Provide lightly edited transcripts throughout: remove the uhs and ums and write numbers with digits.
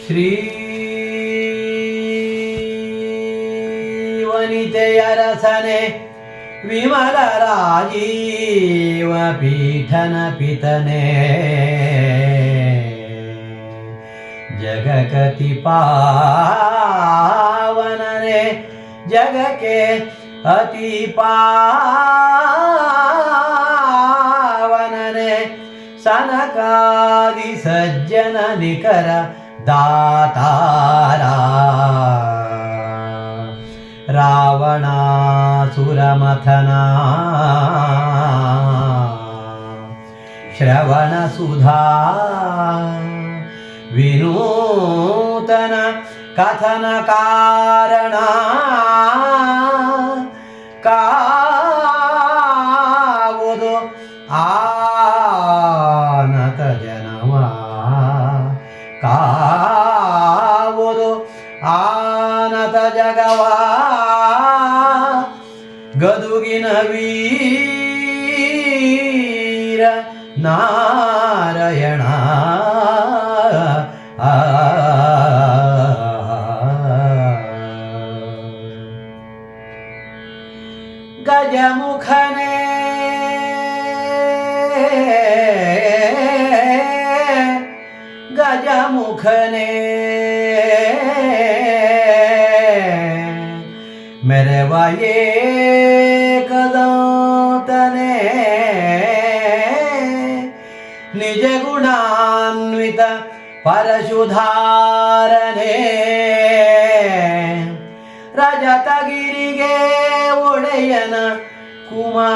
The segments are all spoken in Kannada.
ಶ್ರೀ ವನಿತೆಯರಸನೆ ವಿಮಲ ರಾಜೀವ ಪೀಠನ ಪಿತನೆ ಜಗಕತಿ ಪಾವನನೆ ಜಗಕ್ಕೆ ಅತಿ ಪಾವನನೆ ಸನಕಾದಿ ಸಜ್ಜನ ನಿಕರ ದಾತಾರ ರಾವಣಾಸುರಮಥನ ಶ್ರವಣ ಸುಧಾ ವಿನೂತನ ಕಥನ ಕಾರಣ ಕಾವುದು ಆನತ ಜನವ ಕಾವುದು ಆನತ ಜಗವ ಗದುಗಿನ ವೀರ ನಾರಾಯಣ ಗಜಮುಖನೇ ಗಜಮುಖನೇ ಮೆರವ ಏಕದಂತನೇ ನಿಜ ಗುಣಾನ್ವಿತ ಪರಶುಧಾರನೇ ರಜತಗಿರಿಗೆ ಒಡೆಯನ ಕುಮಾರನೇ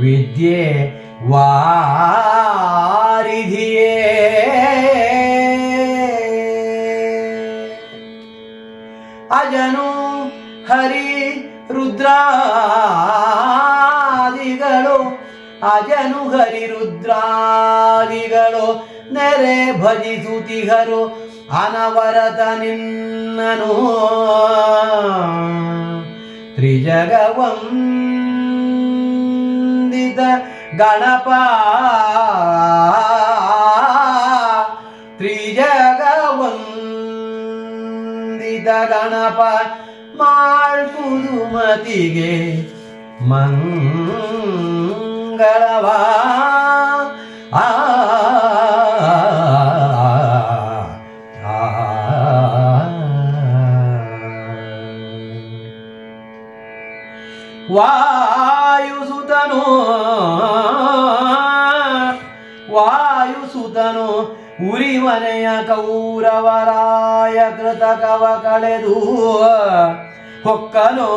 ವಿದ್ಯೆ ವಾರಿಧಿಯೇ ಅಜನು ಹರಿ ರುದ್ರಾದಿಗಳು ಅಜನು ಹರಿ ರುದ್ರಾದಿಗಳು ನೆರೆ ಭಜಿಸುತಿಗರು ಅನವರತ ನಿನ್ನನು ತ್ರಿಜಗವಂದಿತ ಗಣಪ ತ್ರಿಜಗವಂದಿತ ಗಣಪ ಮಾಳ್ಪುದುಮತಿಗೆ ಮಂಗಳವಾ ವಾಯುಸುತನು ವಾಯುಸುತನು ಉರಿಮನೆಯ ಕೌರವರಾಯ ಕೃತಕವ ಕಳೆದು ಹೊಕ್ಕನು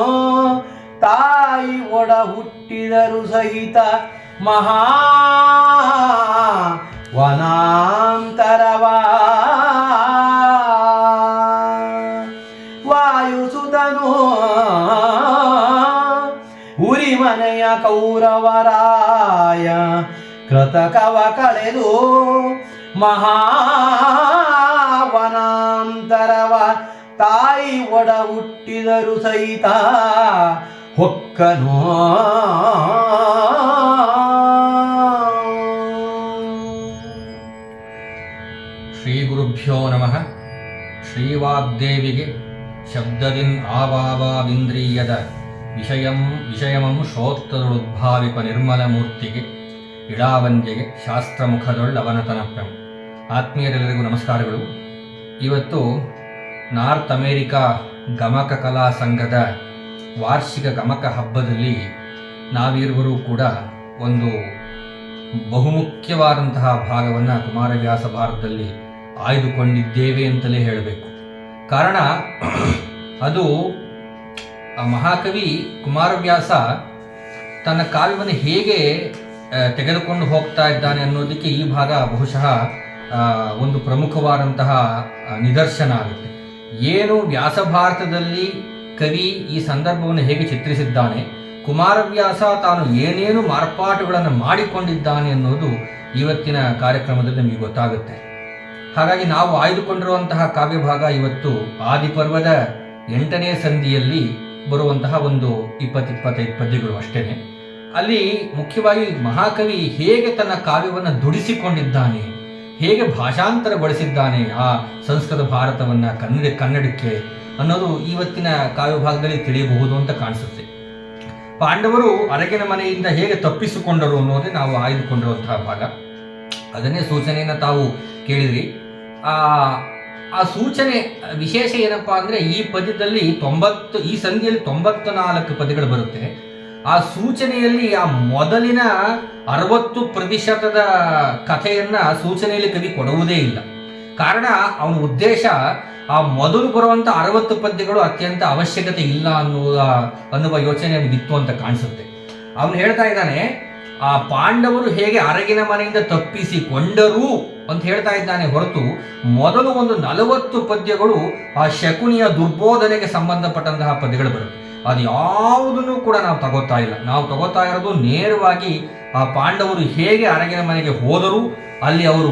ತಾಯಿ ಒಡ ಹುಟ್ಟಿದರು ಸಹಿತ ಮಹಾ ವನಾಂತರವ ವಾಯುಸುತನು ಉರಿಮನೆಯ ಕೌರವರಾಯ ಕೃತಕವ ಕಳೆದು ಮಹಾವನಾಂತರವ ತಾಯಿ ಒಡ ಹುಟ್ಟಿದರು ಸಹಿತ ಹೊಕ್ಕನು ಶ್ರೀ ಗುರುಭ್ಯೋ ನಮಃ. ಶ್ರೀವಾಗ್ದೇವಿಗೆ ಶಬ್ದದಿನ್ ಆವಾವಾವಿಂದ್ರಿಯದ ವಿಷಯಮಂ ಶ್ರೋತ್ರದೊಳುದ್ಭಾವಿಪ ನಿರ್ಮಲ ಮೂರ್ತಿಗೆ ಇಡಾವಂಜೆಗೆ ಶಾಸ್ತ್ರಮುಖದೊಳ್ಳವನತನಪ್ರಂ. ಆತ್ಮೀಯರೆಲ್ಲರಿಗೂ ನಮಸ್ಕಾರಗಳು. ಇವತ್ತು ನಾರ್ತ್ ಅಮೇರಿಕಾ ಗಮಕ ಕಲಾ ಸಂಘದ ವಾರ್ಷಿಕ ಗಮಕ ಹಬ್ಬದಲ್ಲಿ ನಾವಿರುವರು ಕೂಡ ಒಂದು ಬಹುಮುಖ್ಯವಾದಂತಹ ಭಾಗವನ್ನು ಕುಮಾರವ್ಯಾಸ ಭಾರತದಲ್ಲಿ ಆಯ್ದುಕೊಂಡಿದ್ದೇವೆ ಅಂತಲೇ ಹೇಳಬೇಕು. ಕಾರಣ ಅದು ಮಹಾಕವಿ ಕುಮಾರವ್ಯಾಸ ತನ್ನ ಕಾವ್ಯವನ್ನು ಹೇಗೆ ತೆಗೆದುಕೊಂಡು ಹೋಗ್ತಾ ಇದ್ದಾನೆ ಅನ್ನೋದಕ್ಕೆ ಈ ಭಾಗ ಬಹುಶಃ ಒಂದು ಪ್ರಮುಖವಾದಂತಹ ನಿದರ್ಶನ ಆಗುತ್ತೆ. ಏನು ವ್ಯಾಸ ಭಾರತದಲ್ಲಿ ಕವಿ ಈ ಸಂದರ್ಭವನ್ನು ಹೇಗೆ ಚಿತ್ರಿಸಿದ್ದಾನೆ, ಕುಮಾರವ್ಯಾಸ ತಾನು ಏನೇನು ಮಾರ್ಪಾಟುಗಳನ್ನು ಮಾಡಿಕೊಂಡಿದ್ದಾನೆ ಅನ್ನೋದು ಇವತ್ತಿನ ಕಾರ್ಯಕ್ರಮದಲ್ಲಿ ನಮಗೆ ಗೊತ್ತಾಗುತ್ತೆ. ಹಾಗಾಗಿ ನಾವು ಆಯ್ದುಕೊಂಡಿರುವಂತಹ ಕಾವ್ಯಭಾಗ ಇವತ್ತು ಆದಿಪರ್ವದ 8ನೇ ಸಂಧಿಯಲ್ಲಿ ಬರುವಂತಹ ಒಂದು 20-25 ಪದ್ಯಗಳು ಅಷ್ಟೇನೆ. ಅಲ್ಲಿ ಮುಖ್ಯವಾಗಿ ಮಹಾಕವಿ ಹೇಗೆ ತನ್ನ ಕಾವ್ಯವನ್ನು ದುಡಿಸಿಕೊಂಡಿದ್ದಾನೆ, ಹೇಗೆ ಭಾಷಾಂತರಗೊಳಿಸಿದ್ದಾನೆ ಆ ಸಂಸ್ಕೃತ ಭಾರತವನ್ನು ಕನ್ನಡಕ್ಕೆ ಅನ್ನೋದು ಇವತ್ತಿನ ಕಾವ್ಯ ಭಾಗದಲ್ಲಿ ತಿಳಿಯಬಹುದು ಅಂತ ಕಾಣಿಸುತ್ತೆ. ಪಾಂಡವರು ಅರಗಿನ ಮನೆಯಿಂದ ಹೇಗೆ ತಪ್ಪಿಸಿಕೊಂಡರು ಅನ್ನೋದೇ ನಾವು ಆಯ್ದುಕೊಂಡಿರುವಂತಹ ಭಾಗ. ಅದನ್ನೇ ಸೂಚನೆಯನ್ನು ತಾವು ಕೇಳಿದ್ರಿ. ಆ ಸೂಚನೆ ವಿಶೇಷ ಏನಪ್ಪಾ ಅಂದರೆ, ಈ ಪದ್ಯದಲ್ಲಿ ಈ ಸಂಧಿಯಲ್ಲಿ 94 ಪದ್ಯಗಳು ಬರುತ್ತೆ. ಆ ಸೂಚನೆಯಲ್ಲಿ ಆ ಮೊದಲಿನ 60% ಕಥೆಯನ್ನ ಸೂಚನೆಯಲ್ಲಿ ಕವಿ ಕೊಡುವುದೇ ಇಲ್ಲ. ಕಾರಣ ಅವನ ಉದ್ದೇಶ ಆ ಮೊದಲು ಬರುವಂತ 60 ಪದ್ಯಗಳು ಅತ್ಯಂತ ಅವಶ್ಯಕತೆ ಇಲ್ಲ ಅನ್ನುವ ಯೋಚನೆ ಬಿತ್ತು ಅಂತ ಕಾಣಿಸುತ್ತೆ. ಅವನು ಹೇಳ್ತಾ ಇದ್ದಾನೆ, ಆ ಪಾಂಡವರು ಹೇಗೆ ಅರಗಿನ ಮನೆಯಿಂದ ತಪ್ಪಿಸಿಕೊಂಡರು ಅಂತ ಹೇಳ್ತಾ ಇದ್ದಾನೆ ಹೊರತು ಮೊದಲು ಒಂದು 40 ಪದ್ಯಗಳು ಆ ಶಕುನಿಯ ದುರ್ಬೋಧನೆಗೆ ಸಂಬಂಧಪಟ್ಟಂತಹ ಪದ್ಯಗಳು ಬರುತ್ತೆ. ಅದು ಯಾವುದನ್ನು ಕೂಡ ನಾವು ತಗೋತಾ ಇಲ್ಲ. ನಾವು ತಗೋತಾ ಇರೋದು ನೇರವಾಗಿ ಆ ಪಾಂಡವರು ಹೇಗೆ ಅರಗಿನ ಮನೆಗೆ ಹೋದರು, ಅಲ್ಲಿ ಅವರು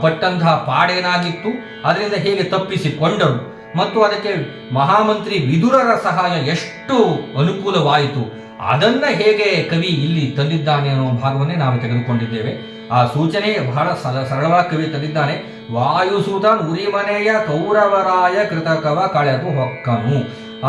ಪಟ್ಟಂತಹ ಪಾಡೇನಾಗಿತ್ತು, ಅದರಿಂದ ಹೇಗೆ ತಪ್ಪಿಸಿಕೊಂಡರು ಮತ್ತು ಅದಕ್ಕೆ ಮಹಾಮಂತ್ರಿ ವಿದುರರ ಸಹಾಯ ಎಷ್ಟು ಅನುಕೂಲವಾಯಿತು, ಅದನ್ನ ಹೇಗೆ ಕವಿ ಇಲ್ಲಿ ತಂದಿದ್ದಾನೆ ಅನ್ನೋ ಭಾಗವನ್ನೇ ನಾವು ತೆಗೆದುಕೊಂಡಿದ್ದೇವೆ. ಆ ಸೂಚನೆ ಬಹಳ ಸರಳವಾಗಿ ಕವಿ ತಂದಿದ್ದಾನೆ. ವಾಯುಸೂತನ್ ಉರಿಮನೆಯ ಕೌರವರಾಯ ಕೃತಕವ ಕಳೆದು ಹೊಕ್ಕನು.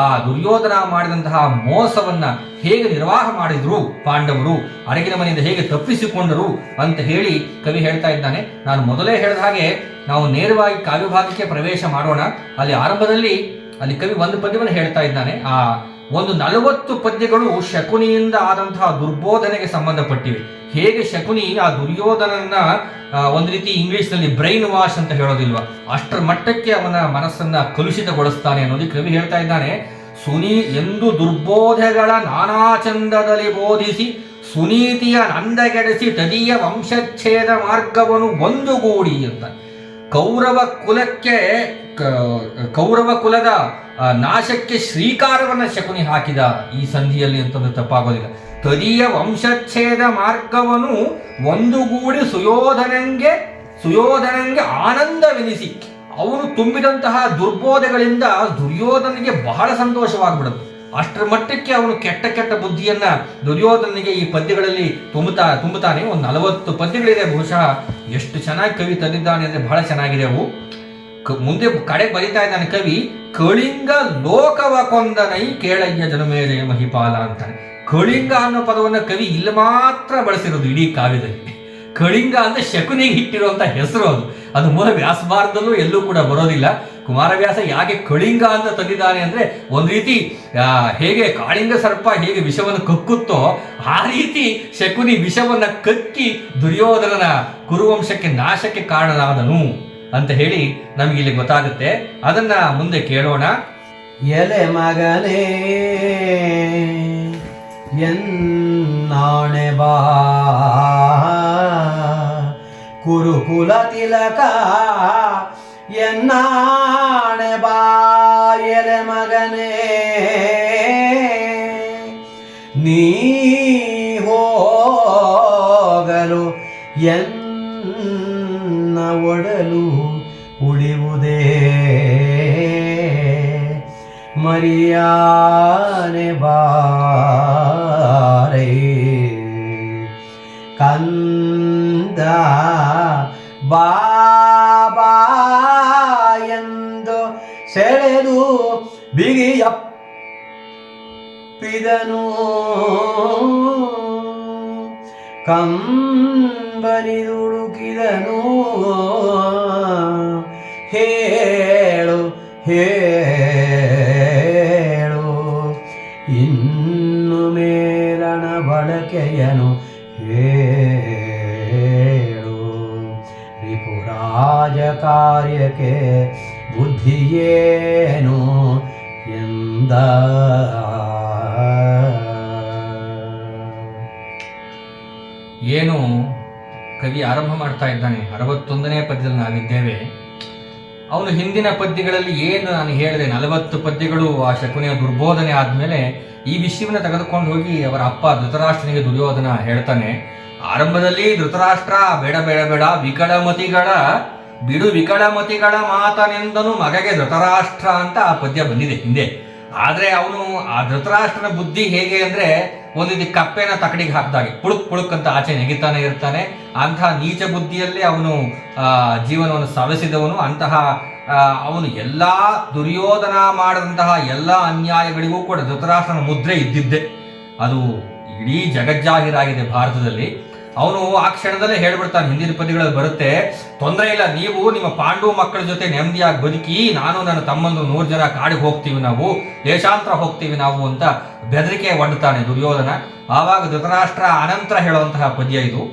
ಆ ದುರ್ಯೋಧನ ಮಾಡಿದಂತಹ ಮೋಸವನ್ನ ಹೇಗೆ ನಿರ್ವಾಹ ಮಾಡಿದ್ರು ಪಾಂಡವರು, ಅರಗಿನ ಮನೆಯಿಂದ ಹೇಗೆ ತಪ್ಪಿಸಿಕೊಂಡರು ಅಂತ ಹೇಳಿ ಕವಿ ಹೇಳ್ತಾ ಇದ್ದಾನೆ. ನಾನು ಮೊದಲೇ ಹೇಳಿದ ಹಾಗೆ ನಾವು ನೇರವಾಗಿ ಕಾವ್ಯಭಾಗಕ್ಕೆ ಪ್ರವೇಶ ಮಾಡೋಣ. ಅಲ್ಲಿ ಆರಂಭದಲ್ಲಿ ಕವಿ ಒಂದು ಪದ್ಯವನ್ನು ಹೇಳ್ತಾ ಇದ್ದಾನೆ. ಆ ಒಂದು 40 ಪದ್ಯಗಳು ಶಕುನಿಯಿಂದ ಆದಂತಹ ದುರ್ಬೋಧನೆಗೆ ಸಂಬಂಧಪಟ್ಟಿವೆ. ಹೇಗೆ ಶಕುನಿ ಆ ದುರ್ಯೋಧನನ್ನ ಒಂದು ರೀತಿ ಇಂಗ್ಲಿಷ್ನಲ್ಲಿ ಬ್ರೈನ್ ವಾಶ್ ಅಂತ ಹೇಳೋದಿಲ್ವಾ, ಅಷ್ಟರ ಮಟ್ಟಕ್ಕೆ ಅವನ ಮನಸ್ಸನ್ನ ಕಲುಷಿತಗೊಳಿಸ್ತಾನೆ ಅನ್ನೋದು ಕವಿ ಹೇಳ್ತಾ ಇದ್ದಾನೆ. ಸುನಿ ಎಂದು ದುರ್ಬೋಧೆಗಳ ನಾನಾ ಚಂದದಲ್ಲಿ ಬೋಧಿಸಿ ಸುನೀತಿಯ ನಂದಗೆಡಿಸಿ ತದೀಯ ವಂಶಚ್ಛೇದ ಮಾರ್ಗವನ್ನು ಒಂದುಗೂಡಿ ಅಂತ. ಕೌರವ ಕುಲದ ನಾಶಕ್ಕೆ ಶ್ರೀಕಾರವನ್ನ ಶಕುನಿ ಹಾಕಿದ ಈ ಸಂಧಿಯಲ್ಲಿ ಅಂತಂದ್ರೆ ತಪ್ಪಾಗೋದಿಲ್ಲ. ತದೀಯ ವಂಶಚ್ಛೇದ ಮಾರ್ಗವನ್ನು ಒಂದುಗೂಡಿ ಸುಯೋಧನಂಗೆ ಆನಂದವೆನಿಸಿ, ಅವನು ತುಂಬಿದಂತಹ ದುರ್ಬೋಧೆಗಳಿಂದ ದುರ್ಯೋಧನಿಗೆ ಬಹಳ ಸಂತೋಷವಾಗ್ಬಿಡುತ್ತೆ. ಅಷ್ಟರ ಮಟ್ಟಕ್ಕೆ ಅವನು ಕೆಟ್ಟ ಬುದ್ಧಿಯನ್ನ ದುರ್ಯೋಧನಿಗೆ ಈ ಪದ್ಯಗಳಲ್ಲಿ ತುಂಬುತ್ತಾನೆ. ಒಂದು 40 ಪದ್ಯಗಳಿದೆ. ಬಹುಶಃ ಎಷ್ಟು ಚೆನ್ನಾಗಿ ಕವಿ ತಂದಿದ್ದಾನೆ ಅಂದ್ರೆ ಬಹಳ ಚೆನ್ನಾಗಿದೆ ಅವು. ಮುಂದೆ ಕಡೆ ಬರಿತಾ ಇದ್ದಾನೆ ಕವಿ, ಕಳಿಂಗ ಲೋಕವ ಕೊಂದನೈ ಕೇಳಯ್ಯ ಜನಮೇಜಯ ಮಹಿಪಾಲ ಅಂತಾನೆ. ಕಳಿಂಗ ಅನ್ನೋ ಪದವನ್ನ ಕವಿ ಇಲ್ಲಿ ಮಾತ್ರ ಬಳಸಿರೋದು ಇಡೀ ಕಾವ್ಯದಲ್ಲಿ. ಕಳಿಂಗ ಅಂದ್ರೆ ಶಕುನಿಗೆ ಇಟ್ಟಿರುವಂತ ಹೆಸರು. ಅದು ಮೂಲ ವ್ಯಾಸಭಾರದಲ್ಲೂ ಎಲ್ಲೂ ಕೂಡ ಬರೋದಿಲ್ಲ. ಕುಮಾರವ್ಯಾಸ ಯಾಕೆ ಕಳಿಂಗ ಅಂತ ತಂದಿದ್ದಾನೆ ಅಂದ್ರೆ, ಒಂದು ರೀತಿ ಹೇಗೆ ಕಾಳಿಂಗ ಸರ್ಪ ಹೇಗೆ ವಿಷವನ್ನು ಕಕ್ಕುತ್ತೋ ಆ ರೀತಿ ಶಕುನಿ ವಿಷವನ್ನ ಕಕ್ಕಿ ದುರ್ಯೋಧನನ ಕುರುವಂಶಕ್ಕೆ ನಾಶಕ್ಕೆ ಕಾರಣನಾದನು ಅಂತ ಹೇಳಿ ನಮಗೆ ಇಲ್ಲಿ ಗೊತ್ತಾಗುತ್ತೆ. ಅದನ್ನ ಮುಂದೆ ಕೇಳೋಣ. ಎಲೆ ಮಗನೇ ಎನ್ನಾಣೆ ಬಾ ಕುರುಕುಲ ತಿಲಕ ಎನ್ನಾಣೆ ಬಾ ಎಲೆ ಮಗನೇ ನೀ ಹೋಗಲು ಎನ್ನ ಒಡಲು ಉಳಿವುದೇ ಮರಿಯಾನೆ ಬಾರೇ ಕಂದ ಬಾಬಾ ಎಂದು ಸೆಳೆದು ಬಿಗಿಯಪ್ಪಿದನು ಕಂಬನಿದುಡುಕಿದನು ಹೇಳು ಹೇಳು ಇನ್ನು ಮೇಲಣ ಬಳಕೆಯನು ಹೇಳು ರಿಪುರಾಜ ಕಾರ್ಯಕ್ಕೆ ಬುದ್ಧಿಯೇನು ಎಂದ. ಏನು ಕವಿ ಆರಂಭ ಮಾಡ್ತಾ ಇದ್ದಾನೆ. 61ನೇ ಪದ್ಯದಲ್ಲಿ ನಾವಿದ್ದೇವೆ. ಅವನು ಹಿಂದಿನ ಪದ್ಯಗಳಲ್ಲಿ ಏನು ನಾನು ಹೇಳಿದೆ 40 ಪದ್ಯಗಳು ಆ ಶಕುನಿಯ ದುರ್ಬೋಧನೆ ಆದ್ಮೇಲೆ ಈ ವಿಷಯವನ್ನು ತೆಗೆದುಕೊಂಡು ಹೋಗಿ ಅವರ ಅಪ್ಪ ಧೃತರಾಷ್ಟ್ರನಿಗೆ ದುರ್ಯೋಧನ ಹೇಳ್ತಾನೆ. ಆರಂಭದಲ್ಲಿ ಧೃತರಾಷ್ಟ್ರ ಬೇಡ ಬೇಡ ಬೇಡ ವಿಕಳಮತಿಗಳ ಮಾತನೆಂದನು ಮಗಗೆ ಧೃತರಾಷ್ಟ್ರ ಅಂತ ಆ ಪದ್ಯ ಬಂದಿದೆ ಹಿಂದೆ. ಆದ್ರೆ ಅವನು ಆ ಧೃತರಾಷ್ಟ್ರನ ಬುದ್ಧಿ ಹೇಗೆ ಅಂದ್ರೆ ಒಂದು ರೀತಿ ಕಪ್ಪೆನ ತಕಡಿಗೆ ಹಾಕಿದಾಗೆ ಪುಳುಕ್ ಪುಳುಕ್ ಅಂತ ಆಚೆ ನೆಗಿತಾನೆ ಇರ್ತಾನೆ. ಅಂತಹ ನೀಚ ಬುದ್ಧಿಯಲ್ಲೇ ಅವನು ಜೀವನವನ್ನು ಸವೆಸಿದವನು. ಅಂತಹ ಅವನು ಎಲ್ಲ ದುರ್ಯೋಧನ ಮಾಡಿದಂತಹ ಎಲ್ಲ ಅನ್ಯಾಯಗಳಿಗೂ ಕೂಡ ಧೃತರಾಷ್ಟ್ರನ ಮುದ್ರೆ ಇದ್ದಿದ್ದೆ. ಅದು ಇಡೀ ಜಗಜ್ಜಾಹೀರಾಗಿದೆ ಭಾರತದಲ್ಲಿ. ಅವನು ಆ ಕ್ಷಣದಲ್ಲೇ ಹೇಳ್ಬಿಡ್ತಾನೆ, ಹಿಂದಿನ ಪದ್ಯಗಳಲ್ಲಿ ಬರುತ್ತೆ, ತೊಂದರೆ ಇಲ್ಲ, ನೀವು ನಿಮ್ಮ ಪಾಂಡು ಮಕ್ಕಳ ಜೊತೆ ನೆಮ್ಮದಿಯಾಗಿ ಬದುಕಿ, ನಾನು ನನ್ನ ತಮ್ಮಂದು 100 ಜನ ಕಾಡಿಗೆ ಹೋಗ್ತೀವಿ, ನಾವು ದೇಶಾಂತರ ಹೋಗ್ತೀವಿ ನಾವು ಅಂತ ಬೆದರಿಕೆ ಒಡ್ತಾನೆ ದುರ್ಯೋಧನ. ಆವಾಗ ಧೃತರಾಷ್ಟ್ರ ಅನಂತರ ಹೇಳುವಂತಹ ಪದ್ಯ ಇದು.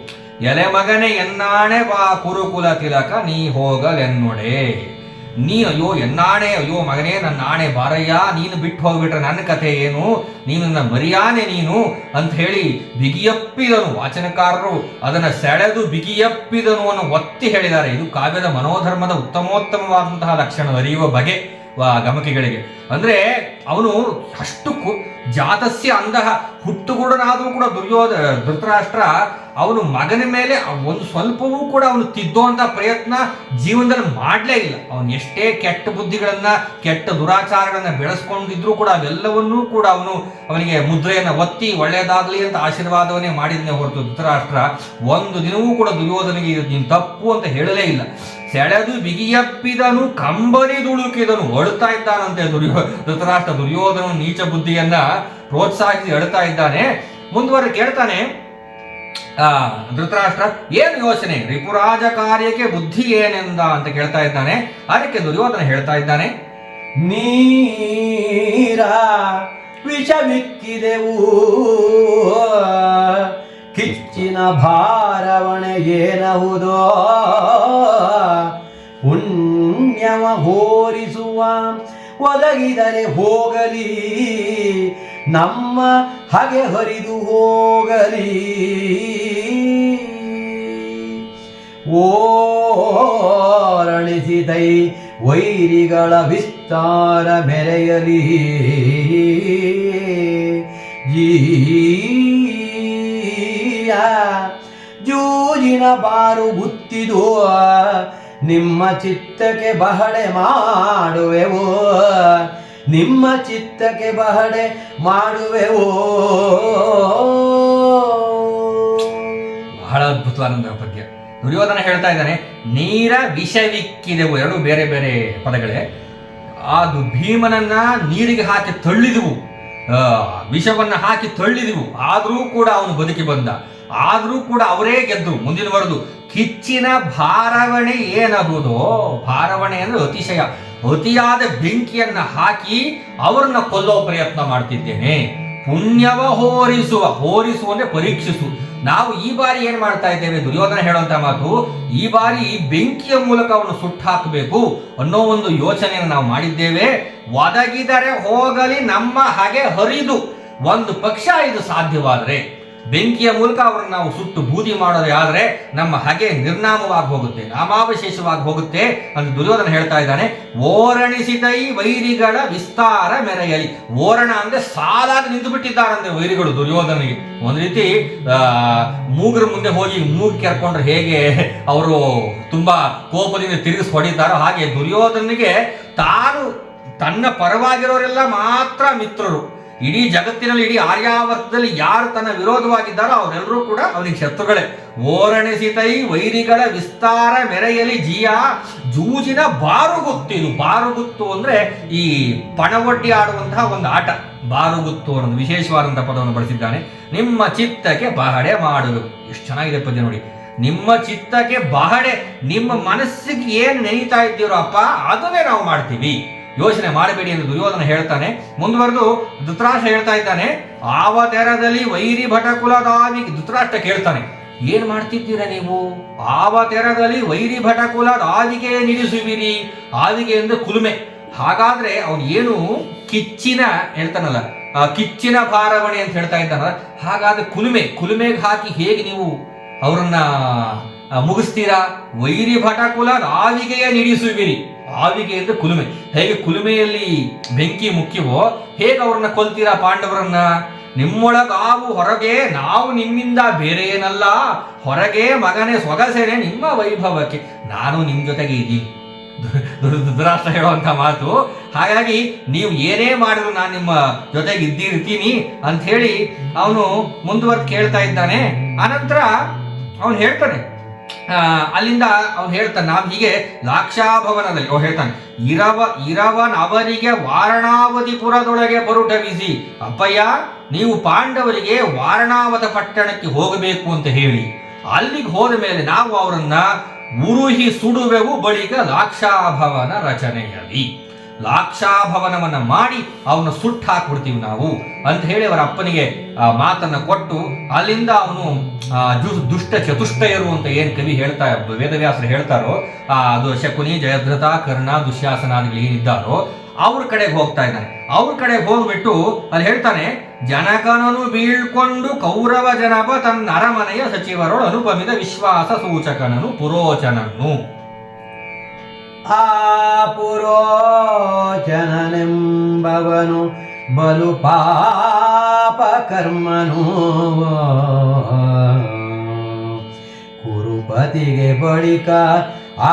ಎಲೆ ಮಗನೇ ಎನ್ನಾಣೆ ಬಾ ಕುರುಕುಲ ತಿಲಕ ನೀ ಹೋಗಲೆನ್ನೊಡೆ. ಅಯ್ಯೋ ಎನ್ನಾಣೆ, ಅಯ್ಯೋ ಮಗನೇ ನನ್ನ ಆಣೆ ಬಾರಯ್ಯ, ನೀನು ಬಿಟ್ಟು ಹೋಗ್ಬಿಟ್ರೆ ನನ್ನ ಕಥೆ ಏನು, ನೀನು ನನ್ನ ಮರ್ಯಾನೆ ನೀನು ಅಂತ ಹೇಳಿ ಬಿಗಿಯಪ್ಪಿದನು. ವಾಚನಕಾರರು ಅದನ್ನ ಸೆಳೆದು ಬಿಗಿಯಪ್ಪಿದನು ಅನ್ನೋ ಒತ್ತಿ ಹೇಳಿದ್ದಾರೆ. ಇದು ಕಾವ್ಯದ ಮನೋಧರ್ಮದ ಉತ್ತಮೋತ್ತಮವಾದಂತಹ ಲಕ್ಷಣ ಅರಿಯುವ ಬಗೆ ಗಮಕಿಗಳಿಗೆ. ಅಂದ್ರೆ ಅವನು ಅಷ್ಟು ಜಾತಸ್ಯ ಅಂದಹ ಹುಟ್ಟುಗುಡನಾದರೂ ಕೂಡ ಧೃತರಾಷ್ಟ್ರ ಅವನು ಮಗನ ಮೇಲೆ ಒಂದು ಸ್ವಲ್ಪವೂ ಕೂಡ ಅವನು ತಿದ್ದೋಂಥ ಪ್ರಯತ್ನ ಜೀವನದಲ್ಲಿ ಮಾಡಲೇ ಇಲ್ಲ. ಅವನು ಎಷ್ಟೇ ಕೆಟ್ಟ ಬುದ್ಧಿಗಳನ್ನ ಕೆಟ್ಟ ದುರಾಚಾರಗಳನ್ನ ಬೆಳೆಸ್ಕೊಂಡಿದ್ರು ಕೂಡ ಅವೆಲ್ಲವನ್ನೂ ಕೂಡ ಅವನಿಗೆ ಮುದ್ರೆಯನ್ನು ಒತ್ತಿ ಒಳ್ಳೆಯದಾಗಲಿ ಅಂತ ಆಶೀರ್ವಾದವನ್ನೇ ಮಾಡಿದನೇ ಹೊರತು ಧೃತರಾಷ್ಟ್ರ ಒಂದು ದಿನವೂ ಕೂಡ ದುರ್ಯೋಧನಿಗೆ ಇದು ನೀನು ತಪ್ಪು ಅಂತ ಹೇಳಲೇ ಇಲ್ಲ. ಸೆಳೆದು ಬಿಗಿಯಪ್ಪಿದನು ಕಂಬನಿ ದುಳುಕಿದನು. ಅಳುತ್ತಾ ಇದ್ದಾನಂತೆ ಧೃತರಾಷ್ಟ್ರ ದುರ್ಯೋಧನ ನೀಚ ಬುದ್ಧಿಯನ್ನ ಪ್ರೋತ್ಸಾಹಿಸಿ ಅಳುತ್ತಾ ಇದ್ದಾನೆ. ಮುಂದುವರೆ ಕೇಳ್ತಾನೆ ಧೃತರಾಷ್ಟ್ರ, ಏನು ಯೋಚನೆ, ರಿಪುರಾಜ ಕಾರ್ಯಕ್ಕೆ ಬುದ್ಧಿ ಏನೆಂದ ಅಂತ ಕೇಳ್ತಾ ಇದ್ದಾನೆ. ಅದಕ್ಕೆ ದುರ್ಯೋಧನ ಹೇಳ್ತಾ ಇದ್ದಾನೆ, ನೀರ ವಿಷವಿಕ್ಕಿದೆವು, ಕಿಚ್ಚಿನ ಭಾರವಣೆ ಏನಹುದೋ, ಪುಣ್ಯವ ಹೋರಿಸುವ ಒದಗಿದರೆ ಹೋಗಲಿ, ನಮ್ಮ ಹಗೆ ಹರಿದು ಹೋಗಲಿ. ಓರಣಿಸಿದೈ ವೈರಿಗಳ ವಿಸ್ತಾರ ಮೆರೆಯಲಿ, ಜೂಜಿನ ಬಾರು ಗುತ್ತಿದು ನಿಮ್ಮ ಚಿತ್ತಕ್ಕೆ ಬಹಳೆ ಮಾಡುವೆವೋ, ನಿಮ್ಮ ಚಿತ್ತಕ್ಕೆ ಬಹಳೆ ಮಾಡುವೆವೋ. ಬಹಳ ಅದ್ಭುತವಾದಂತಹ ಪದ್ಯ. ದುರ್ಯೋಧನ ಹೇಳ್ತಾ ಇದ್ದಾನೆ, ನೀರ ವಿಷವಿಕ್ಕಿದೆವು, ಎರಡು ಬೇರೆ ಬೇರೆ ಪದಗಳೇ. ಅದು ಭೀಮನನ್ನ ನೀರಿಗೆ ಹಾಕಿ ತಳ್ಳಿದೆವು, ವಿಷವನ್ನ ಹಾಕಿ ತಳ್ಳಿದೆವು, ಆದರೂ ಕೂಡ ಅವನು ಬದುಕಿ ಬಂದ, ಆದರೂ ಕೂಡ ಅವರೇ ಗೆದ್ರು. ಮುಂದಿನ ಬರೆದು ಕಿಚ್ಚಿನ ಭಾರವಣೆ ಏನಗುವುದೋ, ಭಾರವಣೆ ಅಂದ್ರೆ ಅತಿಶಯ, ಅತಿಯಾದ ಬೆಂಕಿಯನ್ನ ಹಾಕಿ ಅವರನ್ನ ಕೊಲ್ಲೋ ಪ್ರಯತ್ನ ಮಾಡ್ತಿದ್ದೇನೆ. ಪುಣ್ಯವ ಹೋರಿಸು ಅಂದ್ರೆ ಪರೀಕ್ಷಿಸು. ನಾವು ಈ ಬಾರಿ ಏನ್ ಮಾಡ್ತಾ ಇದ್ದೇವೆ, ದುರ್ಯೋಧನ ಹೇಳುವಂತ ಮಾತು, ಈ ಬಾರಿ ಬೆಂಕಿಯ ಮೂಲಕ ಅವನು ಸುಟ್ಟು ಹಾಕಬೇಕು ಅನ್ನೋ ಒಂದು ಯೋಚನೆಯನ್ನು ನಾವು ಮಾಡಿದ್ದೇವೆ. ಒದಗಿದರೆ ಹೋಗಲಿ ನಮ್ಮ ಹಾಗೆ ಹರಿದು, ಒಂದು ಪಕ್ಷ ಇದು ಸಾಧ್ಯವಾದರೆ ಬೆಂಕಿಯ ಮೂಲಕ ಅವರನ್ನು ನಾವು ಸುಟ್ಟು ಬೂದಿ ಮಾಡೋದೇ ಆದರೆ ನಮ್ಮ ಹಗೆ ನಿರ್ನಾಮವಾಗಿ ಹೋಗುತ್ತೆ, ನಾಮಾವಶೇಷವಾಗಿ ಹೋಗುತ್ತೆ ಅಂತ ದುರ್ಯೋಧನ ಹೇಳ್ತಾ ಇದ್ದಾನೆ. ಓರಣಿಸಿದೈ ವೈರಿಗಳ ವಿಸ್ತಾರ ಮೆರೆಯಲಿ. ಓರಣ ಅಂದ್ರೆ ಸಾಲಾಗಿ ನಿಂತು ಬಿಟ್ಟಿದ್ದಾರಂತೆ ವೈರಿಗಳು ದುರ್ಯೋಧನಿಗೆ. ಒಂದು ರೀತಿ ಮೂಗರ ಮುಂದೆ ಹೋಗಿ ಮೂಗು ಕೆರ್ಕೊಂಡ್ರೆ ಹೇಗೆ ಅವರು ತುಂಬಾ ಕೋಪದಿಂದ ತಿರುಗಿಸಿ ಹೊಡಿತಾರೋ ಹಾಗೆ ದುರ್ಯೋಧನಿಗೆ ತಾನು ತನ್ನ ಪರವಾಗಿರೋರೆಲ್ಲ ಮಾತ್ರ ಮಿತ್ರರು. ಇಡೀ ಜಗತ್ತಿನಲ್ಲಿ, ಇಡೀ ಆರ್ಯಾವರ್ತದಲ್ಲಿ ಯಾರು ತನ್ನ ವಿರೋಧವಾಗಿದ್ದಾರೋ ಅವರೆಲ್ಲರೂ ಕೂಡ ಅವನಿಗೆ ಶತ್ರುಗಳೇ. ಓರಣಿಸಿತೈ ವೈರಿಗಳ ವಿಸ್ತಾರ ಮೆರೆಯಲಿ ಜೂಜಿನ ಬಾರುಗುತ್ತು. ಇದು ಬಾರುಗುತ್ತು ಅಂದ್ರೆ ಈ ಪಣವೊಡ್ಡಿ ಆಡುವಂತಹ ಒಂದು ಆಟ, ಬಾರುಗುತ್ತು ಅನ್ನೋದು ವಿಶೇಷವಾದಂತಹ ಪದವನ್ನು ಬಳಸಿದ್ದಾನೆ. ನಿಮ್ಮ ಚಿತ್ತಕ್ಕೆ ಬಹಡೆ ಮಾಡುವುದು. ಎಷ್ಟು ಚೆನ್ನಾಗಿದೆ ಪದ್ಯ ನೋಡಿ. ನಿಮ್ಮ ಚಿತ್ತಕ್ಕೆ ಬಹಡೆ, ನಿಮ್ಮ ಮನಸ್ಸಿಗೆ ಏನು ನೆನೀತಾ ಇದ್ದೀರೋ ಅಪ್ಪ ಅದನ್ನೇ ನಾವು ಮಾಡ್ತೀವಿ, ಯೋಚನೆ ಮಾಡಬೇಡಿ ಎಂದು ದುರ್ಯೋಧನ ಹೇಳ್ತಾನೆ. ಮುಂದುವರೆದು ಧೃತರಾಷ್ಟ್ರ ಹೇಳ್ತಾ ಇದ್ದಾನೆ, ಆವ ತೆರದಲ್ಲಿ ವೈರಿ ಭಟಕುಲದಾವಿಗೆ. ಧೃತರಾಷ್ಟ್ರ ಕೇಳ್ತಾನೆ, ಏನ್ ಮಾಡ್ತಿದ್ದೀರಾ ನೀವು? ಆವ ತೆರದಲ್ಲಿ ವೈರಿ ಭಟಕುಲದ ಆವಿಗೆ ನಿಲ್ಲಿಸುವಿರಿ. ಆವಿಗೆ ಅಂದ್ರೆ ಕುಲುಮೆ. ಹಾಗಾದ್ರೆ ಅವನು ಏನು ಕಿಚ್ಚಿನ ಹೇಳ್ತಾನಲ್ಲ, ಕಿಚ್ಚಿನ ಭಾರವಣೆ ಅಂತ ಹೇಳ್ತಾ ಇದ್ದಾನಲ್ಲ, ಹಾಗಾದ್ರೆ ಕುಲುಮೆಗೆ ಹಾಕಿ ಹೇಗೆ ನೀವು ಅವರನ್ನ ಮುಗಿಸ್ತೀರಾ? ವೈರಿ ಭಟಕುಲದ ಆವಿಗೆಯ ನಿಲ್ಲಿಸುವಿರಿ. ಆವಿಗೆ ಅಂದ್ರೆ ಕುಲುಮೆ. ಹೇಗೆ ಕುಲುಮೆಯಲ್ಲಿ ಬೆಂಕಿ ಮುಖ್ಯವೋ ಹೇಗೆ ಅವ್ರನ್ನ ಕೊಲ್ತೀರಾ ಪಾಂಡವರನ್ನ? ನಿಮ್ಮೊಳಗಾವು ಹೊರಗೆ ನಾವು ನಿಮ್ಮಿಂದ ಬೇರೆ ಏನಲ್ಲ, ಹೊರಗೆ ಮಗನೇ ಸೊಗಸೇನೆ ನಿಮ್ಮ ವೈಭವಕ್ಕೆ. ನಾನು ನಿಮ್ಮ ಜೊತೆಗೆ ಇದ್ದೀನಿ, ಧೃತರಾಷ್ಟ್ರ ಹೇಳುವಂತ ಮಾತು. ಹಾಗಾಗಿ ನೀವು ಏನೇ ಮಾಡಿದ್ರು ನಾನು ನಿಮ್ಮ ಜೊತೆಗೆ ಇರ್ತೀನಿ ಅಂತ ಹೇಳಿ ಅವನು ಮುಂದುವರೆದು ಕೇಳ್ತಾ ಇದ್ದಾನೆ. ಆನಂತರ ಅವನು ಹೇಳ್ತಾನೆ, ಅಲ್ಲಿಂದ ಅವನು ಹೇಳ್ತಾನೆ, ನಾವು ಹೀಗೆ ಲಾಕ್ಷಾಭವನದಲ್ಲಿ ಅವ್ನು ಹೇಳ್ತಾನೆ, ಇರವನ್ ಅವರಿಗೆ ವಾರಣಾವತಿಪುರದೊಳಗೆ ಬರುಟವಿಸಿ, ಅಪ್ಪಯ್ಯ ನೀವು ಪಾಂಡವರಿಗೆ ವಾರಣಾವತ ಪಟ್ಟಣಕ್ಕೆ ಹೋಗಬೇಕು ಅಂತ ಹೇಳಿ ಅಲ್ಲಿಗೆ ಹೋದ ಮೇಲೆ ನಾವು ಅವರನ್ನ ಉರುಹಿ ಸುಡುವೆವು, ಬಳಿಕ ಲಾಕ್ಷಾಭವನ ರಚನೆಯಲ್ಲಿ ಲಾಕ್ಷಾಭವನವನ್ನ ಮಾಡಿ ಅವನ್ನ ಸುಟ್ಟು ಹಾಕ್ಬಿಡ್ತೀವಿ ನಾವು ಅಂತ ಹೇಳಿ ಅವರ ಅಪ್ಪನಿಗೆ ಮಾತನ್ನ ಕೊಟ್ಟು ಅಲ್ಲಿಂದ ಅವನು ದುಷ್ಟ ಚತುಷ್ಟಯರು ಅಂತ ಏನ್ ಕವಿ ಹೇಳ್ತಾ ವೇದವ್ಯಾಸರು ಹೇಳ್ತಾರೋ, ಅದು ಶಕುನಿ, ಜಯದ್ರಥ, ಕರ್ಣ, ದುಶ್ಯಾಸನಾದಿಗಳು ಏನಿದ್ದಾರೋ ಅವ್ರ ಕಡೆಗೆ ಹೋಗ್ತಾ ಇದ್ದಾನೆ. ಅವ್ರ ಕಡೆಗೆ ಹೋಗ್ಬಿಟ್ಟು ಅಲ್ಲಿ ಹೇಳ್ತಾನೆ, ಜನಕನನು ಬೀಳ್ಕೊಂಡು ಕೌರವ ಜನಪ ತನ್ನ ಅರಮನೆಯ ಸಚಿವರೊಳು ಅನುಪಮಿತ ವಿಶ್ವಾಸ ಸೂಚಕನನು ಪುರೋಚನನು. ಆ ಪುರೋಚನನೆಂಬವನು ಬಲು ಪಾಪ ಕರ್ಮನು, ಕುರುಪತಿಗೆ ಬಳಿಕ ಆ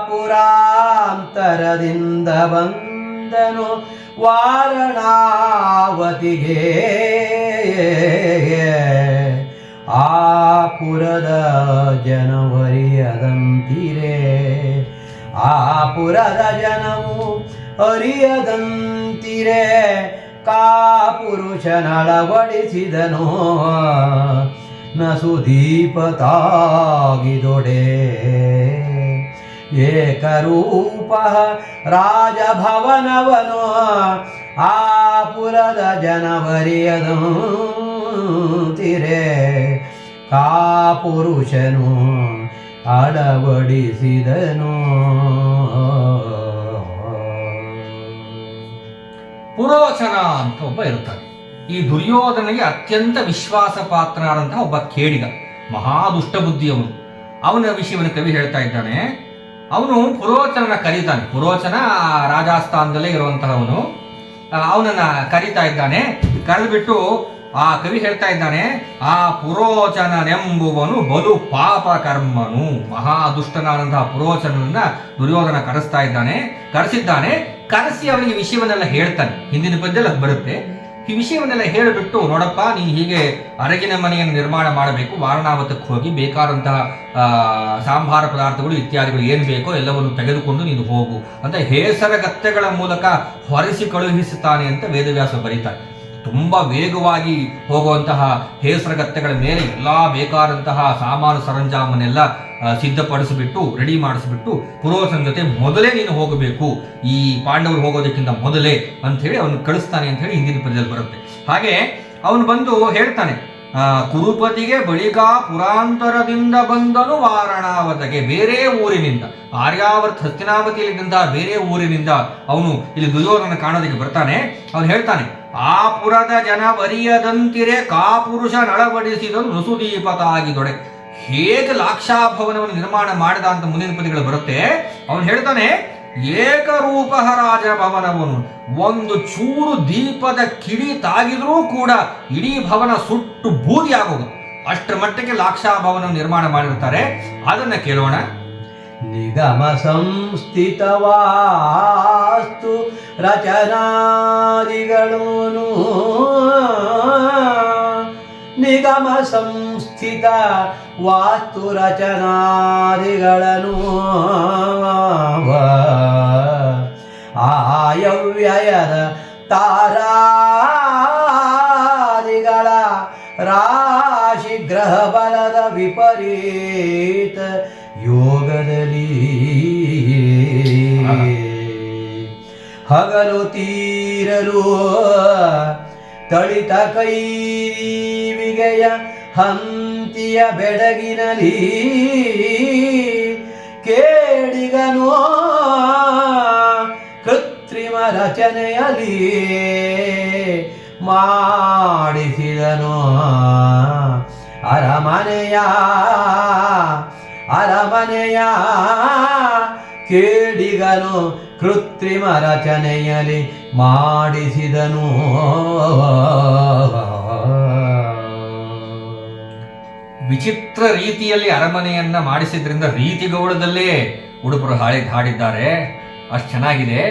ಪುರಾಂತರದಿಂದ ಬಂದನು ವಾರಣಾವತಿಗೆ. ಆ ಪುರದ ಜನವರಿಯದಂತಿರೆ, ಆ ಪುರದ ಜನವು ಅರಿಯದಂತಿರೆ, ಕಾಪುರುಷನಳವಡಿಸಿದನು ನಸುದೀಪತಾಗಿದೊಡೆ. ಏಕರೂಪ ರಾಜಭವನವನು ಆ ಪುರದ ಜನವರಿಯದಂತಿರೆ, ಕಾಪುರುಷನು ಅಳವಡಿಸಿದನು. ಪುರೋಚನ ಅಂತ ಒಬ್ಬ ಇರುತ್ತಾನೆ. ಈ ದುರ್ಯೋಧನಿಗೆ ಅತ್ಯಂತ ವಿಶ್ವಾಸ ಪಾತ್ರನಾದಂತಹ ಒಬ್ಬ ಕೇಡಿಗ, ಮಹಾದುಷ್ಟ ಬುದ್ಧಿಯವನು. ಅವನ ವಿಷಯವನ್ನು ಕವಿ ಹೇಳ್ತಾ ಇದ್ದಾನೆ. ಅವನು ಪುರೋಚನನ ಕರೀತಾನೆ. ಪುರೋಚನ ರಾಜಸ್ಥಾನದಲ್ಲೇ ಇರುವಂತಹವನು. ಅವನನ್ನ ಕರೀತಾ ಇದ್ದಾನೆ. ಕರೆದುಬಿಟ್ಟು ಆ ಕವಿ ಹೇಳ್ತಾ ಇದ್ದಾನೆ, ಆ ಪುರೋಚನನೆಂಬುವನು ಬಲು ಪಾಪ ಕರ್ಮನು. ಮಹಾದುಷ್ಟನಾದಂತಹ ಪುರೋಚನನನ್ನ ದುರ್ಯೋಧನ ಕರೆಸಿದ್ದಾನೆ. ಕರೆಸಿ ಅವನಿಗೆ ವಿಷಯವನ್ನೆಲ್ಲ ಹೇಳ್ತಾನೆ. ಹಿಂದಿನ ಪದ್ಯದಲ್ಲಿ ಅದು ಬರುತ್ತೆ. ಈ ವಿಷಯವನ್ನೆಲ್ಲ ಹೇಳಿಬಿಟ್ಟು, ನೋಡಪ್ಪ ನೀನು ಹೀಗೆ ಅರಗಿನ ಮನೆಯನ್ನು ನಿರ್ಮಾಣ ಮಾಡಬೇಕು, ವಾರಣಾವತಕ್ಕೆ ಹೋಗಿ ಬೇಕಾದಂತಹ ಸಾಂಬಾರ ಪದಾರ್ಥಗಳು ಇತ್ಯಾದಿಗಳು ಏನು ಬೇಕೋ ಎಲ್ಲವನ್ನು ತೆಗೆದುಕೊಂಡು ನೀನು ಹೋಗು ಅಂತ ಹೇಸರಗತ್ತೆಗಳ ಮೂಲಕ ಹೊರಿಸಿ ಕಳುಹಿಸುತ್ತಾನೆ ಅಂತ ವೇದವ್ಯಾಸ ಬರೀತಾರೆ. ತುಂಬಾ ವೇಗವಾಗಿ ಹೋಗುವಂತಹ ಹೇಸರಗತ್ತೆಗಳ ಮೇಲೆ ಎಲ್ಲ ಬೇಕಾದಂತಹ ಸಾಮಾನು ಸರಂಜಾಮನ್ನೆಲ್ಲ ಸಿದ್ಧಪಡಿಸಿಬಿಟ್ಟು ರೆಡಿ ಮಾಡಿಸ್ಬಿಟ್ಟು ಪುರೋಚನ ಜೊತೆ ಮೊದಲೇ ನೀನು ಹೋಗಬೇಕು, ಈ ಪಾಂಡವರು ಹೋಗೋದಕ್ಕಿಂತ ಮೊದಲೇ ಅಂತ ಹೇಳಿ ಅವನು ಕಳಿಸ್ತಾನೆ ಅಂತ ಹೇಳಿ ಹಿಂದಿನ ಪದ್ಯದಲ್ಲಿ ಬರುತ್ತೆ. ಹಾಗೆ ಅವನು ಬಂದು ಹೇಳ್ತಾನೆ, ಕುರುಪತಿಗೆ ಬಳಿಕ ಪುರಾಂತರದಿಂದ ಬಂದನು ವಾರಣಾವತಗೆ. ಬೇರೆ ಊರಿನಿಂದ, ಆರ್ಯಾವರ್ತ ಹಸ್ತಿನಾವತಿಯಲ್ಲಿದ್ದಂತಹ ಬೇರೆ ಊರಿನಿಂದ ಅವನು ಇಲ್ಲಿ ದುರ್ಯೋಧನ ಕಾಣೋದಕ್ಕೆ ಬರ್ತಾನೆ. ಅವನು ಹೇಳ್ತಾನೆ, ಆ ಪುರದ ಜನವರಿಯದಂತಿರೆ ಕಾಪುರುಷ ನಳವಡಿಸಿದನು ನುಸುದೀಪತಾಗಿದೊಡೆ. ಹೇಗೆ ಲಾಕ್ಷಾಭವನವನ್ನು ನಿರ್ಮಾಣ ಮಾಡಿದ ಅಂತ ಮುಂದಿನ ಪದ್ಯಗಳು ಬರುತ್ತೆ. ಅವನು ಹೇಳ್ತಾನೆ, ಏಕರೂಪ ರಾಜಭವನವನು, ಒಂದು ಚೂರು ದೀಪದ ಕಿಡಿ ತಾಗಿದ್ರೂ ಕೂಡ ಇಡೀ ಭವನ ಸುಟ್ಟು ಬೂದಿ ಆಗೋದು, ಅಷ್ಟರ ಮಟ್ಟಿಗೆ ಲಾಕ್ಷಾಭವನ ನಿರ್ಮಾಣ ಮಾಡಿರ್ತಾರೆ. ಅದನ್ನ ಕೇಳೋಣ. ನಿಗಮ ಸಂಸ್ಥಿತವಾಸ್ತು ರಚನಾದಿಗಳೂನು, ನಿಗಮ ಸಂಸ್ಥಿತ ವಾಸ್ತು ರಚನಾದಿಗಳನ್ನು ಆಯವ್ಯಯದ ತಾರಾದಿಗಳ ರಾಶಿ ಗ್ರಹ ಬಲದ ವಿಪರೀತ ಯೋಗದಲ್ಲಿ ಹಗಲು ತೀರಲು ತಳಿತ ಕೈವಿಗೆಯ ಹಂತಿಯ ಬೆಡಗಿನಲಿ ಕೇಡಿಗನೋ ಕೃತ್ರಿಮ ರಚನೆಯಲ್ಲಿ ಮಾಡಿಸಿದನು ಅರಮನೆಯ ಕೇಡಿಗನು ಕೃತ್ರಿಮ ರಚನೆಯಲ್ಲಿ ಮಾಡಿಸಿದನು. ವಿಚಿತ್ರ ರೀತಿಯಲ್ಲಿ ಅರಮನೆಯನ್ನ ಮಾಡಿಸಿದ್ರಿಂದ ರೀತಿಗೌಡದಲ್ಲೇ ಉಡುಪರು ಹಾಡಿದ್ದಾರೆ. ಅಷ್ಟು ಚೆನ್ನಾಗಿದೆ.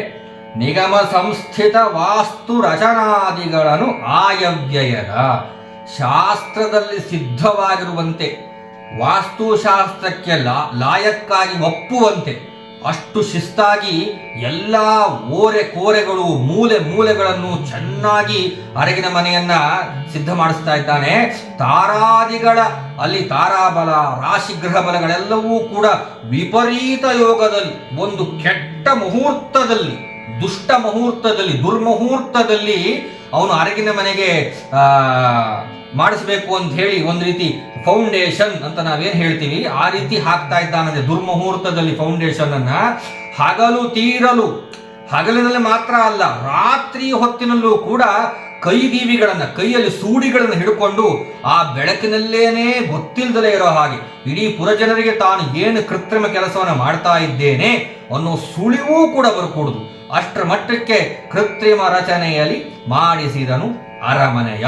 ನಿಗಮ ಸಂಸ್ಥಿತ ವಾಸ್ತು ರಚನಾದಿಗಳನ್ನು ಆಯವ್ಯಯದ ಶಾಸ್ತ್ರದಲ್ಲಿ ಸಿದ್ಧವಾಗಿರುವಂತೆ ವಾಸ್ತುಶಾಸ್ತ್ರಕ್ಕೆ ಲಾಯಕ್ಕಾಗಿ ಒಪ್ಪುವಂತೆ ಅಷ್ಟು ಶಿಸ್ತಾಗಿ ಎಲ್ಲ ಓರೆ ಕೋರೆಗಳು ಮೂಲೆ ಮೂಲೆಗಳನ್ನು ಚೆನ್ನಾಗಿ ಅರಗಿನ ಮನೆಯನ್ನ ಸಿದ್ಧ ಮಾಡಿಸ್ತಾ ಇದ್ದಾನೆ. ತಾರಾದಿಗಳ ಅಲ್ಲಿ ತಾರಾಬಲ ರಾಶಿಗ್ರಹ ಬಲಗಳೆಲ್ಲವೂ ಕೂಡ ವಿಪರೀತ ಯೋಗದಲ್ಲಿ, ಒಂದು ಕೆಟ್ಟ ಮುಹೂರ್ತದಲ್ಲಿ, ದುಷ್ಟ ಮುಹೂರ್ತದಲ್ಲಿ, ದುರ್ಮುಹೂರ್ತದಲ್ಲಿ ಅವನು ಅರಗಿನ ಮನೆಗೆ ಮಾಡಿಸ್ಬೇಕು ಅಂತ ಹೇಳಿ ಒಂದು ರೀತಿ ಫೌಂಡೇಶನ್ ಅಂತ ನಾವೇನ್ ಹೇಳ್ತೀವಿ ಆ ರೀತಿ ಹಾಕ್ತಾ ಇದ್ದಾನಂದ್ರೆ ದುರ್ಮುಹೂರ್ತದಲ್ಲಿ ಫೌಂಡೇಶನ್ ಅನ್ನ. ಹಗಲು ತೀರಲು, ಹಗಲಿನಲ್ಲಿ ಮಾತ್ರ ಅಲ್ಲ ರಾತ್ರಿ ಹೊತ್ತಿನಲ್ಲೂ ಕೂಡ ಕೈದೀವಿಗಳನ್ನ, ಕೈಯಲ್ಲಿ ಸೂಡಿಗಳನ್ನು ಹಿಡ್ಕೊಂಡು ಆ ಬೆಳಕಿನಲ್ಲೇನೆ ಗೊತ್ತಿಲ್ಲದಲೇ ಇರೋ ಹಾಗೆ ಇಡೀ ಪುರಜನರಿಗೆ ತಾನು ಏನು ಕೃತ್ರಿಮ ಕೆಲಸವನ್ನು ಮಾಡ್ತಾ ಇದ್ದೇನೆ ಅನ್ನೋ ಸುಳಿವೂ ಕೂಡ ಬರಕೂಡುದು. ಅಷ್ಟರ ಮಟ್ಟಕ್ಕೆ ಕೃತ್ರಿಮ ರಚನೆಯಲ್ಲಿ ಮಾಡಿಸಿದನು ಅರಮನೆಯ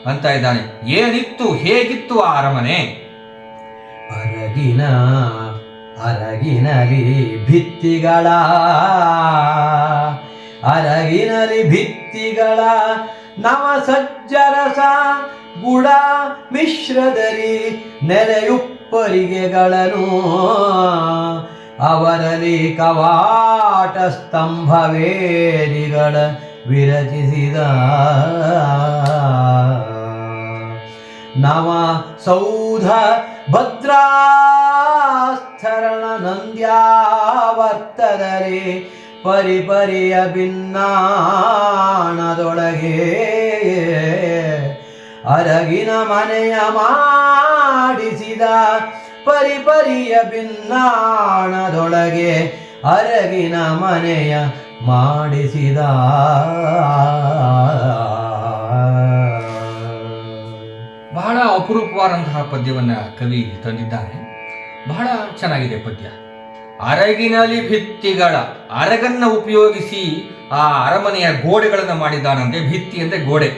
ಅಂತ ಇದ್ದಾನೆ. ಏನಿತ್ತು, ಹೇಗಿತ್ತು ಆ ಅರಮನೆ? ಅರಗಿನಲಿ ಭಿತ್ತಿಗಳ, ಅರಗಿನಲಿ ಭಿತ್ತಿಗಳ ನವಸಜ್ಜರಸ ಗುಡ ಮಿಶ್ರದಲ್ಲಿ ನೆರೆಯುಪ್ಪರಿಗೆಗಳನ್ನು ಅವರಲ್ಲಿ ಕವಾಟ ಸ್ತಂಭವೇದಿಗಳ ವಿರಚಿಸಿದ ನವ ಸೌಧ ಭದ್ರಾಸ್ಥರಣ ನಂದ್ಯಾವರ್ತದರೆ ಪರಿಪರಿಯ ಭಿನ್ನಾಣದೊಳಗೆ ಅರಗಿನ ಮನೆಯ ಮಾಡಿಸಿದ ಪರಿಪರಿಯ ಭಿನ್ನಾಣದೊಳಗೆ ಅರಗಿನ ಮನೆಯ ಮಾಡಿಸಿದ. ಬಹಳ ಅಪರೂಪವಾದಂತಹ ಪದ್ಯವನ್ನ ಕವಿ ತಂದಿದ್ದಾನೆ. ಬಹಳ ಚೆನ್ನಾಗಿದೆ ಪದ್ಯ. ಅರಗಿನಲ್ಲಿ ಭಿತ್ತಿಗಳ, ಅರಗನ್ನ ಉಪಯೋಗಿಸಿ ಆ ಅರಮನೆಯ ಗೋಡೆಗಳನ್ನು ಮಾಡಿದ್ದಾನಂತೆ. ಭಿತ್ತಿ ಅಂದ್ರೆ ಗೋಡೆ.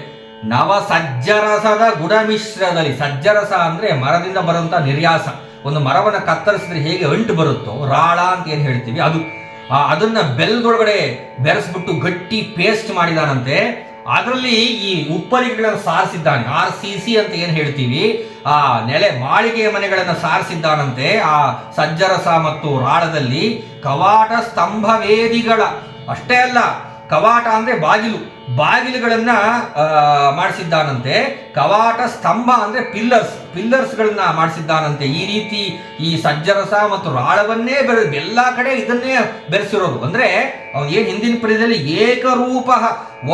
ನವ ಸಜ್ಜರಸದ ಗುಡಮಿಶ್ರದಲ್ಲಿ, ಸಜ್ಜರಸ ಅಂದ್ರೆ ಮರದಿಂದ ಬರುವಂತ ನಿರ್ಯಾಸ. ಒಂದು ಮರವನ್ನು ಕತ್ತರಿಸಿದ್ರೆ ಹೇಗೆ ಅಂಟು ಬರುತ್ತೋ, ರಾಳ ಅಂತ ಏನ್ ಹೇಳ್ತೀವಿ ಅದು, ಅದನ್ನ ಬೆಲ್ಲದೊಳಗಡೆ ಬೆರೆಸ್ಬಿಟ್ಟು ಗಟ್ಟಿ ಪೇಸ್ಟ್ ಮಾಡಿದಾನಂತೆ. ಅದರಲ್ಲಿ ಈ ಉಪ್ಪರಿಗೆಗಳನ್ನು ಸಾರಿಸಿದ್ದಾನೆ. RCC ಅಂತ ಏನ್ ಹೇಳ್ತೀವಿ, ಆ ನೆಲೆ ಮಾಳಿಗೆಯ ಮನೆಗಳನ್ನು ಸಾರಿಸಿದ್ದಾನಂತೆ. ಆ ಸಜ್ಜರಸ ಮತ್ತು ರಾಳದಲ್ಲಿ ಕವಾಟ ಸ್ತಂಭ ವೇದಿಗಳ, ಅಷ್ಟೇ ಅಲ್ಲ, ಕವಾಟ ಅಂದ್ರೆ ಬಾಗಿಲು, ಬಾಗಿಲುಗಳನ್ನ ಮಾಡಿಸಿದ್ದಾನಂತೆ. ಕವಾಟ ಸ್ತಂಭ ಅಂದ್ರೆ ಪಿಲ್ಲರ್ಸ್ ಗಳನ್ನ ಮಾಡಿಸಿದ್ದಾನಂತೆ. ಈ ರೀತಿ ಈ ಸಜ್ಜರಸ ಮತ್ತು ರಾಳವನ್ನೇ ಎಲ್ಲಾ ಕಡೆ ಇದನ್ನೇ ಬೆರೆಸಿರೋದು. ಅಂದ್ರೆ ಅವನು ಏನ್ ಹಿಂದಿನ ಪದ್ಯದಲ್ಲಿ ಏಕರೂಪ,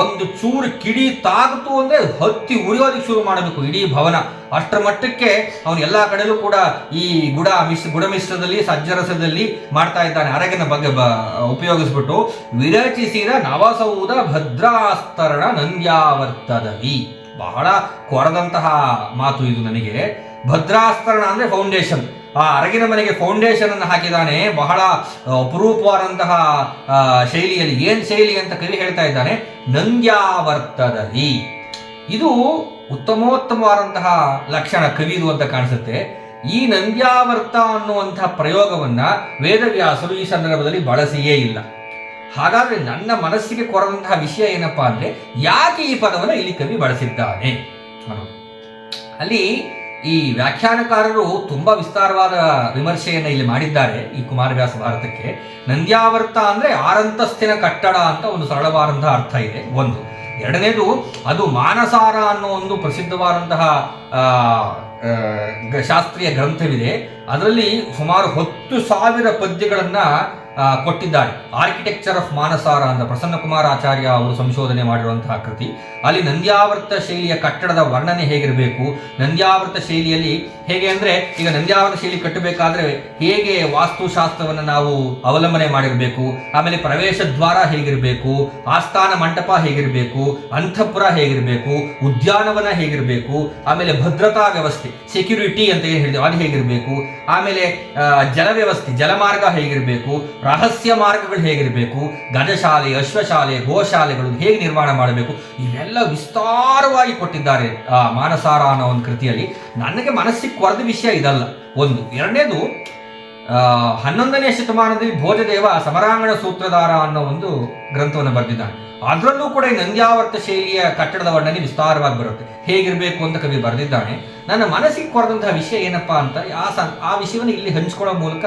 ಒಂದು ಚೂರು ಕಿಡಿ ತಾಗಿತು ಅಂದ್ರೆ ಹತ್ತಿ ಉರಿಯೋದಕ್ಕೆ ಶುರು ಮಾಡಬೇಕು ಇಡೀ ಭವನ. ಅಷ್ಟರ ಮಟ್ಟಕ್ಕೆ ಅವನು ಎಲ್ಲಾ ಕಡೆಯಲ್ಲೂ ಕೂಡ ಈ ಗುಡಮಿಶ್ರದಲ್ಲಿ ಸಜ್ಜರಸದಲ್ಲಿ ಮಾಡ್ತಾ ಇದ್ದಾನೆ. ಅರಗಿನ ಬಗ್ಗೆ ಉಪಯೋಗಿಸ್ಬಿಟ್ಟು ವಿರಚಿಸಿದ ನವಸೌಧ ಭದ್ರಾಸ್ತರಣ ನಂದ್ಯಾವರ್ತದಲ್ಲಿ. ಬಹಳ ಕೊರದಂತಹ ಮಾತು ಇದು ನನಗೆ. ಭದ್ರಾಸ್ತರಣ ಅಂದ್ರೆ ಫೌಂಡೇಶನ್. ಆ ಅರಗಿನ ಮನೆಗೆ ಫೌಂಡೇಶನ್ ಅನ್ನು ಹಾಕಿದ್ದಾನೆ. ಬಹಳ ಅಪರೂಪವಾದಂತಹ ಶೈಲಿಯಲ್ಲಿ. ಏನ್ ಶೈಲಿ ಅಂತ ಕವಿ ಹೇಳ್ತಾ ಇದ್ದಾನೆ, ನಂದ್ಯಾವರ್ತದಲ್ಲಿ. ಇದು ಉತ್ತಮೋತ್ತಮವಾದಂತಹ ಲಕ್ಷಣ ಕವಿದು ಅಂತ ಕಾಣಿಸುತ್ತೆ. ಈ ನಂದ್ಯಾವರ್ತ ಅನ್ನುವಂತಹ ಪ್ರಯೋಗವನ್ನ ವೇದವ್ಯಾಸರು ಈ ಸಂದರ್ಭದಲ್ಲಿ ಬಳಸಿಯೇ ಇಲ್ಲ. ಹಾಗಾದ್ರೆ ನನ್ನ ಮನಸ್ಸಿಗೆ ಕೊರದಂತಹ ವಿಷಯ ಏನಪ್ಪಾ ಅಂದ್ರೆ, ಯಾಕೆ ಈ ಪದವನ್ನು ಇಲ್ಲಿ ಕವಿ ಬಳಸಿದ್ದಾನೆ ಅನ್ನೋದು. ಅಲ್ಲಿ ಈ ವ್ಯಾಖ್ಯಾನಕಾರರು ತುಂಬಾ ವಿಸ್ತಾರವಾದ ವಿಮರ್ಶೆಯನ್ನು ಇಲ್ಲಿ ಮಾಡಿದ್ದಾರೆ ಈ ಕುಮಾರವ್ಯಾಸ ಭಾರತಕ್ಕೆ. ನಂದ್ಯಾವರ್ತ ಅಂದ್ರೆ 6 ಅಂತಸ್ತಿನ ಕಟ್ಟಡ ಅಂತ ಒಂದು ಸರಳವಾದಂತಹ ಅರ್ಥ ಇದೆ ಒಂದು. ಎರಡನೇದು, ಅದು ಮಾನಸಾರ ಅನ್ನೋ ಒಂದು ಪ್ರಸಿದ್ಧವಾದಂತಹ ಶಾಸ್ತ್ರೀಯ ಗ್ರಂಥವಿದೆ. ಅದರಲ್ಲಿ ಸುಮಾರು 10,000 ಪದ್ಯಗಳನ್ನ ಕೊಟ್ಟಿದ್ದಾರೆ. ಆರ್ಕಿಟೆಕ್ಚರ್ ಆಫ್ ಮಾನಸಾರ ಅಂತ ಪ್ರಸನ್ನ ಕುಮಾರ ಆಚಾರ್ಯ ಅವರು ಸಂಶೋಧನೆ ಮಾಡಿರುವಂತಹ ಕೃತಿ. ಅಲ್ಲಿ ನಂದ್ಯಾವರ್ತ ಶೈಲಿಯ ಕಟ್ಟಡದ ವರ್ಣನೆ ಹೇಗಿರಬೇಕು, ನಂದ್ಯಾವರ್ತ ಶೈಲಿಯಲ್ಲಿ ಹೇಗೆ ಅಂದ್ರೆ, ಈಗ ನಂದ್ಯಾವರ್ತ ಶೈಲಿ ಕಟ್ಟಬೇಕಾದ್ರೆ ಹೇಗೆ ವಾಸ್ತುಶಾಸ್ತ್ರವನ್ನು ನಾವು ಅವಲಂಬನೆ ಮಾಡಿರಬೇಕು, ಆಮೇಲೆ ಪ್ರವೇಶ ದ್ವಾರ ಹೇಗಿರಬೇಕು, ಆಸ್ಥಾನ ಮಂಟಪ ಹೇಗಿರಬೇಕು, ಅಂತಃಪುರ ಹೇಗಿರಬೇಕು, ಉದ್ಯಾನವನ ಹೇಗಿರಬೇಕು, ಆಮೇಲೆ ಭದ್ರತಾ ವ್ಯವಸ್ಥೆ ಸೆಕ್ಯೂರಿಟಿ ಅಂತ ಏನು ಹೇಳಿದೆ ಅದು ಹೇಗಿರಬೇಕು, ಆಮೇಲೆ ಜಲ ವ್ಯವಸ್ಥೆ ಜಲಮಾರ್ಗ ಹೇಗಿರಬೇಕು, ರಹಸ್ಯ ಮಾರ್ಗಗಳು ಹೇಗಿರಬೇಕು, ಗಜಶಾಲೆ ಅಶ್ವಶಾಲೆ ಗೋಶಾಲೆಗಳು ಹೇಗೆ ನಿರ್ಮಾಣ ಮಾಡಬೇಕು, ಇವೆಲ್ಲ ವಿಸ್ತಾರವಾಗಿ ಕೊಟ್ಟಿದ್ದಾರೆ ಆ ಮಾನಸಾರ ಅನ್ನೋ ಒಂದು ಕೃತಿಯಲ್ಲಿ. ನನಗೆ ಮನಸ್ಸಿಗೆ ಕೊರೆದ ವಿಷಯ ಇದಲ್ಲ ಒಂದು. ಎರಡನೇದು, 11ನೇ ಶತಮಾನದಲ್ಲಿ ಭೋಜದೇವ ಸಮರಾಂಗಣ ಸೂತ್ರಧಾರ ಅನ್ನೋ ಒಂದು ಗ್ರಂಥವನ್ನು ಬರೆದಿದ್ದಾನೆ. ಅದರಲ್ಲೂ ಕೂಡ ಈ ನಂದ್ಯಾವರ್ತ ಶೈಲಿಯ ಕಟ್ಟಡದ ವರ್ಣನೆ ವಿಸ್ತಾರವಾಗಿ ಬರುತ್ತೆ. ಹೇಗಿರಬೇಕು ಅಂತ ಕವಿ ಬರೆದಿದ್ದಾನೆ. ನನ್ನ ಮನಸ್ಸಿಗೆ ಕೊರದಂತಹ ವಿಷಯ ಏನಪ್ಪಾ ಅಂತ ಆ ವಿಷಯವನ್ನು ಇಲ್ಲಿ ಹಂಚ್ಕೊಳ್ಳೋ ಮೂಲಕ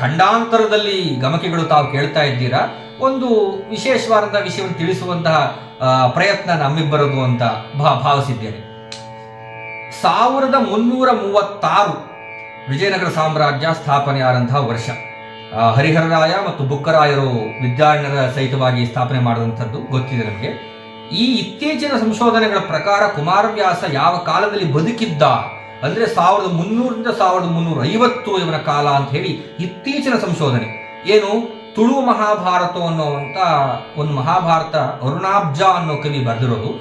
ಖಂಡಾಂತರದಲ್ಲಿ ಗಮಕಿಗಳು ತಾವು ಕೇಳ್ತಾ ಇದ್ದೀರಾ, ಒಂದು ವಿಶೇಷವಾದಂತಹ ವಿಷಯವನ್ನು ತಿಳಿಸುವಂತಹ ಪ್ರಯತ್ನ ನಮ್ಮಿಬ್ಬರದು ಅಂತ ಭಾವಿಸಿದ್ದೇನೆ. 1336 ವಿಜಯನಗರ ಸಾಮ್ರಾಜ್ಯ ಸ್ಥಾಪನೆಯಾದಂತಹ ವರ್ಷ. ಹರಿಹರರಾಯ ಮತ್ತು ಬುಕ್ಕರಾಯರು ವಿದ್ಯಾರಣ್ಯರ ಸಹಿತವಾಗಿ ಸ್ಥಾಪನೆ ಮಾಡಿದಂಥದ್ದು ಗೊತ್ತಿದೆ ನಮಗೆ. ಈ ಇತ್ತೀಚಿನ ಸಂಶೋಧನೆಗಳ ಪ್ರಕಾರ ಕುಮಾರವ್ಯಾಸ ಯಾವ ಕಾಲದಲ್ಲಿ ಬದುಕಿದ್ದ ಅಂದ್ರೆ 1300ರಿಂದ 1350 ಇವನ ಕಾಲ ಅಂತ ಹೇಳಿ ಇತ್ತೀಚಿನ ಸಂಶೋಧನೆ. ಏನು ತುಳು ಮಹಾಭಾರತ ಅನ್ನುವಂಥ ಒಂದು ಮಹಾಭಾರತ ಅರುಣಾಬ್ಜ ಅನ್ನೋ ಕವಿ ಬರೆದಿರೋದು.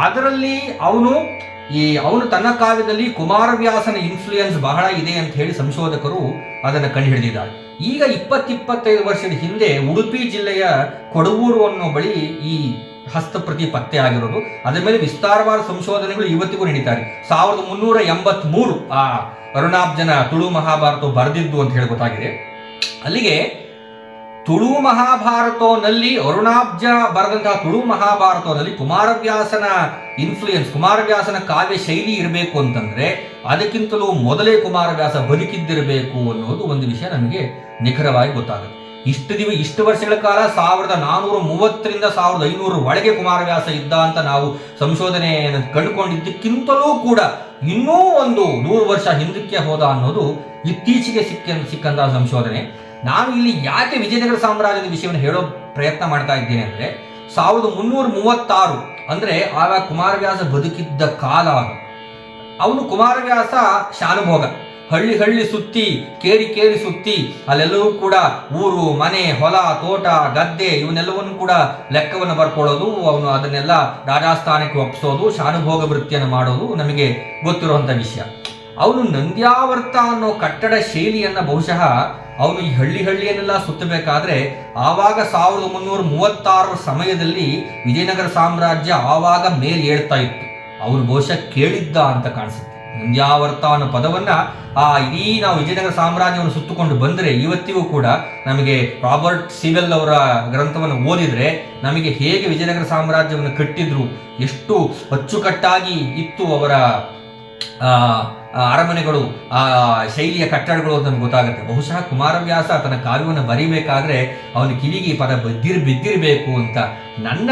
ಅದರಲ್ಲಿ ಅವನು ತನ್ನ ಕಾವ್ಯದಲ್ಲಿ ಕುಮಾರವ್ಯಾಸನ ಇನ್ಫ್ಲೂಯೆನ್ಸ್ ಬಹಳ ಇದೆ ಅಂತ ಹೇಳಿ ಸಂಶೋಧಕರು ಅದನ್ನು ಕಂಡುಹಿಡಿದಿದ್ದಾರೆ. ಈಗ 20-25 ವರ್ಷದ ಹಿಂದೆ ಉಡುಪಿ ಜಿಲ್ಲೆಯ ಕೊಡಗೂರು ಅನ್ನೋ ಬಳಿ ಈ ಹಸ್ತಪ್ರತಿ ಪತ್ತೆ ಆಗಿರೋದು. ಅದರ ಮೇಲೆ ವಿಸ್ತಾರವಾದ ಸಂಶೋಧನೆಗಳು ಇವತ್ತಿಗೂ ನಡೀತಾರೆ. 1383 ಆ ಅರುಣಾಬ್ಜನ ತುಳು ಮಹಾಭಾರತ ಬರೆದಿದ್ದು ಅಂತ ಹೇಳಿ ಗೊತ್ತಾಗಿದೆ. ಅಲ್ಲಿಗೆ ತುಳು ಮಹಾಭಾರತನಲ್ಲಿ ಅರುಣಾಬ್ಜ ಬರೆದಂತಹ ತುಳು ಮಹಾಭಾರತದಲ್ಲಿ ಕುಮಾರವ್ಯಾಸನ ಇನ್ಫ್ಲೂಯೆನ್ಸ್, ಕುಮಾರವ್ಯಾಸನ ಕಾವ್ಯ ಶೈಲಿ ಇರಬೇಕು ಅಂತಂದ್ರೆ ಅದಕ್ಕಿಂತಲೂ ಮೊದಲೇ ಕುಮಾರವ್ಯಾಸ ಬದುಕಿದ್ದಿರಬೇಕು ಅನ್ನೋದು ಒಂದು ವಿಷಯ ನಮಗೆ ನಿಖರವಾಗಿ ಗೊತ್ತಾಗುತ್ತೆ. ಇಷ್ಟು ವರ್ಷಗಳ ಕಾಲ 1430ರಿಂದ 1500 ಒಳಗೆ ಕುಮಾರವ್ಯಾಸ ಇದ್ದ ಅಂತ ನಾವು ಸಂಶೋಧನೆಯನ್ನು ಕಂಡುಕೊಂಡಿದ್ದಕ್ಕಿಂತಲೂ ಕೂಡ ಇನ್ನೂ ಒಂದು 100 ವರ್ಷ ಹಿಂದಕ್ಕೆ ಹೋದ ಅನ್ನೋದು ಇತ್ತೀಚೆಗೆ ಸಿಕ್ಕಂತಹ ಸಂಶೋಧನೆ. ನಾನು ಇಲ್ಲಿ ಯಾಕೆ ವಿಜಯನಗರ ಸಾಮ್ರಾಜ್ಯದ ವಿಷಯವನ್ನು ಹೇಳೋ ಪ್ರಯತ್ನ ಮಾಡ್ತಾ ಇದ್ದೇನೆ ಅಂದ್ರೆ 1336 ಅಂದ್ರೆ ಆಗ ಕುಮಾರವ್ಯಾಸ ಬದುಕಿದ್ದ ಕಾಲ. ಅವನು ಕುಮಾರವ್ಯಾಸ ಶಾನುಭೋಗ, ಹಳ್ಳಿ ಸುತ್ತಿ ಕೇರಿ ಸುತ್ತಿ ಅಲ್ಲೆಲ್ಲವೂ ಕೂಡ ಊರು ಮನೆ ಹೊಲ ತೋಟ ಗದ್ದೆ ಇವನ್ನೆಲ್ಲವನ್ನು ಕೂಡ ಲೆಕ್ಕವನ್ನು ಬರ್ಕೊಳ್ಳೋದು, ಅವನು ಅದನ್ನೆಲ್ಲ ರಾಜಸ್ಥಾನಕ್ಕೆ ಒಪ್ಪಿಸೋದು, ಶಾನುಭೋಗ ವೃತ್ತಿಯನ್ನು ಮಾಡೋದು ನಮಗೆ ಗೊತ್ತಿರುವಂಥ ವಿಷಯ. ಅವನು ನಂದ್ಯಾವರ್ತ ಅನ್ನೋ ಕಟ್ಟಡ ಶೈಲಿಯನ್ನ ಬಹುಶಃ ಅವನು ಈ ಹಳ್ಳಿಯನ್ನೆಲ್ಲ ಸುತ್ತಬೇಕಾದ್ರೆ ಆವಾಗ 1336 ಸಮಯದಲ್ಲಿ ವಿಜಯನಗರ ಸಾಮ್ರಾಜ್ಯ ಆವಾಗ ಮೇಲೆ ಏಳ್ತಾ ಇತ್ತು. ಅವನು ಬಹುಶಃ ಕೇಳಿದ್ದ ಅಂತ ಕಾಣಿಸುತ್ತೆ. ನಂದ್ಯಾವರ್ತ ಅನ್ನೋ ಪದವನ್ನ ಇಡೀ ನಾವು ವಿಜಯನಗರ ಸಾಮ್ರಾಜ್ಯವನ್ನು ಸುತ್ತುಕೊಂಡು ಬಂದರೆ ಇವತ್ತಿಗೂ ಕೂಡ ನಮಗೆ ರಾಬರ್ಟ್ ಸಿವೆಲ್ ಅವರ ಗ್ರಂಥವನ್ನು ಓದಿದ್ರೆ ನಮಗೆ ಹೇಗೆ ವಿಜಯನಗರ ಸಾಮ್ರಾಜ್ಯವನ್ನು ಕಟ್ಟಿದ್ರು, ಎಷ್ಟು ಅಚ್ಚುಕಟ್ಟಾಗಿ ಇತ್ತು ಅವರ ಅರಮನೆಗಳು, ಆ ಶೈಲಿಯ ಕಟ್ಟಡಗಳು ಅಂತ ಗೊತ್ತಾಗುತ್ತೆ. ಬಹುಶಃ ಕುಮಾರವ್ಯಾಸ ತನ್ನ ಕಾವ್ಯವನ್ನು ಬರೀಬೇಕಾದ್ರೆ ಅವನ ಕಿವಿಗೆ ಈ ಪದ ಬಿದ್ದಿರಬೇಕು ಅಂತ ನನ್ನ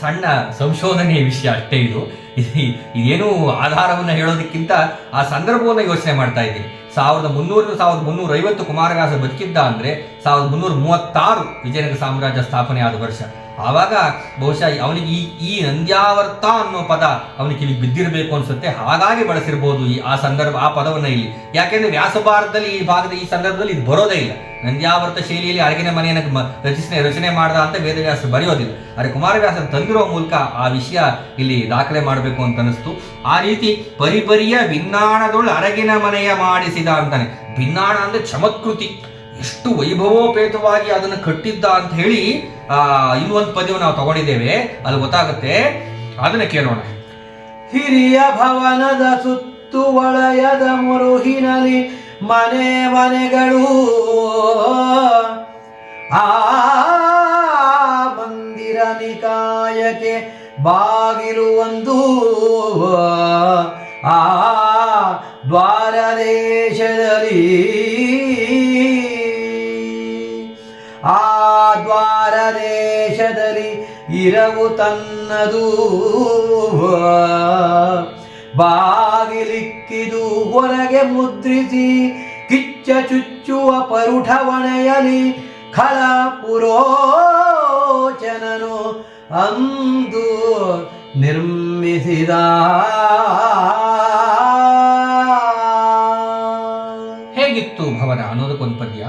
ಸಣ್ಣ ಸಂಶೋಧನೆಯ ವಿಷಯ ಅಷ್ಟೇ. ಇದೇನು ಆಧಾರವನ್ನು ಹೇಳೋದಕ್ಕಿಂತ ಆ ಸಂದರ್ಭವನ್ನು ಯೋಚನೆ ಮಾಡ್ತಾ ಇದ್ದೀನಿ. 1300 1350 ಕುಮಾರವ್ಯಾಸ ಬದುಕಿದ್ದ ಅಂದ್ರೆ 1336 ವಿಜಯನಗರ ಸಾಮ್ರಾಜ್ಯ ಸ್ಥಾಪನೆ ಆದ ವರ್ಷ. ಆವಾಗ ಬಹುಶಃ ಅವನಿಗೆ ಈ ನಂದ್ಯಾವರ್ತ ಅನ್ನೋ ಪದ ಅವನಿಗೆ ಕಿವಿಗೆ ಬಿದ್ದಿರಬೇಕು ಅನ್ಸುತ್ತೆ. ಹಾಗಾಗಿ ಬಳಸಿರ್ಬೋದು ಆ ಪದವನ್ನ ಇಲ್ಲಿ. ಯಾಕೆಂದ್ರೆ ವ್ಯಾಸಭಾರತದಲ್ಲಿ ಈ ಭಾಗದ ಈ ಸಂದರ್ಭದಲ್ಲಿ ಇದು ಬರೋದೇ ಇಲ್ಲ. ನಂದ್ಯಾವರ್ತ ಶೈಲಿಯಲ್ಲಿ ಅರಗಿನ ಮನೆಯನ್ನು ರಚನೆ ಮಾಡ್ದ ಅಂತ ವೇದವ್ಯಾಸರು ಬರೆಯೋದಿಲ್ಲ. ಆದರೆ ಕುಮಾರವ್ಯಾಸ ತಂದಿರೋ ಮೂಲಕ ಆ ವಿಷಯ ಇಲ್ಲಿ ದಾಖಲೆ ಮಾಡಬೇಕು ಅಂತ ಅನಿಸ್ತು. ಆ ರೀತಿ ಪರಿಪರಿಯ ಭಿನ್ನಾಣದೊಳು ಅರಗಿನ ಮನೆಯ ಮಾಡಿಸಿದ ಅಂತಾನೆ. ಭಿನ್ನಾಣ ಅಂದ್ರೆ ಚಮತ್ಕೃತಿ, ಎಷ್ಟು ವೈಭವೋಪೇತವಾಗಿ ಅದನ್ನು ಕಟ್ಟಿದ್ದ ಅಂತ ಹೇಳಿ ಇನ್ನೊಂದು ಪದ್ಯವನ್ನು ನಾವು ತಗೊಂಡಿದ್ದೇವೆ, ಅದು ಗೊತ್ತಾಗುತ್ತೆ. ಅದನ್ನ ಕೇಳೋಣ. ಹಿರಿಯ ಭವನದ ಸುತ್ತು ವಲಯದ ಮುರುಹಿನಲ್ಲಿ ಮನೆಗಳು, ಆ ಮಂದಿರ ನಿಕಾಯಕ್ಕೆ ಬಾಗಿಲು ಒಂದು, ಆ ದ್ವಾರ ದೇಶದಲ್ಲಿ, ಆ ದ್ವಾರ ದೇಶದಲ್ಲಿ ಇರವು ತನ್ನದು, ಬಾಗಿಲಿಕ್ಕಿದು ಹೊರಗೆ ಮುದ್ರಿಸಿ ಕಿಚ್ಚ ಚುಚ್ಚುವ ಪರುಠವಣೆಯಲಿ ಖಳ ಪುರೋಚನನು ಅಂದು ನಿರ್ಮಿಸಿದ. ಹೇಗಿತ್ತು ಭವನ ಅನ್ನೋದಕ್ಕೊಂದು ಪದ್ಯ.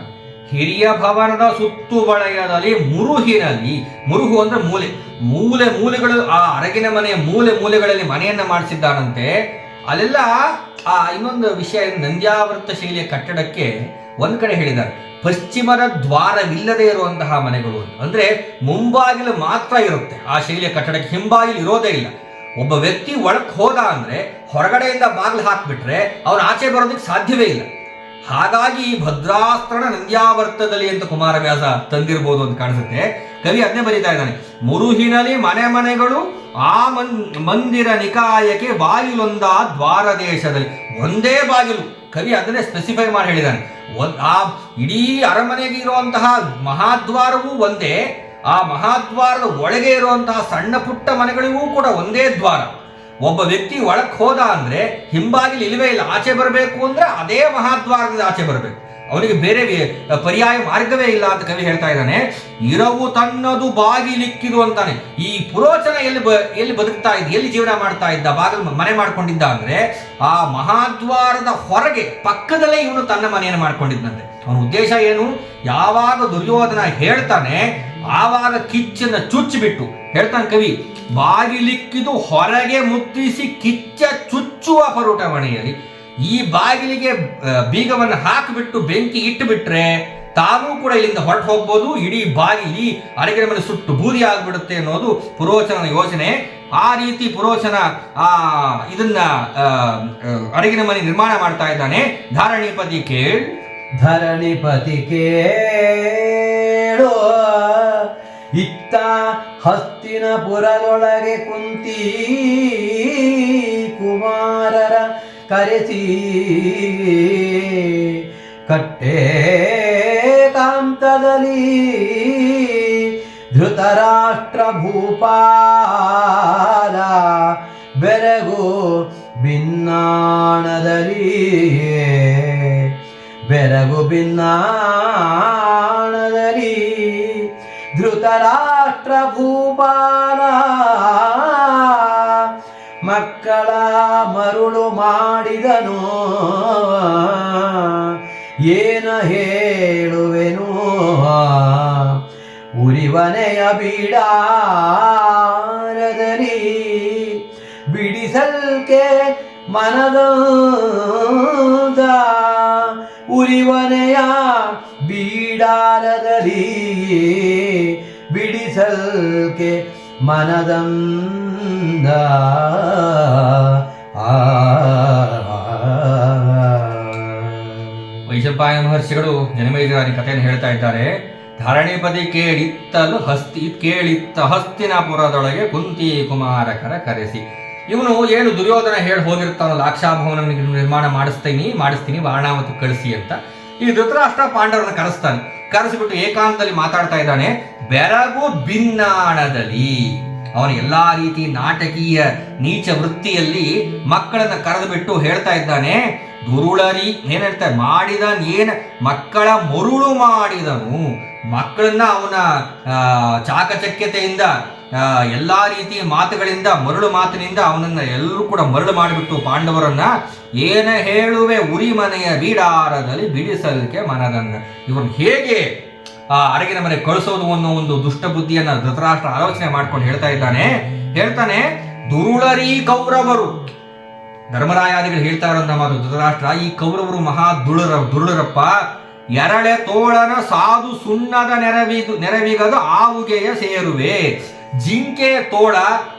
ಹಿರಿಯ ಭವನದ ಸುತ್ತು ವಲಯದಲ್ಲಿ ಮುರುಹಿನಲ್ಲಿ, ಮುರುಹು ಅಂದ್ರೆ ಮೂಲೆಗಳು, ಆ ಅರಗಿನ ಮನೆಯ ಮೂಲೆಗಳಲ್ಲಿ ಮನೆಯನ್ನ ಮಾಡಿಸಿದ್ದಾನಂತೆ. ಅಲ್ಲೆಲ್ಲ ಇನ್ನೊಂದು ವಿಷಯ, ನಂದ್ಯಾವರ್ತ ಶೈಲಿಯ ಕಟ್ಟಡಕ್ಕೆ ಒಂದ್ ಕಡೆ ಹೇಳಿದ್ದಾರೆ ಪಶ್ಚಿಮದ ದ್ವಾರವಿಲ್ಲದೆ ಇರುವಂತಹ ಮನೆಗಳು. ಅಂದ್ರೆ ಮುಂಬಾಗಿಲು ಮಾತ್ರ ಇರುತ್ತೆ ಆ ಶೈಲಿಯ ಕಟ್ಟಡಕ್ಕೆ, ಹಿಂಬಾಗಿಲು ಇರೋದೇ ಇಲ್ಲ. ಒಬ್ಬ ವ್ಯಕ್ತಿ ಒಳಕ್ ಹೋದ ಅಂದ್ರೆ ಹೊರಗಡೆಯಿಂದ ಬಾಗಿಲು ಹಾಕ್ಬಿಟ್ರೆ ಅವನು ಆಚೆ ಬರೋದಕ್ಕೆ ಸಾಧ್ಯವೇ ಇಲ್ಲ. ಹಾಗಾಗಿ ಭದ್ರಾಸ್ತ್ರಣ ನಂದ್ಯಾವರ್ತದಲ್ಲಿ ಅಂತ ಕುಮಾರವ್ಯಾಸ ತಂದಿರ್ಬೋದು ಅಂತ ಕಾಣಿಸುತ್ತೆ. ಕವಿ ಅದನ್ನೇ ಬರೀತಾ ಇದ್ದಾನೆ. ಮುರುಹಿನಲಿ ಮನೆ ಮನೆಗಳು ಆ ಮಂದಿರ ನಿಕಾಯಕ್ಕೆ ಬಾಗಿಲೊಂದ ದ್ವಾರ ದೇಶದಲ್ಲಿ. ಒಂದೇ ಬಾಗಿಲು, ಕವಿ ಅದನ್ನೇ ಸ್ಪೆಸಿಫೈ ಮಾಡಿ ಹೇಳಿದ್ದಾನೆ. ಆ ಇಡೀ ಅರಮನೆಗೆ ಇರುವಂತಹ ಮಹಾದ್ವಾರವೂ ಒಂದೇ, ಆ ಮಹಾದ್ವಾರದ ಒಳಗೆ ಇರುವಂತಹ ಸಣ್ಣ ಪುಟ್ಟ ಮನೆಗಳಿಗೂ ಕೂಡ ಒಂದೇ ದ್ವಾರ. ಒಬ್ಬ ವ್ಯಕ್ತಿ ಒಳಕ್ಕೆ ಹೋದ ಅಂದ್ರೆ ಹಿಂಬಾಗಿಲು ಇಲ್ಲವೇ ಇಲ್ಲ, ಆಚೆ ಬರಬೇಕು ಅಂದ್ರೆ ಅದೇ ಮಹಾದ್ವಾರದಿಂದ ಆಚೆ ಬರಬೇಕು, ಅವನಿಗೆ ಬೇರೆ ಪರ್ಯಾಯ ಮಾರ್ಗವೇ ಇಲ್ಲ ಅಂತ ಕವಿ ಹೇಳ್ತಾ ಇದ್ದಾನೆ. ಇರವು ತನ್ನದು ಬಾಗಿಲಿಕ್ಕಿದು ಅಂತಾನೆ. ಈ ಪುರೋಚನ ಎಲ್ಲಿ ಬದುಕ್ತಾ ಇದ್ದ, ಎಲ್ಲಿ ಜೀವನ ಮಾಡ್ತಾ ಇದ್ದ, ಬಾಗಿಲು ಮನೆ ಮಾಡ್ಕೊಂಡಿದ್ದ ಅಂದ್ರೆ ಆ ಮಹಾದ್ವಾರದ ಹೊರಗೆ ಪಕ್ಕದಲ್ಲೇ ಇವನು ತನ್ನ ಮನೆಯನ್ನು ಮಾಡ್ಕೊಂಡಿದ್ದಂತೆ. ಅವನ ಉದ್ದೇಶ ಏನು? ಯಾವಾಗ ದುರ್ಯೋಧನ ಹೇಳ್ತಾನೆ ಆವಾಗ ಕಿಚ್ಚನ್ನ ಚುಚ್ಚಿಬಿಟ್ಟು ಹೇಳ್ತಾನೆ ಕವಿ, ಬಾಗಿಲಿಕ್ಕಿದು ಹೊರಗೆ ಮುತ್ತಿಸಿ ಕಿಚ್ಚ ಚುಚ್ಚುವ ಪರುಟವಣೆಯಲ್ಲಿ. ಈ ಬಾಗಿಲಿಗೆ ಬೀಗವನ್ನು ಹಾಕಿಬಿಟ್ಟು ಬೆಂಕಿ ಇಟ್ಟು ಬಿಟ್ರೆ ತಾನೂ ಕೂಡ ಇಲ್ಲಿಂದ ಹೊರಟು ಹೋಗ್ಬೋದು, ಇಡೀ ಬಾಗಿಲಿ ಅರಗಿನ ಮೇಲೆ ಸುಟ್ಟು ಬೂದಿ ಆಗ್ಬಿಡುತ್ತೆ ಅನ್ನೋದು ಪುರೋಚನ ಯೋಚನೆ. ಆ ರೀತಿ ಪುರೋಚನ ಇದನ್ನ ಅರಗಿನ ಮನೆ ನಿರ್ಮಾಣ ಮಾಡ್ತಾ ಇದ್ದಾನೆ. ಧರಣಿಪತಿ ಕೇಳ್, ಧರಣಿಪತಿ ಕೇಳೋ, ಇತ್ತ ಹಸ್ತಿನಪುರದೊಳಗೆ ಕುಂತಿ ಕುಮಾರರ ಕರೆಸಿ ಕಟ್ಟೆ ಕಾಂತದಲ್ಲಿ ಧೃತರಾಷ್ಟ್ರ ಭೂಪಾಲ ಬೆರಗು ಭಿನ್ನಾಣದಲ್ಲಿ, ಬೆರಗು ಭಿನ್ನಾಣದಲ್ಲಿ ಧೃತರಾಷ್ಟ್ರ ಭೂಪಾಲ ಮಕ್ಕಳ ಮರುಳು ಮಾಡಿದನು. ಏನ ಹೇಳುವೆನು ಉರಿವನೆಯ ಬೀಡಾರದಲ್ಲಿ ಬಿಡಿಸಲ್ಕೆ ಮನದ ಉರಿವನೆಯ ಬೀಡಾರದಲ್ಲಿ ಬಿಡಿಸಲ್ಕೆ ಮನದಂದ. ವೈಶಂಪಾಯನ ಮಹರ್ಷಿಗಳು ಜನಮೇಜಯನ ಕಥೆಯನ್ನು ಹೇಳ್ತಾ ಇದ್ದಾರೆ. ಧರಣಿಪತಿ ಕೇಳಿತ್ತ ಹಸ್ತಿನಾಪುರದೊಳಗೆ ಕುಂತಿ ಕುಮಾರಕರ ಕರೆಸಿ. ಇವನು ಏನು ದುರ್ಯೋಧನ ಹೇಳಿ ಹೋಗಿರ್ತಾನಲ್ಲ, ಲಾಕ್ಷಾಭವನ ನಿರ್ಮಾಣ ಮಾಡಿಸ್ತೀನಿ ವಾರಣಾವತಿ ಕಳಿಸಿ ಅಂತ. ಈ ಧೃತರಾಷ್ಟ್ರ ಪಾಂಡವರನ್ನ ಕರೆಸಿಬಿಟ್ಟು ಏಕಾಂತದಲ್ಲಿ ಮಾತಾಡ್ತಾ ಇದ್ದಾನೆ. ಬೆರಗು ಭಿನ್ನಾಣದಲ್ಲಿ ಅವನ ಎಲ್ಲಾ ರೀತಿ ನಾಟಕೀಯ ನೀಚ ವೃತ್ತಿಯಲ್ಲಿ ಮಕ್ಕಳನ್ನ ಕರೆದು ಬಿಟ್ಟು ಹೇಳ್ತಾ ಇದ್ದಾನೆ. ದುರುಳರಿ ಏನ್ ಹೇಳ್ತಾರೆ, ಮಕ್ಕಳ ಮರುಳು ಮಾಡಿದನು. ಮಕ್ಕಳನ್ನ ಅವನ ಚಾಕಚಕ್ಯತೆಯಿಂದ ಎಲ್ಲಾ ರೀತಿಯ ಮಾತುಗಳಿಂದ, ಮರಳು ಮಾತಿನಿಂದ ಅವನನ್ನ ಎಲ್ಲರೂ ಕೂಡ ಮರಳು ಮಾಡಿಬಿಟ್ಟು ಪಾಂಡವರನ್ನ ಏನ ಹೇಳುವೆ ಉರಿ ಮನೆಯ ಬೀಡಾರದಲ್ಲಿ ಬಿಡಿಸಲಿಕ್ಕೆ ಮನದನ್ನ. ಇವನು ಹೇಗೆ ಅರಗಿನ ಮನೆ ಕಳಿಸೋದು ಅನ್ನೋ ಒಂದು ದುಷ್ಟ ಬುದ್ಧಿಯನ್ನ ಧೃತರಾಷ್ಟ್ರ ಆಲೋಚನೆ ಮಾಡ್ಕೊಂಡು ಹೇಳ್ತಾನೆ ದುರುಳರಿ ಕೌರವರು. ಧರ್ಮರಾಯಾದಿಗಳು ಹೇಳ್ತಾ ಇರೋಂಥ ಮಾತು ಧೃತರಾಷ್ಟ್ರ, ಈ ಕೌರವರು ಮಹಾ ದುರುಳರಪ್ಪ. ಎರಳೆ ತೋಳನ ಸಾಧು ಸುಣ್ಣದ ನೆರವಿಗದು ಆವುಗೆಯ ಸೇರುವೆ. ಜಿಂಕೆಯ ತೋಳ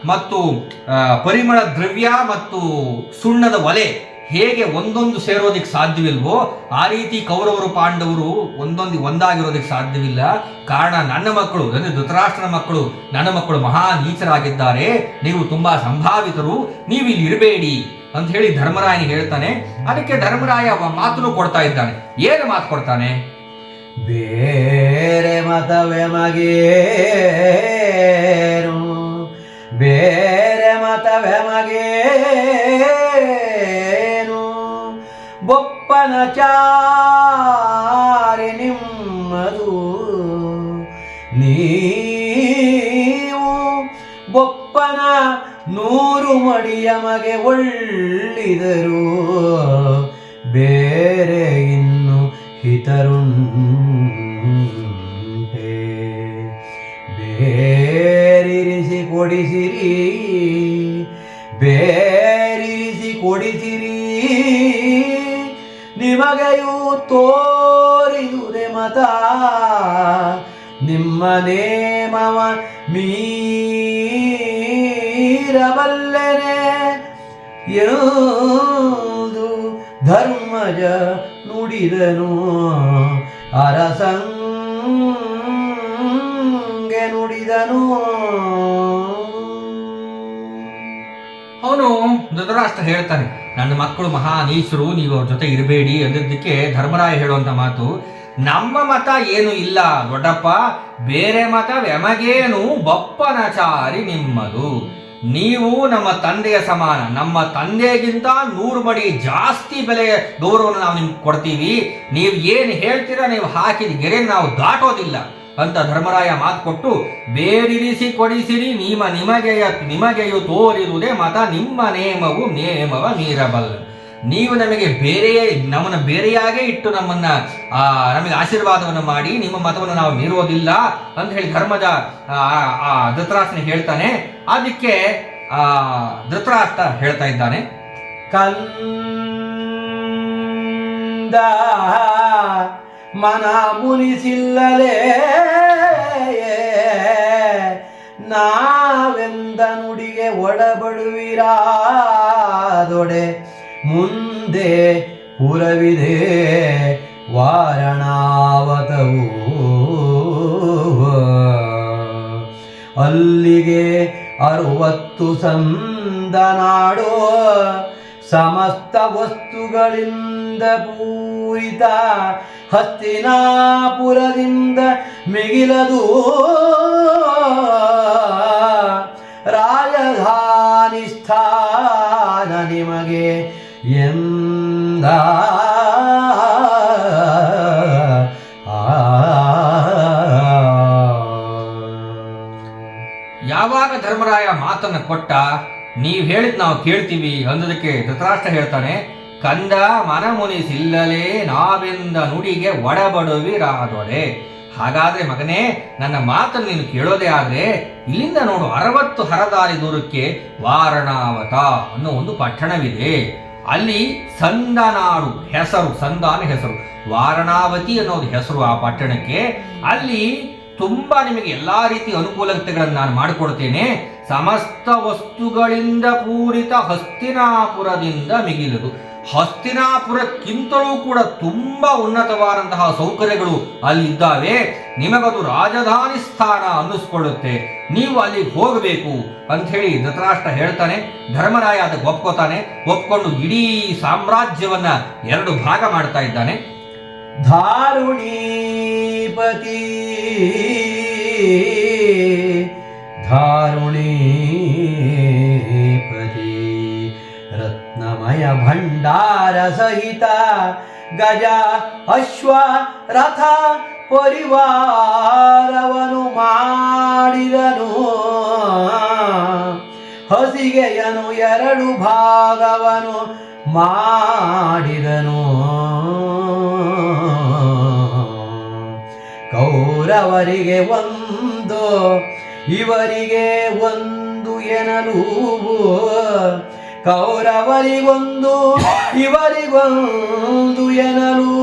ಮತ್ತು ಪರಿಮಳ ದ್ರವ್ಯ ಮತ್ತು ಸುಣ್ಣದ ಒಲೆ ಹೇಗೆ ಒಂದೊಂದು ಸೇರೋದಿಕ್ಕೆ ಸಾಧ್ಯವಿಲ್ವೋ ಆ ರೀತಿ ಕೌರವರು ಪಾಂಡವರು ಒಂದಾಗಿರೋದಕ್ಕೆ ಸಾಧ್ಯವಿಲ್ಲ. ಕಾರಣ ನನ್ನ ಮಕ್ಕಳು, ಅಂದರೆ ಧೃತರಾಷ್ಟ್ರನ ಮಕ್ಕಳು, ನನ್ನ ಮಕ್ಕಳು ಮಹಾ ನೀಚರಾಗಿದ್ದಾರೆ, ನೀವು ತುಂಬಾ ಸಂಭಾವಿತರು, ನೀವು ಇಲ್ಲಿ ಇರಬೇಡಿ ಅಂತ ಹೇಳಿ ಧರ್ಮರಾಯನಿಗೆ ಹೇಳ್ತಾನೆ. ಅದಕ್ಕೆ ಧರ್ಮರಾಯ ಮಾತನ್ನು ಕೊಡ್ತಾ ಇದ್ದಾನೆ. ಏನು ಮಾತು ಕೊಡ್ತಾನೆ? ಬೇರೆ ಮತವೇ ಮಗೇನು, ಬೇರೆ ಮತವೇ ಮಗೇನು, ಬೊಪ್ಪನ ಚಾರಿ ನಿಮ್ಮದು. ನೀವು ಬೊಪ್ಪನ 100 ಮಡಿಯ ಮಗೆ ಒಳ್ಳಿದರು, ಬೇರೆ ಇನ್ನು ಹಿತರುಂಟೆ. ಬೇರಿರಿಸಿ ಕೊಡಿಸಿರಿ, ಬೇರಿರಿಸಿ ಕೊಡಿಸಿರಿ, ನಿಮಗೆಯೂ ತೋರಿದುರೆ ಮತ. ನಿಮ್ಮ ನೇಮವ ಮೀರಬಲ್ಲೆನೆ ಎಂದು ಧರ್ಮಜ ನುಡಿದನು ಅರಸಂಗೆ ನುಡಿದನು. ಅವನು ಧೃತರಾಷ್ಟ್ರ ಹೇಳ್ತಾನೆ, ನನ್ನ ಮಕ್ಕಳು ಮಹಾ ನೀಚರು, ನೀವು ಅವ್ರ ಜೊತೆ ಇರಬೇಡಿ ಅಂದಿದ್ದಕ್ಕೆ ಧರ್ಮರಾಯ ಹೇಳುವಂತ ಮಾತು, ನಮ್ಮ ಮತ ಏನು ಇಲ್ಲ ದೊಡ್ಡಪ್ಪ, ಬೇರೆ ಮತ ಎಮಗೇನು ಬಪ್ಪನಚಾರಿ ನಿಮ್ಮದು. ನೀವು ನಮ್ಮ ತಂದೆಯ ಸಮಾನ, ನಮ್ಮ ತಂದೆಗಿಂತ 100 ಮಡಿ ಜಾಸ್ತಿ ಬೆಲೆ ಗೌರವನ ನಾವು ನಿಮ್ಗೆ ಕೊಡ್ತೀವಿ. ನೀವು ಏನು ಹೇಳ್ತೀರಾ, ನೀವು ಹಾಕಿದ ಗೆರೆ ನಾವು ದಾಟೋದಿಲ್ಲ ಅಂತ ಧರ್ಮರಾಯ ಮಾತು ಕೊಟ್ಟು, ಬೇರಿರಿಸಿ ಕೊಡಿಸಿರಿ ನಿಮಗೆಯು ತೋರಿರುವುದೇ ಮತ, ನಿಮ್ಮ ನೇಮವು ನೇಮವ ಮೀರಬಲ್ಲ. ನೀವು ನಮಗೆ ನಮ್ಮನ್ನು ಬೇರೆಯಾಗೇ ಇಟ್ಟು ನಮಗೆ ಆಶೀರ್ವಾದವನ್ನು ಮಾಡಿ ನಿಮ್ಮ ಮತವನ್ನು ನಾವು ಮೀರೋದಿಲ್ಲ ಅಂತ ಹೇಳಿ ಧೃತರಾಷ್ಟ್ರನಿಗೆ ಹೇಳ್ತಾನೆ. ಅದಕ್ಕೆ ಧೃತರಾಷ್ಟ್ರ ಹೇಳ್ತಾ ಇದ್ದಾನೆ, ಕಂದ ಮನ ಮುನಿಸಿಲ್ಲಲೇ ನಾವೆಂದ ನುಡಿಗೆ ಒಡಬಡುವಿರಾದೊಡೆ, ಮುಂದೆ ಪುರವಿದೆ ವಾರಣಾವತವು, ಅಲ್ಲಿಗೆ 60 ಸಂದನಾಡೋ ಸಮಸ್ತ ವಸ್ತುಗಳಿಂದ ಪೂರಿತ ಹಸ್ತಿನಾಪುರದಿಂದ ಮಿಗಿಲದು ರಾಜಧಾನಿ ಸ್ಥಾನ ನಿಮಗೆ ಎಂದ. ಯಾವಾಗ ಧರ್ಮರಾಯ ಮಾತನ್ನು ಕೊಟ್ಟ, ನೀವು ಹೇಳಿದ್ ನಾವು ಕೇಳ್ತೀವಿ ಅಂದದಕ್ಕೆ ಧೃತರಾಷ್ಟ್ರ ಹೇಳ್ತಾನೆ, ಕಂದ ಮನ ಮುನಿಸಿಲ್ಲಲೇ ನಾವೆಂದ ನುಡಿಗೆ ಒಡಬಡುವಿರಾದೊಡೆ. ಹಾಗಾದ್ರೆ ಮಗನೇ, ನನ್ನ ಮಾತನ್ನು ನೀನು ಕೇಳೋದೇ ಆದ್ರೆ ಇಲ್ಲಿಂದ ನೋಡು 60 ಹರದಾರಿ ದೂರಕ್ಕೆ ವಾರಣಾವತ ಅನ್ನೋ ಒಂದು ಪಟ್ಟಣವಿದೆ. ಅಲ್ಲಿ ಸಂದನಾಡು ಹೆಸರು, ಸಂದಾನ ಹೆಸರು, ವಾರಣಾವತಿ ಅನ್ನೋದು ಹೆಸರು ಆ ಪಟ್ಟಣಕ್ಕೆ. ಅಲ್ಲಿ ತುಂಬಾ ನಿಮಗೆ ಎಲ್ಲಾ ರೀತಿಯ ಅನುಕೂಲತೆಗಳನ್ನು ನಾನು ಮಾಡಿಕೊಡ್ತೇನೆ. ಸಮಸ್ತ ವಸ್ತುಗಳಿಂದ ಪೂರಿತ ಹಸ್ತಿನಾಪುರದಿಂದ ಮಿಗಿಲದು. ಹಸ್ತಿನಾಪುರಕ್ಕಿಂತಲೂ ಕೂಡ ತುಂಬಾ ಉನ್ನತವಾದಂತಹ ಸೌಕರ್ಯಗಳು ಅಲ್ಲಿ ಇದ್ದಾವೆ. ನಿಮಗದು ರಾಜಧಾನಿ ಸ್ಥಾನ ಅನ್ನಿಸ್ಕೊಳ್ಳುತ್ತೆ, ನೀವು ಅಲ್ಲಿಗೆ ಹೋಗಬೇಕು ಅಂತ ಹೇಳಿ ಧೃತರಾಷ್ಟ್ರ ಹೇಳ್ತಾನೆ. ಧರ್ಮರಾಯ ಅದಕ್ಕೆ ಒಪ್ಕೋತಾನೆ. ಒಪ್ಕೊಂಡು ಇಡೀ ಸಾಮ್ರಾಜ್ಯವನ್ನ 2 ಭಾಗ ಮಾಡ್ತಾ ಇದ್ದಾನೆ. ಧಾರುಣೀಪತಿ ರತ್ನಮಯ ಭಂಡಾರ ಸಹಿತ ಗಜ ಅಶ್ವ ರಥ ಪರಿವಾರವನು ಮಾಡಿದನು. ಹಸಿಗೆಯನು 2 ಭಾಗವನು ಮಾಡಿದನು. ಕೌರವರಿಗೆ 1 ಇವರಿಗೆ 1 ಎನಲು, ಕೌರವರಿಗೊಂದು ಇವರಿಗೊಂದು ಎನಲು.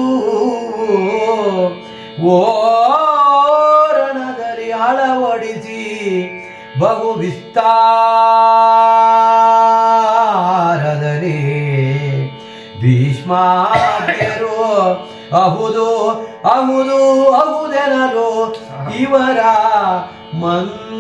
ಓರಣದಲ್ಲಿ ಅಳವಡಿಸಿ ಬಹು ವಿಸ್ತಾರದಲ್ಲಿ ಭೀಷ್ಮಾದ್ಯರು ಅಹುದು ಅಹುದು ಅಹುದೆನಲು ಇವರ ಮನ್ನಿಸಿದ.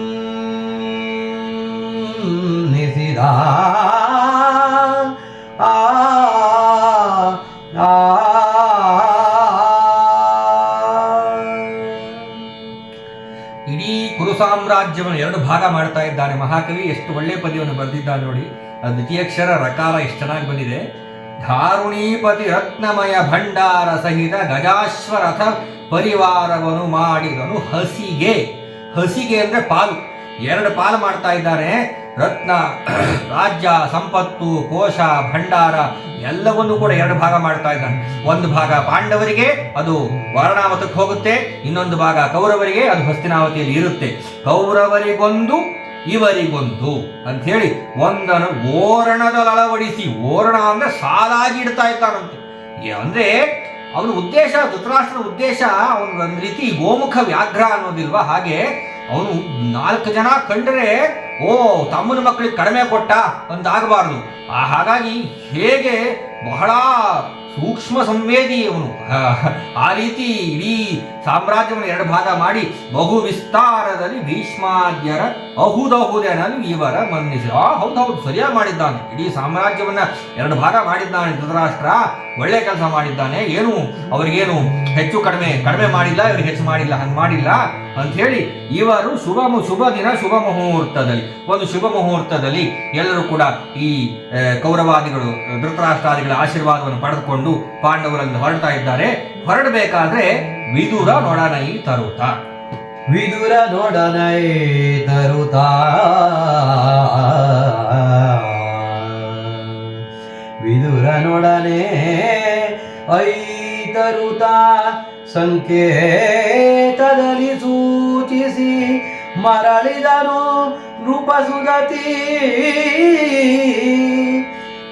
ಇಡೀ ಕುರು ಸಾಮ್ರಾಜ್ಯವನ್ನು 2 ಭಾಗ ಮಾಡ್ತಾ ಇದ್ದಾನೆ ಮಹಾಕವಿ. ಎಷ್ಟು ಒಳ್ಳೆ ಪದ್ಯವನ್ನು ಬರೆದಿದ್ದಾನೆ ನೋಡಿ. ಅದು ದ್ವಿತೀಯಕ್ಷರ ರಕಾರ ಎಷ್ಟು ಚೆನ್ನಾಗಿ ಬಂದಿದೆ. ಧಾರುಣೀಪತಿ ರತ್ನಮಯ ಭಂಡಾರ ಸಹಿತ ಗಜಾಶ್ವರಥ ಪರಿವಾರವನ್ನು ಮಾಡಿದನು ಹಸಿಗೆ. ಹಸಿಗೆ ಅಂದ್ರೆ ಪಾಲು, 2 ಪಾಲು ಮಾಡ್ತಾ ಇದ್ದಾನೆ. ರತ್ನ, ರಾಜ್ಯ, ಸಂಪತ್ತು, ಕೋಶ, ಭಂಡಾರ ಎಲ್ಲವನ್ನೂ ಕೂಡ 2 ಭಾಗ ಮಾಡ್ತಾ ಇದ್ದಾನೆ. 1 ಭಾಗ ಪಾಂಡವರಿಗೆ, ಅದು ವಾರಣಾವತಕ್ಕೆ ಹೋಗುತ್ತೆ. ಇನ್ನೊಂದು ಭಾಗ ಕೌರವರಿಗೆ, ಅದು ಹಸ್ತಿನಾವತಿಯಲ್ಲಿ ಇರುತ್ತೆ. ಕೌರವರಿಗೊಂದು ಇವರಿಗೊಂದು ಅಂತ ಹೇಳಿ ಒಂದನ್ನು ಓರಣದಲ್ಲಿ ಅಳವಡಿಸಿ, ಓರಣ ಅಂದ್ರೆ ಸಾಲಾಗಿ ಇಡ್ತಾ ಇದ್ದಾನಂತೆ. ಅಂದ್ರೆ ಅವನ ಉದ್ದೇಶ, ಧೃತರಾಷ್ಟ್ರನ ಉದ್ದೇಶ, ಅವನು ಒಂದು ರೀತಿ ಗೋಮುಖ ವ್ಯಾಘ್ರ ಅನ್ನೋದಿಲ್ವಾ, ಹಾಗೆ ಅವನು 4 ಜನ ಕಂಡ್ರೆ ಓ ತಮ್ಮನ ಮಕ್ಕಳಿಗೆ ಕಡಿಮೆ ಕೊಟ್ಟ ಅಂತ ಆಗಬಾರ್ದು. ಹಾಗಾಗಿ ಹೇಗೆ ಬಹಳ ಸೂಕ್ಷ್ಮ ಸಂವೇದಿ ಅವನು. ಆ ರೀತಿ ಇಡೀ ಸಾಮ್ರಾಜ್ಯವನ್ನು ಎರಡು ಭಾಗ ಮಾಡಿ ಬಹು ವಿಸ್ತಾರದಲ್ಲಿ ಭೀಷ್ಮಾದ್ಯರ ಅಹುದಹುದೆನಲು ಇವರ ಮನ್ನಿಸಿ. ಹೌದು ಸರಿಯಾಗಿ ಮಾಡಿದ್ದಾನೆ, ಇಡೀ ಸಾಮ್ರಾಜ್ಯವನ್ನ ಎರಡು ಭಾಗ ಮಾಡಿದ್ದಾನೆ ಧೃತರಾಷ್ಟ್ರ, ಒಳ್ಳೆ ಕೆಲಸ ಮಾಡಿದ್ದಾನೆ. ಏನು ಅವರಿಗೇನು ಹೆಚ್ಚು ಕಡಿಮೆ ಮಾಡಿಲ್ಲ, ಇವರಿಗೆ ಹೆಚ್ಚು ಮಾಡಿಲ್ಲ, ಹಂಗೆ ಮಾಡಿಲ್ಲ ಅಂತ ಹೇಳಿ ಇವರು ಶುಭ ದಿನ ಶುಭ ಮುಹೂರ್ತದಲ್ಲಿ, ಒಂದು ಶುಭ ಮುಹೂರ್ತದಲ್ಲಿ ಎಲ್ಲರೂ ಕೂಡ ಈ ಕೌರವಾದಿಗಳು ಧೃತರಾಷ್ಟ್ರಾದಿಗಳ ಆಶೀರ್ವಾದವನ್ನು ಪಡೆದುಕೊಂಡು ಪಾಂಡವರಲ್ಲಿ ಹೊರಡ್ತಾ ಇದ್ದಾರೆ. ಹೊರಡಬೇಕಾದ್ರೆ ವಿದುರ ನೊಡನೈ ತರುತ, ವಿದುರ ನೊಡನೈ ತರುತ ವಿದುರ ನೊಡನೆ ಐತರುತ ಸಂಕೇತದಲ್ಲಿ ಸೂಚಿಸಿ ಮರಳಿದನು ನೃಪಸುಗತಿ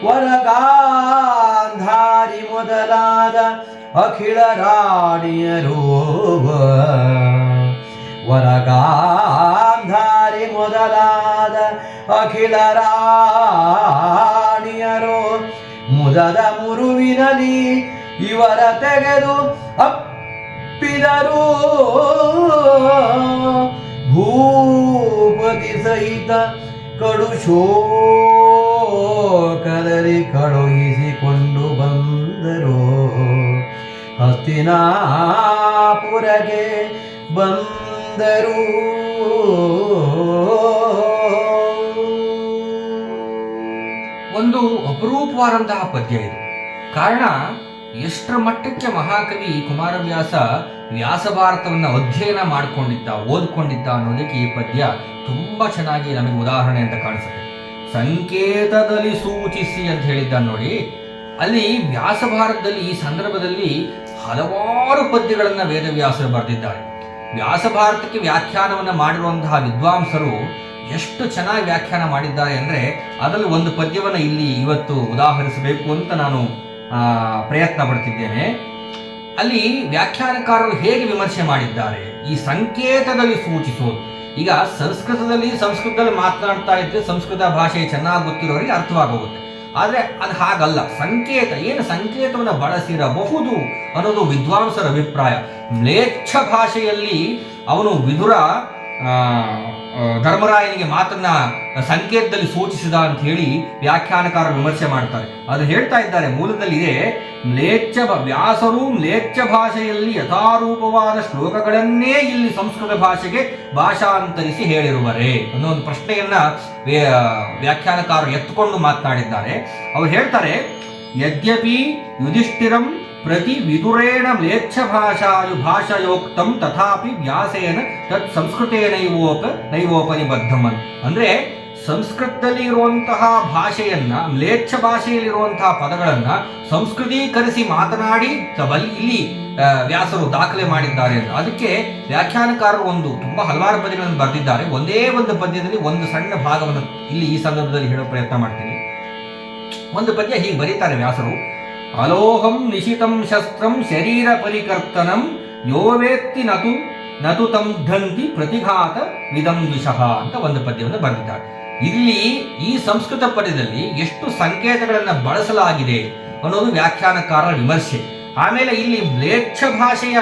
ವರಗಾಂಧಾರಿ ಮೊದಲಾದ ಅಖಿಲ ರಾಣಿಯರು ವರಗಾಂಧಾರಿ ಮೊದಲಾದ ಅಖಿಲ ರಾಣಿಯರು ಮುದದ ಮುರುವಿನಲ್ಲಿ ಇವರ ತೆಗೆದು ಅಪ್ಪಿದರು. ಭೂಪತಿ ಸಹಿತ ಕಡು ಶೋಕದಲ್ಲಿ ಕಳುಹಿಸಿಕೊಂಡು ಬಂದರು. ಹಸ್ತಿನಾಪುರಕ್ಕೆ ಬಂದರು. ಒಂದು ಅಪರೂಪವಾದಂತಹ ಪದ್ಯ ಇದು. ಕಾರಣ ಎಷ್ಟರ ಮಟ್ಟಕ್ಕೆ ಮಹಾಕವಿ ಕುಮಾರವ್ಯಾಸ ವ್ಯಾಸಭಾರತವನ್ನು ಅಧ್ಯಯನ ಮಾಡಿಕೊಂಡಿದ್ದ, ಓದ್ಕೊಂಡಿದ್ದ ಅನ್ನೋದಕ್ಕೆ ಈ ಪದ್ಯ ತುಂಬಾ ಚೆನ್ನಾಗಿ ನಮಗೆ ಉದಾಹರಣೆ ಅಂತ ಕಾಣಿಸುತ್ತೆ. ಸಂಕೇತದಲ್ಲಿ ಸೂಚಿಸಿ ಅಂತ ಹೇಳಿದ್ದ ನೋಡಿ, ಅಲ್ಲಿ ವ್ಯಾಸಭಾರತದಲ್ಲಿ ಈ ಸಂದರ್ಭದಲ್ಲಿ ಹಲವಾರು ಪದ್ಯಗಳನ್ನು ವೇದವ್ಯಾಸರು ಬರೆದಿದ್ದಾರೆ. ವ್ಯಾಸಭಾರತಕ್ಕೆ ವ್ಯಾಖ್ಯಾನವನ್ನು ಮಾಡಿರುವಂತಹ ವಿದ್ವಾಂಸರು ಎಷ್ಟು ಚೆನ್ನಾಗಿ ವ್ಯಾಖ್ಯಾನ ಮಾಡಿದ್ದಾರೆ ಅಂದರೆ ಅದರಲ್ಲಿ ಒಂದು ಪದ್ಯವನ್ನು ಇಲ್ಲಿ ಇವತ್ತು ಉದಾಹರಿಸಬೇಕು ಅಂತ ನಾನು ಪ್ರಯತ್ನ ಪಡ್ತಿದ್ದೇನೆ. ಅಲ್ಲಿ ವ್ಯಾಖ್ಯಾನಕಾರರು ಹೇಗೆ ವಿಮರ್ಶೆ ಮಾಡಿದ್ದಾರೆ, ಈ ಸಂಕೇತದಲ್ಲಿ ಸೂಚಿಸೋದು. ಈಗ ಸಂಸ್ಕೃತದಲ್ಲಿ ಮಾತನಾಡ್ತಾ ಇದ್ರೆ ಸಂಸ್ಕೃತ ಭಾಷೆ ಚೆನ್ನಾಗಿ ಗೊತ್ತಿರೋರಿಗೆ ಅರ್ಥವಾಗೋಗುತ್ತೆ. ಆದರೆ ಅದು ಹಾಗಲ್ಲ. ಏನು ಸಂಕೇತವನ್ನು ಬಳಸಿರಬಹುದು ಅನ್ನೋದು ವಿದ್ವಾಂಸರ ಅಭಿಪ್ರಾಯ. ಮ್ಲೇಚ್ಛ ಭಾಷೆಯಲ್ಲಿ ಅವನು ವಿದುರ ಧರ್ಮರಾಯನಿಗೆ ಮಾತನ್ನ ಸಂಕೇತದಲ್ಲಿ ಸೂಚಿಸಿದ ಅಂತ ಹೇಳಿ ವ್ಯಾಖ್ಯಾನಕಾರರು ವಿಮರ್ಶೆ ಮಾಡ್ತಾರೆ. ಅದು ಹೇಳ್ತಾ ಇದ್ದಾರೆ, ಮೂಲದಲ್ಲಿ ಇದೆ, ವ್ಯಾಸರು ಮ್ಲೇಚ್ಛ ಭಾಷೆಯಲ್ಲಿ ಯಥಾರೂಪವಾದ ಶ್ಲೋಕಗಳನ್ನೇ ಇಲ್ಲಿ ಸಂಸ್ಕೃತ ಭಾಷೆಗೆ ಭಾಷಾಂತರಿಸಿ ಹೇಳಿರುವರೇ ಅನ್ನೋ ಒಂದು ಪ್ರಶ್ನೆಯನ್ನ ವ್ಯಾಖ್ಯಾನಕಾರರು ಎತ್ತುಕೊಂಡು ಮಾತನಾಡಿದ್ದಾರೆ. ಅವರು ಹೇಳ್ತಾರೆ, ಯದ್ಯಪಿ ಯುಧಿಷ್ಠಿರಂ ಪ್ರತಿ ವಿದುರೇಣ ಮ್ಲೇಚ್ಛ ಭಾಷಯೋಕ್ತಂ ತಥಾಪಿ ವ್ಯಾಸೇನ ತತ್ ಸಂಸ್ಕೃತೇನೈವೋಪನಿಬದ್ಧಂ. ಅಂದ್ರೆ ಸಂಸ್ಕೃತದಲ್ಲಿ ಇರುವಂತಹ ಭಾಷೆಯನ್ನ, ಮ್ಲೇಚ್ಛ ಭಾಷೆಯಲ್ಲಿರುವಂತಹ ಪದಗಳನ್ನ ಸಂಸ್ಕೃತೀಕರಿಸಿ ಮಾತನಾಡಿ ಇಲ್ಲಿ ವ್ಯಾಸರು ದಾಖಲೆ ಮಾಡಿದ್ದಾರೆ ಅಂತ. ಅದಕ್ಕೆ ವ್ಯಾಖ್ಯಾನಕಾರರು ತುಂಬಾ ಹಲವಾರು ಪದ್ಯಗಳನ್ನು ಬರೆದಿದ್ದಾರೆ. ಒಂದೇ ಒಂದು ಪದ್ಯದಲ್ಲಿ ಒಂದು ಸಣ್ಣ ಭಾಗವನ್ನು ಇಲ್ಲಿ ಈ ಸಂದರ್ಭದಲ್ಲಿ ಹೇಳೋ ಪ್ರಯತ್ನ ಮಾಡ್ತೀನಿ. ಒಂದು ಪದ್ಯ ಹೀಗೆ ಬರೀತಾರೆ ವ್ಯಾಸರು, ಅಲೋಹಂ ನಿಶಿತಂ ಶಸ್ತ್ರಂ ಶರೀರ ಪರಿಕರ್ತನಂ ಯೋವೇತ್ತಿ ನತು ತಂ ಧಂತಿ ಪ್ರತಿಘಾತ ವಿದಂ ದ್ವಿಷಃ ಅಂತ ಒಂದು ಪದ್ಯವನ್ನು ಬರೆದಿದ್ದಾರೆ. ಇಲ್ಲಿ ಈ ಸಂಸ್ಕೃತ ಪದ್ಯದಲ್ಲಿ ಎಷ್ಟು ಸಂಕೇತಗಳನ್ನು ಬಳಸಲಾಗಿದೆ ಅನ್ನೋದು ವ್ಯಾಖ್ಯಾನಕಾರರ ವಿಮರ್ಶೆ. ಆಮೇಲೆ ಇಲ್ಲಿ ಮ್ಲೇಚ್ಛ ಭಾಷೆಯ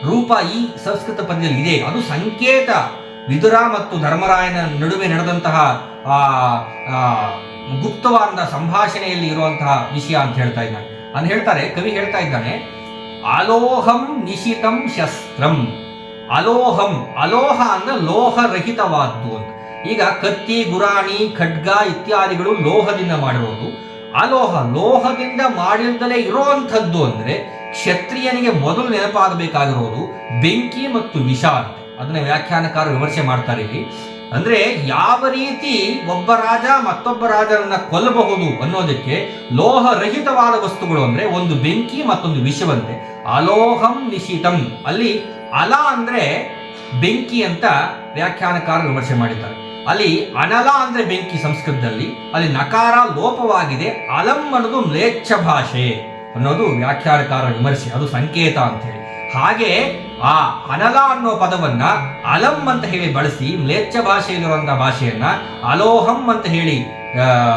ರೂಪ ಈ ಸಂಸ್ಕೃತ ಪದ್ಯದಲ್ಲಿ ಇದೆ, ಅದು ಸಂಕೇತ. ವಿದುರ ಮತ್ತು ಧರ್ಮರಾಯನ ನಡುವೆ ನಡೆದಂತಹ ಗುಪ್ತವಾದ ಸಂಭಾಷಣೆಯಲ್ಲಿ ಇರುವಂತಹ ವಿಷಯ ಅಂತ ಹೇಳ್ತಾ ಇದ್ದಾನೆ. ಅಂತ ಹೇಳ್ತಾರೆ, ಕವಿ ಹೇಳ್ತಾ ಇದ್ದಾನೆ, ಅಲೋಹಂ ನಿಶಿತಂ ಶಸ್ತ್ರಂ. ಅಲೋಹ ಅಂದ್ರೆ ಲೋಹರಹಿತವಾದ್ದು ಅಂತ. ಈಗ ಕತ್ತಿ, ಗುರಾಣಿ, ಖಡ್ಗ ಇತ್ಯಾದಿಗಳು ಲೋಹದಿಂದ ಮಾಡಿರೋದು. ಲೋಹದಿಂದ ಮಾಡಿಲ್ದಲೇ ಇರುವಂಥದ್ದು ಅಂದ್ರೆ ಕ್ಷತ್ರಿಯನಿಗೆ ಮೊದಲು ನೆನಪಾಗಬೇಕಾಗಿರೋದು ಬೆಂಕಿ ಮತ್ತು ವಿಷ ಅಂತ. ಅದನ್ನ ವ್ಯಾಖ್ಯಾನಕಾರ ವಿಮರ್ಶೆ ಮಾಡ್ತಾರೆ ಇಲ್ಲಿ. ಅಂದ್ರೆ ಯಾವ ರೀತಿ ಒಬ್ಬ ರಾಜ ಮತ್ತೊಬ್ಬ ರಾಜರನ್ನ ಕೊಲ್ಲಬಹುದು ಅನ್ನೋದಕ್ಕೆ ಲೋಹರಹಿತವಾದ ವಸ್ತುಗಳು ಅಂದ್ರೆ ಒಂದು ಬೆಂಕಿ ಮತ್ತೊಂದು ವಿಷವಂತೆ. ಅಲೋಹಂ ನಿಶಿತಂ, ಅಲ್ಲಿ ಅಲ ಅಂದ್ರೆ ಬೆಂಕಿ ಅಂತ ವ್ಯಾಖ್ಯಾನಕಾರ ವಿಮರ್ಶೆ ಮಾಡಿದ್ದಾರೆ. ಅಲ್ಲಿ ಅನಲ ಅಂದ್ರೆ ಬೆಂಕಿ ಸಂಸ್ಕೃತದಲ್ಲಿ, ಅಲ್ಲಿ ನಕಾರ ಲೋಪವಾಗಿದೆ. ಅಲಂ ಅನ್ನೋದು ಮ್ಲೇಚ್ಛ ಭಾಷೆ ಅನ್ನೋದು ವ್ಯಾಖ್ಯಾನಕಾರ ವಿಮರ್ಶೆ, ಅದು ಸಂಕೇತ ಅಂತ ಹೇಳಿ. ಹಾಗೆ ಆ ಅನಲ ಅನ್ನೋ ಪದವನ್ನ ಅಲಂ ಅಂತ ಹೇಳಿ ಬಳಸಿ ಮ್ಲೇಚ್ಛ ಭಾಷೆಯಲ್ಲಿರುವಂತಹ ಭಾಷೆಯನ್ನ ಅಲೋಹಂ ಅಂತ ಹೇಳಿ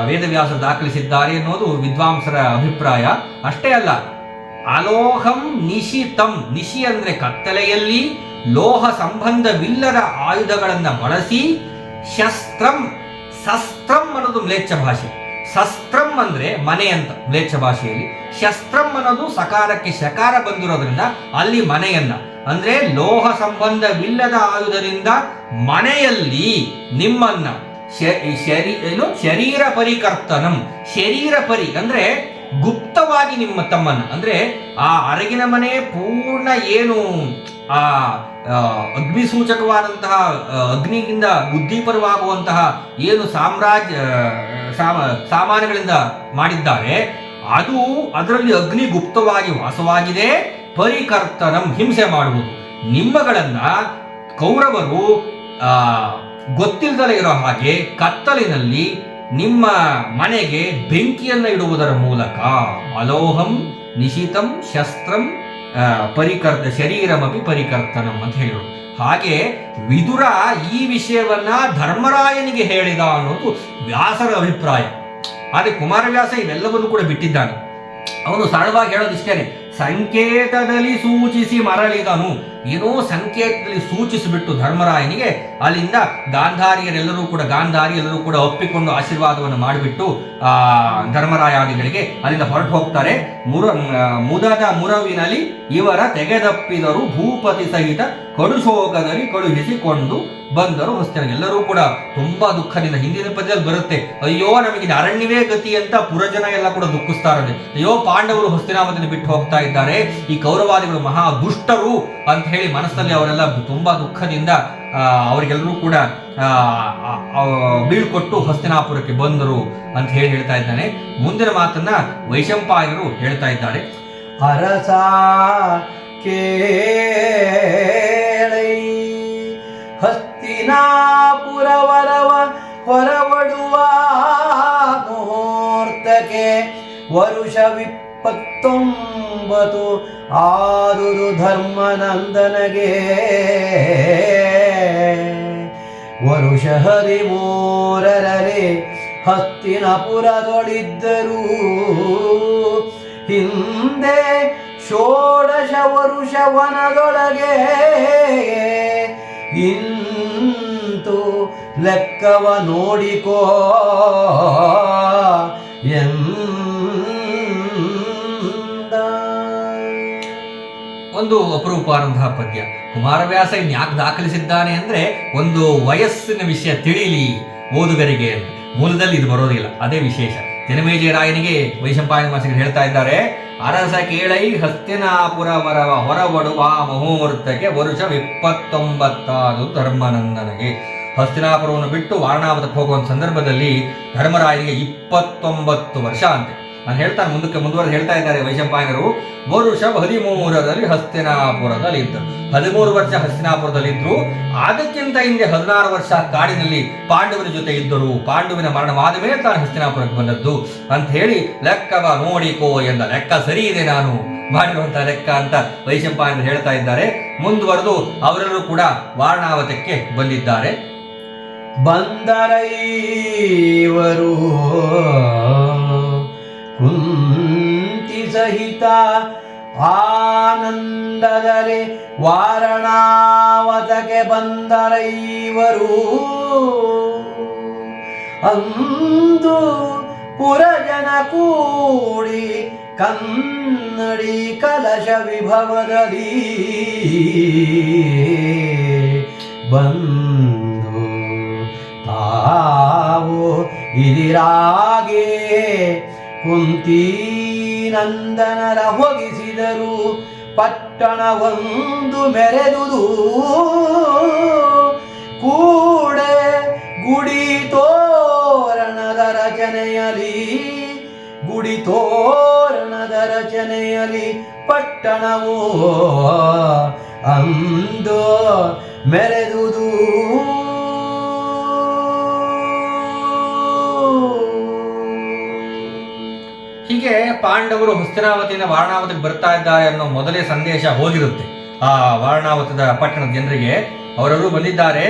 ವೇದವ್ಯಾಸರು ದಾಖಲಿಸಿದ್ದಾರೆ ಅನ್ನೋದು ವಿದ್ವಾಂಸರ ಅಭಿಪ್ರಾಯ. ಅಷ್ಟೇ ಅಲ್ಲ, ಅಲೋಹಂ ನಿಶಿತಂ, ನಿಶಿ ಅಂದ್ರೆ ಕತ್ತಲೆಯಲ್ಲಿ ಲೋಹ ಸಂಬಂಧವಿಲ್ಲದ ಆಯುಧಗಳನ್ನ ಬಳಸಿ ಶಸ್ತ್ರಂ, ಶಸ್ತ್ರಂ ಅನ್ನೋದು ಮ್ಲೇಚ್ಛ ಭಾಷೆ, ಶಸ್ತ್ರಂ ಅಂದ್ರೆ ಮನೆ ಅಂತ ಮ್ಲೇಚ್ಛ ಭಾಷೆಯಲ್ಲಿ, ಶಸ್ತ್ರಂ ಅನ್ನೋದು ಸಕಾರಕ್ಕೆ ಶಕಾರ ಬಂದಿರೋದ್ರಿಂದ ಅಲ್ಲಿ ಮನೆಯನ್ನ ಅಂದ್ರೆ ಲೋಹ ಸಂಬಂಧವಿಲ್ಲದ ಆಯುಧದಿಂದ ಮನೆಯಲ್ಲಿ ನಿಮ್ಮನ್ನ ಶರೀರ ಪರಿಕರ್ತನಂ, ಶರೀರ ಪರಿ ಅಂದ್ರೆ ಗುಪ್ತವಾಗಿ ನಿಮ್ಮ ತಮ್ಮನ್ನ, ಅಂದ್ರೆ ಆ ಅರಗಿನ ಮನೆ ಪೂರ್ಣ ಏನು ಆ ಅಗ್ನಿಸೂಚಕವಾದಂತಹ ಅಗ್ನಿಗಿಂದ ಉದ್ದೀಪನವಾಗುವಂತಹ ಏನು ಸಾಮಾನುಗಳಿಂದ ಮಾಡಿದ್ದಾರೆ, ಅದು ಅದರಲ್ಲಿ ಅಗ್ನಿ ಗುಪ್ತವಾಗಿ ವಾಸವಾಗಿದೆ. ಪರಿಕರ್ತನಂ ಹಿಂಸೆ ಮಾಡುವುದು, ನಿಮ್ಮಗಳನ್ನ ಕೌರವರು ಗೊತ್ತಿಲ್ಲದಲೇ ಇರೋ ಹಾಗೆ ಕತ್ತಲಿನಲ್ಲಿ ನಿಮ್ಮ ಮನೆಗೆ ಬೆಂಕಿಯನ್ನ ಇಡುವುದರ ಮೂಲಕ ಅಲೋಹಂ ನಿಶಿತಂ ಶಸ್ತ್ರಂ ಶರೀರಮಪಿ ಪರಿಕರ್ತನಂ ಅಂತ ಹೇಳಿದರು. ಹಾಗೆ ವಿದುರ ಈ ವಿಷಯವನ್ನ ಧರ್ಮರಾಯನಿಗೆ ಹೇಳಿದ ಅನ್ನೋದು ವ್ಯಾಸರ ಅಭಿಪ್ರಾಯ. ಆದರೆ ಕುಮಾರವ್ಯಾಸ ಇವೆಲ್ಲವನ್ನು ಕೂಡ ಬಿಟ್ಟಿದ್ದಾನೆ. ಅವನು ಸರಳವಾಗಿ ಹೇಳೋದಿಷ್ಟೇನೆ, ಸಂಕೇತದಲ್ಲಿ ಸೂಚಿಸಿ ಮರಳಿದನು. ಏನೋ ಸಂಕೇತದಲ್ಲಿ ಸೂಚಿಸಿಬಿಟ್ಟು ಧರ್ಮರಾಯನಿಗೆ ಅಲ್ಲಿಂದ ಗಾಂಧಾರಿಯರೆಲ್ಲರೂ ಕೂಡ ಒಪ್ಪಿಕೊಂಡು ಆಶೀರ್ವಾದವನ್ನು ಮಾಡಿಬಿಟ್ಟು ಧರ್ಮರಾಯಾದಿಗಳಿಗೆ ಅಲ್ಲಿಂದ ಹೊರಟು ಹೋಗ್ತಾರೆ. ಮುದದ ಮುರವಿನಲ್ಲಿ ಇವರ ತೆಗೆದಪ್ಪಿದರು ಭೂಪತಿ ಸಹಿತ ಕಡುಶೋಕದಲ್ಲಿ ಕಳುಹಿಸಿಕೊಂಡು ಬಂದರು ಹೊಸ್ತಿನ. ಎಲ್ಲರೂ ಕೂಡ ತುಂಬಾ ದುಃಖದಿಂದ, ಹಿಂದಿನ ಪದ್ಯದಲ್ಲಿ ಬರುತ್ತೆ, ಅಯ್ಯೋ ನಮಗೆ ಅರಣ್ಯವೇ ಗತಿ ಅಂತ ಪುರಜನ ಎಲ್ಲ ಕೂಡ ದುಃಖಿಸ್ತಾರಂತೆ. ಅಯ್ಯೋ ಪಾಂಡವರು ಹೊಸ್ತಿನಾವತಿಯನ್ನು ಬಿಟ್ಟು ಹೋಗ್ತಾ ಇದ್ದಾರೆ, ಈ ಕೌರವಾದಿಗಳು ಮಹಾ ದುಷ್ಟರು ಅಂತ ಹೇಳಿ ಮನಸ್ಸಲ್ಲಿ ಅವರೆಲ್ಲ ತುಂಬಾ ದುಃಖದಿಂದ ಅವರಿಗೆಲ್ಲರೂ ಕೂಡ ಬೀಳ್ಕೊಟ್ಟು ಹಸ್ತಿನಾಪುರಕ್ಕೆ ಬಂದರು ಅಂತ ಹೇಳಿ ಹೇಳ್ತಾ ಇದ್ದಾನೆ. ಮುಂದಿನ ಮಾತನ್ನ ವೈಶಂಪಾಯನರು ಹೇಳ್ತಾ ಇದ್ದಾರೆ. ಅರಸ ಕೇಳೈ ಹಸ್ತಿನಾಪುರವರವ ಹೊರವಡುವ ಮುಹೂರ್ತಕ್ಕೆ ವರುಷ 29 ಆದುದು ಧರ್ಮನಂದನಗೆ. ವರುಷ 13ರಲ್ಲಿ ಹಸ್ತಿನಪುರದೊಳಿದ್ದರು. ಹಿಂದೆ 16 ವರುಷ ವನದೊಳಗೆ ಇಂತು ಲೆಕ್ಕವ ನೋಡಿಕೋ ಒಂದು ಅಪರೂಪವಾದಂತಹ ಪದ್ಯ. ಕುಮಾರವ್ಯಾಸ ಇನ್ಯಾಕೆ ದಾಖಲಿಸಿದ್ದಾನೆ ಅಂದ್ರೆ ಒಂದು ವಯಸ್ಸಿನ ವಿಷಯ ತಿಳಿಲಿ ಓದುಗರಿಗೆ ಅಂತ. ಮೂಲದಲ್ಲಿ ಇದು ಬರೋದಿಲ್ಲ, ಅದೇ ವಿಶೇಷ. ಜನಮೇಜಯ ರಾಯನಿಗೆ ವೈಶಂಪಾಯನ ಮಾಸಿಗಳು ಹೇಳ್ತಾ ಇದ್ದಾರೆ, ಅರಸ ಕೇಳೈ ಹಸ್ತಿನಾಪುರ ವರವ ಹೊರಬಡುವ ಮುಹೂರ್ತಕ್ಕೆ ವರುಷ 29 ಧರ್ಮನಂದನಿಗೆ. ಹಸ್ತಿನಾಪುರವನ್ನು ಬಿಟ್ಟು ವಾರಣಾವತಕ್ಕೆ ಹೋಗುವಂತ ಸಂದರ್ಭದಲ್ಲಿ ಧರ್ಮರಾಯನಿಗೆ 29 ವರ್ಷ ಅಂತೆ. ನಾನು ಹೇಳ್ತಾನೆ, ಮುಂದುವರೆದು ಹೇಳ್ತಾ ಇದ್ದಾರೆ ವೈಶಂಪಾಯನರು. ವರುಷ 13ರಲ್ಲಿ ಹಸ್ತಿನಾಪುರದಲ್ಲಿ ಇದ್ದರು. 13 ವರ್ಷ ಹಸ್ತಿನಾಪುರದಲ್ಲಿದ್ರು. ಅದಕ್ಕಿಂತ ಹಿಂದೆ 16 ವರ್ಷ ಕಾಡಿನಲ್ಲಿ ಪಾಂಡವರ ಜೊತೆ ಇದ್ದರು. ಪಾಂಡುವಿನ ಮರಣವಾದ ಮೇಲೆ ತಾನು ಹಸ್ತಿನಾಪುರಕ್ಕೆ ಬಂದದ್ದು ಅಂತ ಹೇಳಿ ಲೆಕ್ಕವ ನೋಡಿಕೋ ಎಂದ. ಲೆಕ್ಕ ಸರಿ ಇದೆ ನಾನು ಮಾಡಿರುವಂತಹ ಲೆಕ್ಕ ಅಂತ ವೈಶಂಪಾಯನರು ಹೇಳ್ತಾ ಇದ್ದಾರೆ. ಮುಂದುವರೆದು ಅವರೆಲ್ಲರೂ ಕೂಡ ವಾರಣಾವತಕ್ಕೆ ಬಂದಿದ್ದಾರೆ. ಬಂದರೈವರು ಕುಂತಿ ಸಹಿತ ಆನಂದದಲ್ಲಿ ವಾರಣಾವತಕ್ಕೆ ಬಂದರೈವರು. ಅಂದು ಪುರಜನ ಕೂಡಿ ಕನ್ನಡಿ ಕಲಶ ವಿಭವದಲ್ಲಿ ಬಂದು ತಾವು ಇದಿರಾಗೆ ಕುಂತಿ ನಂದನರ ಹೋಗಿಸಿದರು. ಪಟ್ಟಣವೊಂದು ಮೆರೆದುದು ಕೂಡೆ ಗುಡಿ ತೋರಣದ ರಚನೆಯಲ್ಲಿ ಪಟ್ಟಣವು ಅಂದು ಮೆರೆದುದು. ಹೀಗೆ ಪಾಂಡವರು ಹಸ್ತಿನಾವತಿಯಿಂದ ವಾರಣಾವತಿಗೆ ಬರ್ತಾ ಇದ್ದಾರೆ ಅನ್ನೋ ಮೊದಲೇ ಸಂದೇಶ ಹೋಗಿರುತ್ತೆ ಆ ವಾರಣಾವತದ ಪಟ್ಟಣದ ಜನರಿಗೆ. ಅವರೆಲ್ಲರೂ ಬಂದಿದ್ದಾರೆ.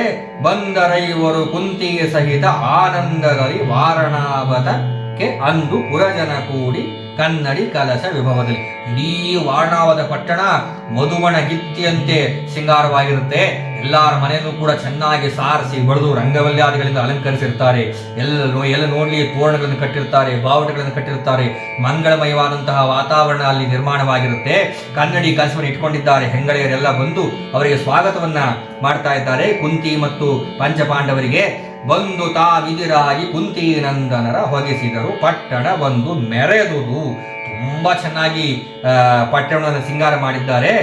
ಬಂದರೈವರು ಕುಂತಿಯ ಸಹಿತ ಆನಂದದಲ್ಲಿ ವಾರಣಾವತಕ್ಕೆ ಅಂದು ಪುರಜನ ಕೂಡಿ ಕನ್ನಡಿ ಕಲಶ ವಿಭವದಲ್ಲಿ. ಇಡೀ ವಾರಣಾವದ ಪಟ್ಟಣ ಮಧುವಣ ಗಿತ್ತಿಯಂತೆ ಶೃಂಗಾರವಾಗಿರುತ್ತೆ. ಎಲ್ಲರ ಮನೆಯಲ್ಲೂ ಕೂಡ ಚೆನ್ನಾಗಿ ಸಾರಿಸಿ ಬಡಿದು ರಂಗವಲ್ಯಾದಿಗಳಿಂದ ಅಲಂಕರಿಸಿರ್ತಾರೆ. ಎಲ್ಲ ನೋಡ್ಲಿ ತೋರಣಗಳನ್ನು ಕಟ್ಟಿರ್ತಾರೆ, ಬಾವುಟಗಳನ್ನು ಕಟ್ಟಿರ್ತಾರೆ. ಮಂಗಳಮಯವಾದಂತಹ ವಾತಾವರಣ ಅಲ್ಲಿ ನಿರ್ಮಾಣವಾಗಿರುತ್ತೆ. ಕನ್ನಡಿ ಕಲಶವನ್ನು ಇಟ್ಕೊಂಡಿದ್ದಾರೆ. ಹೆಂಗಳೆಯರೆಲ್ಲ ಬಂದು ಅವರಿಗೆ ಸ್ವಾಗತವನ್ನ ಮಾಡ್ತಾ ಇದ್ದಾರೆ. ಕುಂತಿ ಮತ್ತು ಪಂಚಪಾಂಡವರಿಗೆ ಬಂದು ತಾವಿದಿರಾಗಿ ಕುಂತಿ ನಂದನರ ಹೊಗೆಸಿದರು, ಪಟ್ಟಣ ಬಂದು ಮೆರೆದುದು. ತುಂಬಾ ಚೆನ್ನಾಗಿ ಪಟ್ಟಣವನ್ನು ಸಿಂಗಾರ ಮಾಡಿದ್ದಾರೆ.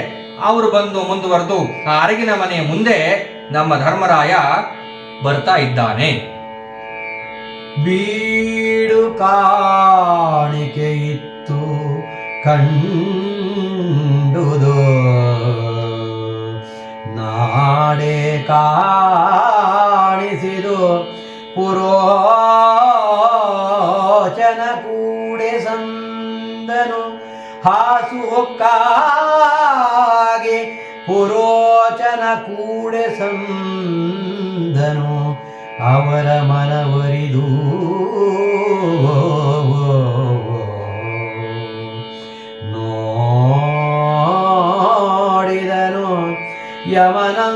ಅವರು ಬಂದು ಮುಂದುವರೆದು ಆ ಅರಗಿನ ಮನೆ ಮುಂದೆ ನಮ್ಮ ಧರ್ಮರಾಯ ಬರ್ತಾ ಇದ್ದಾನೆ. ಬೀಡು ಕಾಣಿಕೆ ಇತ್ತು ಕಂಡುದು, ನಾಡೆ ಕಾಣಿಸಿದು ಪುರೋಚನ ಕೂಡೆ ಸಂದನು, ಹಾಸು ಹೊಕ್ಕಾಗೆ ಪುರೋಚನ ಕೂಡೆ ಸಂದನು, ಅವರ ಮನವರಿದು ನೋಡಿದನು ಯಮನಂದನನು,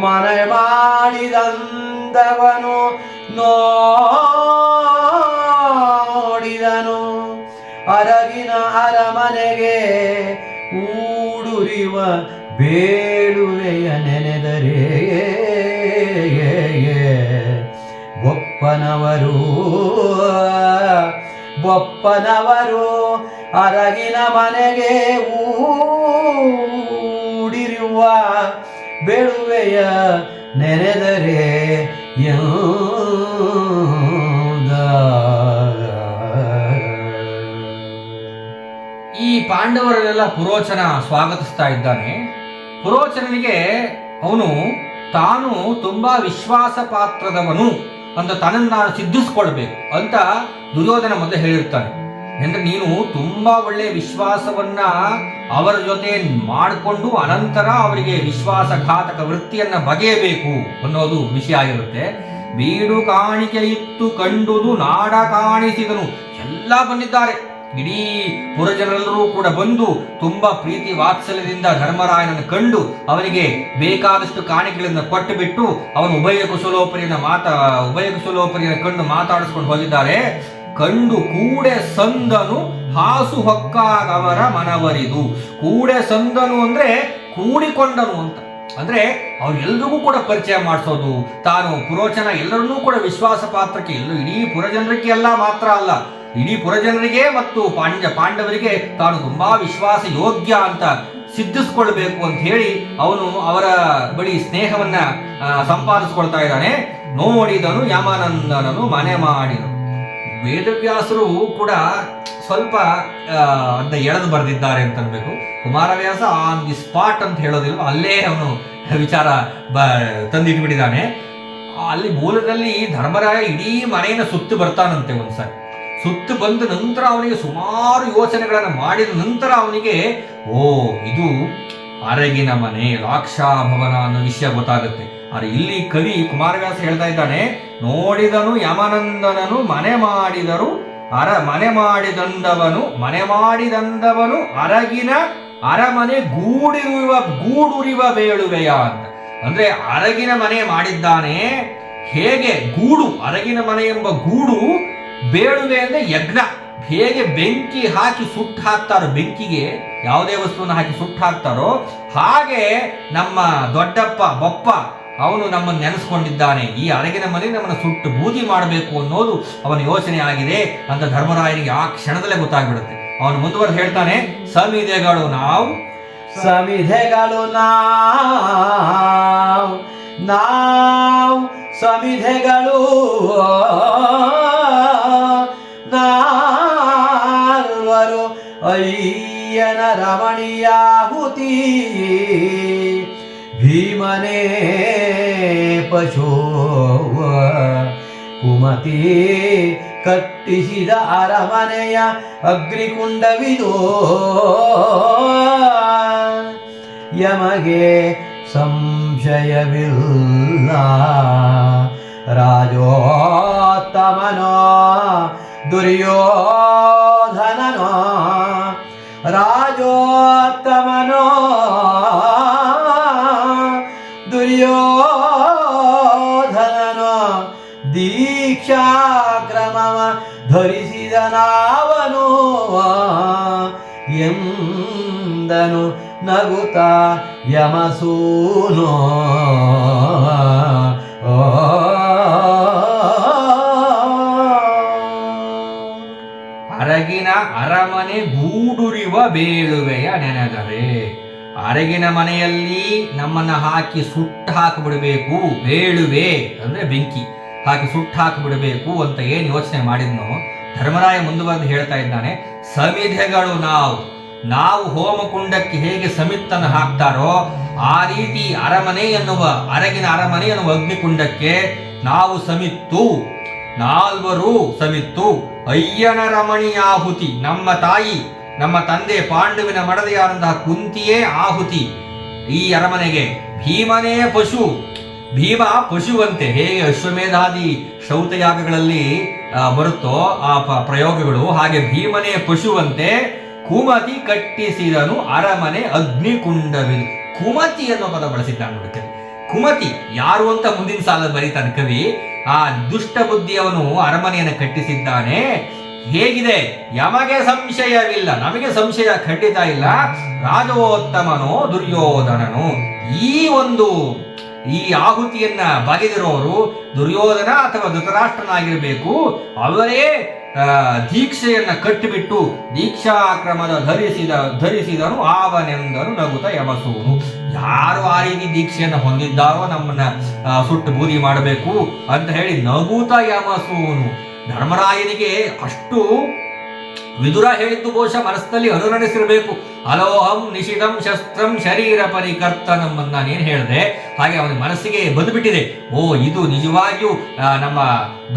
ಮನ ಮಾಡಿದಂದವನು ನೋಡಿದನು. ಅರಗಿನ ಅರಮನೆಗೆ ಊಡುರಿವ ಬೇಳುವೆಯ ನೆನೆದರೆ ಬೊಪ್ಪನವರು ಅರಗಿನ ಮನೆಗೆ ಊಡಿರುವ ಬೇಳುವೆಯ ನೆನೆದರೆ ಈ ಪಾಂಡವರನ್ನೆಲ್ಲ ಪುರೋಚನ ಸ್ವಾಗತಿಸ್ತಾ ಇದ್ದಾನೆ. ಪುರೋಚನನಿಗೆ ಅವನು ತಾನು ತುಂಬಾ ವಿಶ್ವಾಸ ಪಾತ್ರದವನು ಅಂತ ತನ್ನನ್ನು ನಾನು ಸಿದ್ಧಿಸ್ಕೊಳ್ಬೇಕು ಅಂತ ದುರ್ಯೋಧನ ಮೊದಲೇ ಹೇಳಿರ್ತಾನೆ. ಅಂದ್ರೆ ನೀನು ತುಂಬಾ ಒಳ್ಳೆಯ ವಿಶ್ವಾಸವನ್ನ ಅವರ ಜೊತೆ ಮಾಡಿಕೊಂಡು ಅನಂತರ ಅವರಿಗೆ ವಿಶ್ವಾಸಘಾತಕ ವೃತ್ತಿಯನ್ನ ಬಗೆಯಬೇಕು ಅನ್ನೋದು ವಿಷಯ ಆಗಿರುತ್ತೆ. ಬೀಡು ಕಾಣಿಕೆ ಇತ್ತು ಕಂಡುದು ನಾಡ ಕಾಣಿಸಿದನು. ಎಲ್ಲ ಬಂದಿದ್ದಾರೆ. ಇಡೀ ಪುರಜನರೆಲ್ಲರೂ ಕೂಡ ಬಂದು ತುಂಬಾ ಪ್ರೀತಿ ವಾತ್ಸಲ್ಯದಿಂದ ಧರ್ಮರಾಯನನ್ನು ಕಂಡು ಅವನಿಗೆ ಬೇಕಾದಷ್ಟು ಕಾಣಿಕೆಗಳನ್ನು ಕೊಟ್ಟು ಬಿಟ್ಟು ಅವನು ಉಭಯ ಕುಶಲೋಪರಿಯನ್ನು ಕಂಡು ಮಾತಾಡಿಸ್ಕೊಂಡು ಹೋಗಿದ್ದಾರೆ. ಕಂಡು ಕೂಡೆ ಸಂದನು ಹಾಸು ಹೊಕ್ಕಾಗವರ ಮನವರಿದು. ಕೂಡೆ ಸಂದನು ಅಂದ್ರೆ ಕೂಡಿಕೊಂಡನು ಅಂತ. ಅಂದ್ರೆ ಅವ್ರೆಲ್ರಿಗೂ ಕೂಡ ಪರಿಚಯ ಮಾಡಿಸೋದು, ತಾನು ಪುರೋಚನ ಎಲ್ಲರನ್ನೂ ಕೂಡ ವಿಶ್ವಾಸ ಪಾತ್ರಕ್ಕೆ ಇಡೀ ಪುರಜನರಿಗೆ ಎಲ್ಲ ಮಾತ್ರ ಅಲ್ಲ, ಇಡೀ ಪುರಜನರಿಗೆ ಮತ್ತು ಪಾಂಡವರಿಗೆ ತಾನು ತುಂಬಾ ವಿಶ್ವಾಸ ಯೋಗ್ಯ ಅಂತ ಸಿದ್ಧಿಸ್ಕೊಳ್ಬೇಕು ಅಂತ ಹೇಳಿ ಅವನು ಅವರ ಬಳಿ ಸ್ನೇಹವನ್ನ ಸಂಪಾದಿಸ್ಕೊಳ್ತಾ ಇದ್ದಾನೆ. ನೋಡಿದನು ಯಮನಂದನನು ಮನೆ ಮಾಡಿದನು. ವೇದವ್ಯಾಸರು ಕೂಡ ಸ್ವಲ್ಪ ಅದನ್ನ ಎಳೆದು ಬರೆದಿದ್ದಾರೆ ಅಂತ ಅನ್ಬೇಕು. ಕುಮಾರವ್ಯಾಸ ಆನ್ ದಿ ಸ್ಪಾಟ್ ಅಂತ ಹೇಳೋದಿಲ್ಲ, ಅಲ್ಲೇ ಅವನು ವಿಚಾರ ತಂದಿಟ್ಬಿಟ್ಟಿದ್ದಾನೆ. ಅಲ್ಲಿ ಮೂಲದಲ್ಲಿ ಧರ್ಮರಾಯ ಇಡೀ ಮನೆಯನ್ನು ಸುತ್ತು ಬರ್ತಾನಂತೆ. ಒಂದ್ಸರಿ ಸುತ್ತು ಬಂದ ನಂತರ ಅವನಿಗೆ ಸುಮಾರು ಯೋಚನೆಗಳನ್ನು ಮಾಡಿದ ನಂತರ ಅವನಿಗೆ ಇದು ಅರಗಿನ ಮನೆ ಲಾಕ್ಷಾಭವನ ಅನ್ನೋ ವಿಷಯ ಗೊತ್ತಾಗುತ್ತೆ. ಆದ್ರೆ ಇಲ್ಲಿ ಕವಿ ಕುಮಾರವ್ಯಾಸ ಹೇಳ್ತಾ ಇದ್ದಾನೆ, ನೋಡಿದನು ಯಮನಂದನನು ಮನೆ ಮಾಡಿದಂದವನು ಅರಗಿನ ಅರಮನೆ ಗೂಡುರಿವ ಬೇಳುವೆಯ ಅಂತ. ಅಂದ್ರೆ ಅರಗಿನ ಮನೆ ಮಾಡಿದ್ದಾನೆ. ಹೇಗೆ ಗೂಡು, ಅರಗಿನ ಮನೆ ಎಂಬ ಗೂಡು, ಬೇಳುವೆ ಅಂದ್ರೆ ಯಜ್ಞ. ಹೇಗೆ ಬೆಂಕಿ ಹಾಕಿ ಸುಟ್ಟು ಹಾಕ್ತಾರೋ, ಬೆಂಕಿಗೆ ಯಾವುದೇ ವಸ್ತುವನ್ನು ಹಾಕಿ ಸುಟ್ಟು ಹಾಕ್ತಾರೋ ಹಾಗೆ ನಮ್ಮ ದೊಡ್ಡಪ್ಪ ಬೊಪ್ಪ ಅವನು ನಮ್ಮನ್ನು ನೆನೆಸ್ಕೊಂಡಿದ್ದಾನೆ. ಈ ಅರಗಿನ ಮನೆ ನಮ್ಮನ್ನು ಸುಟ್ಟು ಬೂದಿ ಮಾಡಬೇಕು ಅನ್ನೋದು ಅವನ ಯೋಚನೆ ಆಗಿದೆ ಅಂತ ಧರ್ಮರಾಯನಿಗೆ ಆ ಕ್ಷಣದಲ್ಲೇ ಗೊತ್ತಾಗ್ಬಿಡುತ್ತೆ. ಅವನು ಮುಂದುವರೆದು ಹೇಳ್ತಾನೆ, ಸಮಿಧೆಗಳು ನಾವು ಸಮಿಧೆಗಳು ನಾಲ್ವರು ಅಯ್ಯನ ರಮಣೀಯಾಹುತಿ, ಭೀಮನೇ ಪಶೋವ ಕುಮತಿ ಕಟ್ಟಿಸಿದ ಅರಮನೆಯ ಅಗ್ನಿಕುಂಡವಿದೋ, ಯಮಗೆ ಸಂಶಯವಿಲ್ಲ ರಾಜೋತ್ತಮನೋ ದುರ್ಯೋಧನನೋ ರಾಜೋತ್ತಮನೋ ದುರ್ಯೋಧನನೋ ದೀಕ್ಷಾಕ್ರಮವ ಧರಿಸಿದನಾವನು ಎಂದನು ನಗುತ್ತ ಯಮಸೂನೋ. ಅರಗಿನ ಅರಮನೆ ಗೂಡುರಿವ ಬೇಳುವೆಯ ನೆನೆದರೆ, ಅರಗಿನ ಮನೆಯಲ್ಲಿ ನಮ್ಮನ್ನ ಹಾಕಿ ಸುಟ್ಟು ಹಾಕಿಬಿಡಬೇಕು, ಬೇಳುವೆ ಅಂದ್ರೆ ಬೆಂಕಿ ಹಾಕಿ ಸುಟ್ಟು ಹಾಕಿಬಿಡಬೇಕು ಅಂತ ಏನು ಯೋಚನೆ ಮಾಡಿದ್ನೋ ಧರ್ಮರಾಯ ಮುಂದುವರೆದು ಹೇಳ್ತಾ ಇದ್ದಾನೆ. ಸಮಿಧೆಗಳು ನಾವು ಹೋಮಕುಂಡಕ್ಕೆ ಹೇಗೆ ಸಮಿತ್ತನ್ನು ಹಾಕ್ತಾರೋ ಆ ರೀತಿ ಅರಮನೆ ಎನ್ನುವ ಅರಗಿನ ಅರಮನೆ ಎನ್ನುವ ಅಗ್ನಿಕುಂಡಕ್ಕೆ ನಾವು ಸಮಿತ್ತು, ನಾಲ್ವರು ಸಮಿತ್ತು. ಅಯ್ಯನ ರಮಣಿಯಾಹುತಿ, ನಮ್ಮ ತಾಯಿ ನಮ್ಮ ತಂದೆ ಪಾಂಡುವಿನ ಮಡದೆಯಾದಂತಹ ಕುಂತಿಯೇ ಆಹುತಿ ಈ ಅರಮನೆಗೆ. ಭೀಮನೇ ಪಶು, ಭೀಮ ಪಶುವಂತೆ ಹೇಗೆ ಅಶ್ವಮೇಧಾದಿ ಶ್ರೌತಯಾಗಗಳಲ್ಲಿ ಬರುತ್ತೋ ಆ ಪ್ರಯೋಗಗಳು, ಹಾಗೆ ಭೀಮನೇ ಪಶುವಂತೆ ಕುಮತಿ ಕಟ್ಟಿಸಿದನು ಅರಮನೆ ಅಗ್ನಿಕುಂಡವಿದು. ಕುಮತಿ ಅನ್ನೋ ಪದ ಬಳಸಿದ್ದಾನೆ ನೋಡಿ ಕವಿ. ಕುಮತಿ ಯಾರು ಅಂತ ಮುಂದಿನ ಸಾಲ ಬರೀತಾನೆ ಕವಿ. ಆ ದುಷ್ಟ ಬುದ್ಧಿಯವನು ಅರಮನೆಯನ್ನು ಕಟ್ಟಿಸಿದ್ದಾನೆ. ಹೇಗಿದೆ? ಯಮಗೆ ಸಂಶಯವಿಲ್ಲ, ನಮಗೆ ಸಂಶಯ ಖಂಡಿತ ಇಲ್ಲ. ರಾಜೋತ್ತಮನೋ ದುರ್ಯೋಧನನು, ಈ ಆಹುತಿಯನ್ನ ಬಗೆದಿರೋರು ದುರ್ಯೋಧನ ಅಥವಾ ಧೃತರಾಷ್ಟ್ರನಾಗಿರಬೇಕು. ಅವರೇ ದೀಕ್ಷೆಯನ್ನ ಕಟ್ಟಿಬಿಟ್ಟು ದೀಕ್ಷಾಕ್ರಮದ ಧರಿಸಿದನು ಆವನೆಂದನು ನಗುತ್ತ ಯಮಸೂನು. ಯಾರು ಆ ರೀತಿ ದೀಕ್ಷೆಯನ್ನು ಹೊಂದಿದ್ದಾರೋ ನಮ್ಮನ್ನ ಸುಟ್ಟು ಬೂದಿ ಮಾಡಬೇಕು ಅಂತ ಹೇಳಿ ನಗುತ್ತ ಯಮಸೂನು. ಧರ್ಮರಾಯನಿಗೆ ಅಷ್ಟು ವಿದುರ ಹೇಳಿದ್ದು ಬಹುಶಃ ಮನಸ್ಸಿನಲ್ಲಿ ಅನುರಣಿಸಿರಬೇಕು. ಅಲೋಹಂ ನಿಶಿತಂ ಶಸ್ತ್ರಂ ಶರೀರ ಪರಿಕರ್ತನಂ ಅಂತ ನಾನೇನು ಹೇಳಿದೆ ಹಾಗೆ ಅವನ ಮನಸ್ಸಿಗೆ ಬಂದುಬಿಟ್ಟಿದೆ. ಓ, ಇದು ನಿಜವಾಗಿಯೂ ನಮ್ಮ